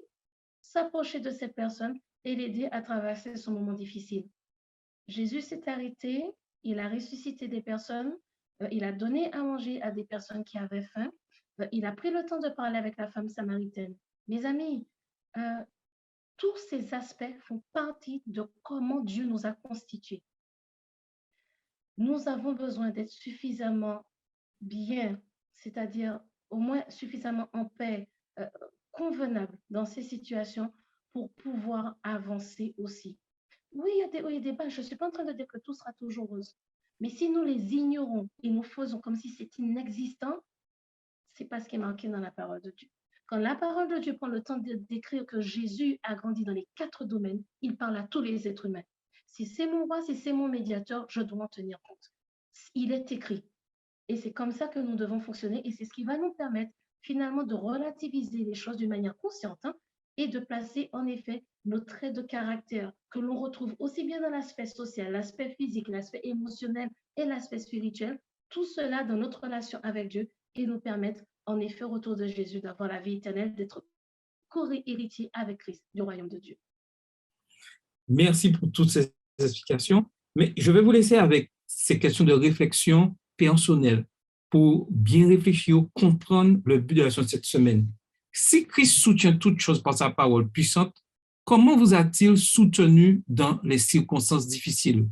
s'approcher de cette personne et l'aider à traverser son moment difficile. Jésus s'est arrêté, il a ressuscité des personnes, il a donné à manger à des personnes qui avaient faim, il a pris le temps de parler avec la femme samaritaine. Mes amis, tous ces aspects font partie de comment Dieu nous a constitués. Nous avons besoin d'être suffisamment bien, c'est-à-dire au moins suffisamment en paix, convenable dans ces situations pour pouvoir avancer aussi. Oui, il y a des hauts et des bas. Je ne suis pas en train de dire que tout sera toujours rose. Mais si nous les ignorons et nous faisons comme si c'était inexistant, c'est pas ce qui est marqué dans la parole de Dieu. Quand la parole de Dieu prend le temps de décrire que Jésus a grandi dans les 4 domaines, il parle à tous les êtres humains. Si c'est mon roi, si c'est mon médiateur, je dois en tenir compte. Il est écrit. Et c'est comme ça que nous devons fonctionner et c'est ce qui va nous permettre finalement de relativiser les choses d'une manière consciente, hein, et de placer en effet nos traits de caractère que l'on retrouve aussi bien dans l'aspect social, l'aspect physique, l'aspect émotionnel et l'aspect spirituel, tout cela dans notre relation avec Dieu et nous permettre en effet au retour de Jésus d'avoir la vie éternelle, d'être co-héritier avec Christ du royaume de Dieu. Merci pour toutes ces explications, mais je vais vous laisser avec ces questions de réflexion personnelle pour bien réfléchir, comprendre le but de la leçon de cette semaine. Si Christ soutient toutes choses par sa parole puissante, comment vous a-t-il soutenu dans les circonstances difficiles?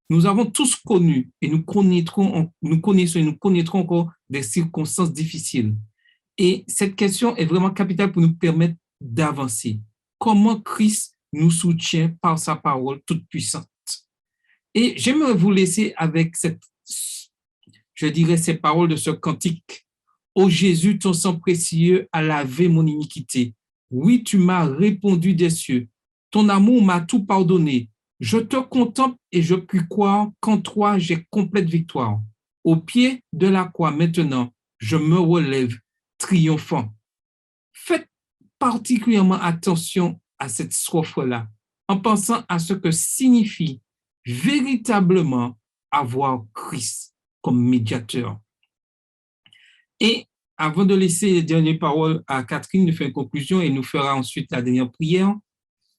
Nous avons tous connu et nous connaissons et nous connaîtrons encore des circonstances difficiles. Et cette question est vraiment capitale pour nous permettre d'avancer. Comment Christ nous soutient par sa parole toute puissante? Et j'aimerais vous laisser avec ces paroles de ce cantique. Ô Jésus, ton sang précieux a lavé mon iniquité. Oui, tu m'as répondu des cieux. Ton amour m'a tout pardonné. Je te contemple et je puis croire qu'en toi j'ai complète victoire. Au pied de la croix, maintenant, je me relève triomphant. Faites particulièrement attention à cette strophe-là, en pensant à ce que signifie véritablement avoir Christ comme médiateur. Et avant de laisser les dernières paroles à Catherine de faire une conclusion et nous fera ensuite la dernière prière,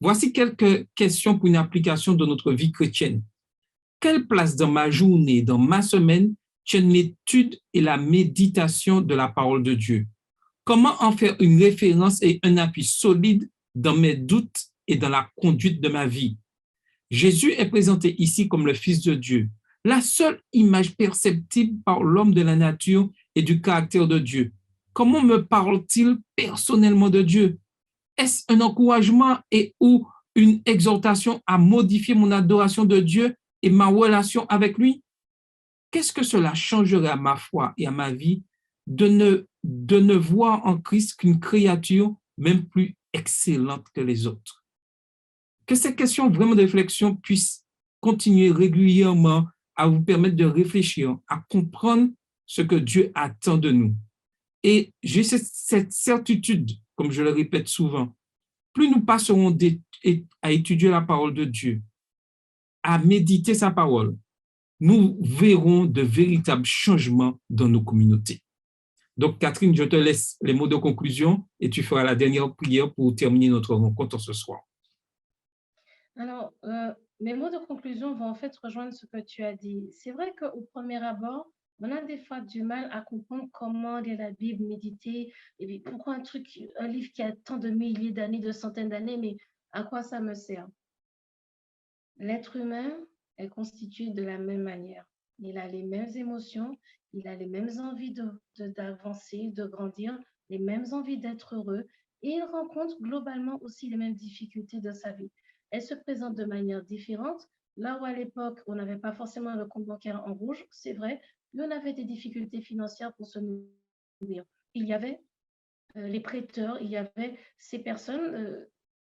voici quelques questions pour une application de notre vie chrétienne. Quelle place dans ma journée, dans ma semaine, tiennent l'étude et la méditation de la parole de Dieu? Comment en faire une référence et un appui solide dans mes doutes et dans la conduite de ma vie? Jésus est présenté ici comme le Fils de Dieu, la seule image perceptible par l'homme de la nature et du caractère de Dieu. Comment me parle-t-il personnellement de Dieu? Est-ce un encouragement et ou une exhortation à modifier mon adoration de Dieu et ma relation avec lui? Qu'est-ce que cela changerait à ma foi et à ma vie de ne voir en Christ qu'une créature même plus excellente que les autres? Que ces questions vraiment de réflexion puissent continuer régulièrement à vous permettre de réfléchir, à comprendre ce que Dieu attend de nous. Et j'ai cette certitude, comme je le répète souvent, plus nous passerons à étudier la parole de Dieu, à méditer sa parole, nous verrons de véritables changements dans nos communautés. Donc, Catherine, je te laisse les mots de conclusion et tu feras la dernière prière pour terminer notre rencontre ce soir. Alors, mes mots de conclusion vont en fait rejoindre ce que tu as dit. C'est vrai qu'au premier abord, on a des fois du mal à comprendre comment lire la Bible, méditer, et puis pourquoi un livre qui a tant de milliers d'années, de centaines d'années, mais à quoi ça me sert? L'être humain est constitué de la même manière. Il a les mêmes émotions, il a les mêmes envies d'avancer, de grandir, les mêmes envies d'être heureux, et il rencontre globalement aussi les mêmes difficultés de sa vie. Elles se présentent de manière différente. Là où à l'époque, on n'avait pas forcément le compte bancaire en rouge, c'est vrai, mais on avait des difficultés financières pour se nourrir. Il y avait les prêteurs, il y avait ces personnes,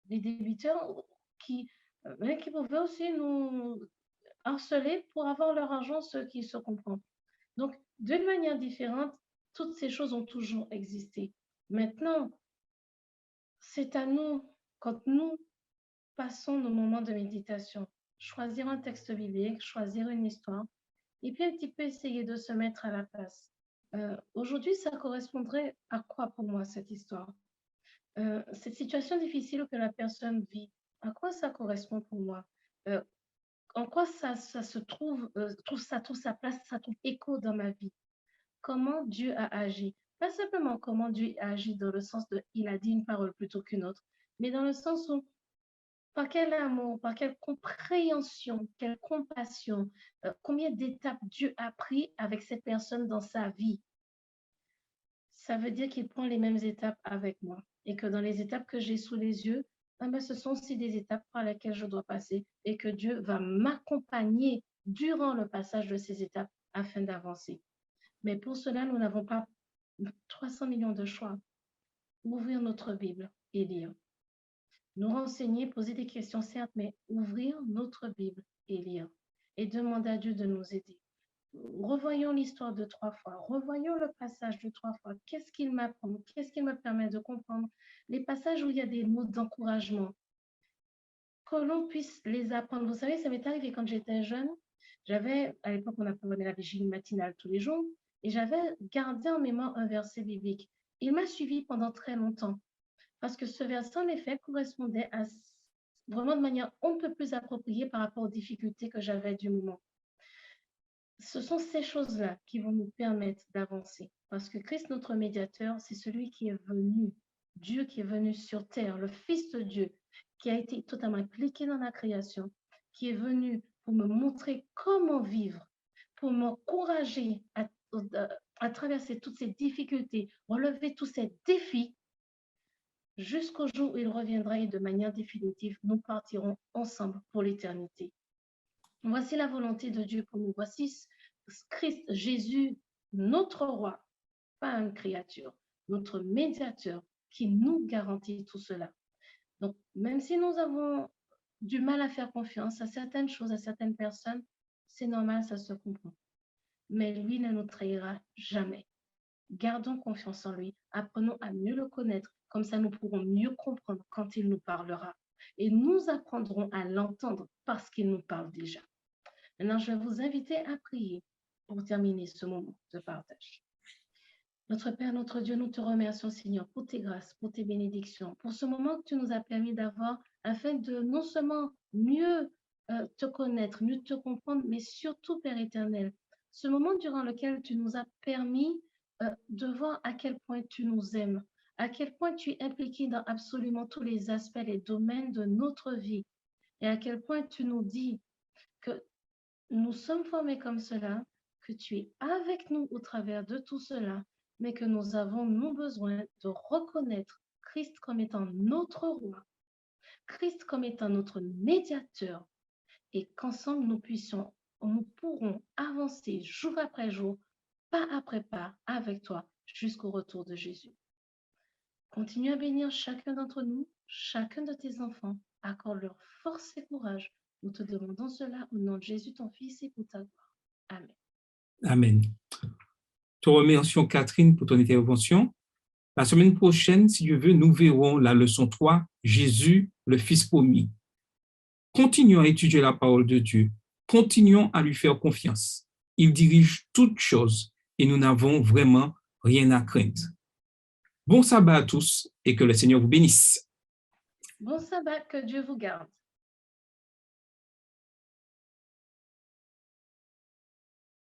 les débiteurs qui pouvaient aussi nous harceler pour avoir leur argent, ce qui se comprend. Donc, d'une manière différente, toutes ces choses ont toujours existé. Maintenant, c'est à nous, quand nous passons nos moments de méditation, choisir un texte biblique, choisir une histoire, et puis un petit peu essayer de se mettre à la place. Aujourd'hui, ça correspondrait à quoi pour moi cette histoire? Cette situation difficile que la personne vit, à quoi ça correspond pour moi? En quoi ça se trouve sa place, ça trouve écho dans ma vie? Comment Dieu a agi? Pas simplement comment Dieu a agi dans le sens de il a dit une parole plutôt qu'une autre, mais dans le sens où par quel amour, par quelle compréhension, quelle compassion, combien d'étapes Dieu a pris avec cette personne dans sa vie. Ça veut dire qu'il prend les mêmes étapes avec moi et que dans les étapes que j'ai sous les yeux, ce sont aussi des étapes par lesquelles je dois passer et que Dieu va m'accompagner durant le passage de ces étapes afin d'avancer. Mais pour cela, nous n'avons pas 300 millions de choix. Ouvrir notre Bible et lire. Nous renseigner, poser des questions, certes, mais ouvrir notre Bible et lire. Et demander à Dieu de nous aider. Revoyons l'histoire de 3 fois. Revoyons le passage de 3 fois. Qu'est-ce qu'il m'apprend? Qu'est-ce qu'il me permet de comprendre? Les passages où il y a des mots d'encouragement. Que l'on puisse les apprendre. Vous savez, ça m'est arrivé quand j'étais jeune. À l'époque, on apprenait la vigile matinale tous les jours. Et j'avais gardé en mémoire un verset biblique. Il m'a suivi pendant très longtemps. Parce que ce verset, en effet, correspondait à vraiment de manière un peu plus appropriée par rapport aux difficultés que j'avais du moment. Ce sont ces choses-là qui vont nous permettre d'avancer. Parce que Christ, notre médiateur, c'est celui qui est venu, Dieu qui est venu sur terre, le Fils de Dieu, qui a été totalement impliqué dans la création, qui est venu pour me montrer comment vivre, pour m'encourager à traverser toutes ces difficultés, relever tous ces défis, jusqu'au jour où il reviendra et de manière définitive, nous partirons ensemble pour l'éternité. Voici la volonté de Dieu pour nous. Voici Christ, Jésus, notre roi, pas une créature, notre médiateur qui nous garantit tout cela. Donc, même si nous avons du mal à faire confiance à certaines choses, à certaines personnes, c'est normal, ça se comprend. Mais lui ne nous trahira jamais. Gardons confiance en lui, apprenons à mieux le connaître, comme ça nous pourrons mieux comprendre quand il nous parlera. Et nous apprendrons à l'entendre parce qu'il nous parle déjà. Maintenant, je vais vous inviter à prier pour terminer ce moment de partage. Notre Père, notre Dieu, nous te remercions, Seigneur, pour tes grâces, pour tes bénédictions, pour ce moment que tu nous as permis d'avoir afin de non seulement mieux te connaître, mieux te comprendre, mais surtout, Père éternel, ce moment durant lequel tu nous as permis de voir à quel point tu nous aimes, à quel point tu es impliqué dans absolument tous les aspects, les domaines de notre vie, et à quel point tu nous dis que nous sommes formés comme cela, que tu es avec nous au travers de tout cela, mais que nous avons, nous, besoin de reconnaître Christ comme étant notre roi, Christ comme étant notre médiateur, et qu'ensemble nous pourrons avancer jour après jour, pas après pas, avec toi, jusqu'au retour de Jésus. Continue à bénir chacun d'entre nous, chacun de tes enfants, accorde-leur force et courage. Nous te demandons cela au nom de Jésus, ton Fils, et pour ta gloire. Amen. Amen. Te remercions, Catherine, pour ton intervention. La semaine prochaine, si Dieu veut, nous verrons la leçon 3, Jésus, le Fils promis. Continuons à étudier la parole de Dieu. Continuons à lui faire confiance. Il dirige toutes choses et nous n'avons vraiment rien à craindre. Bon sabbat à tous et que le Seigneur vous bénisse. Bon sabbat, que Dieu vous garde.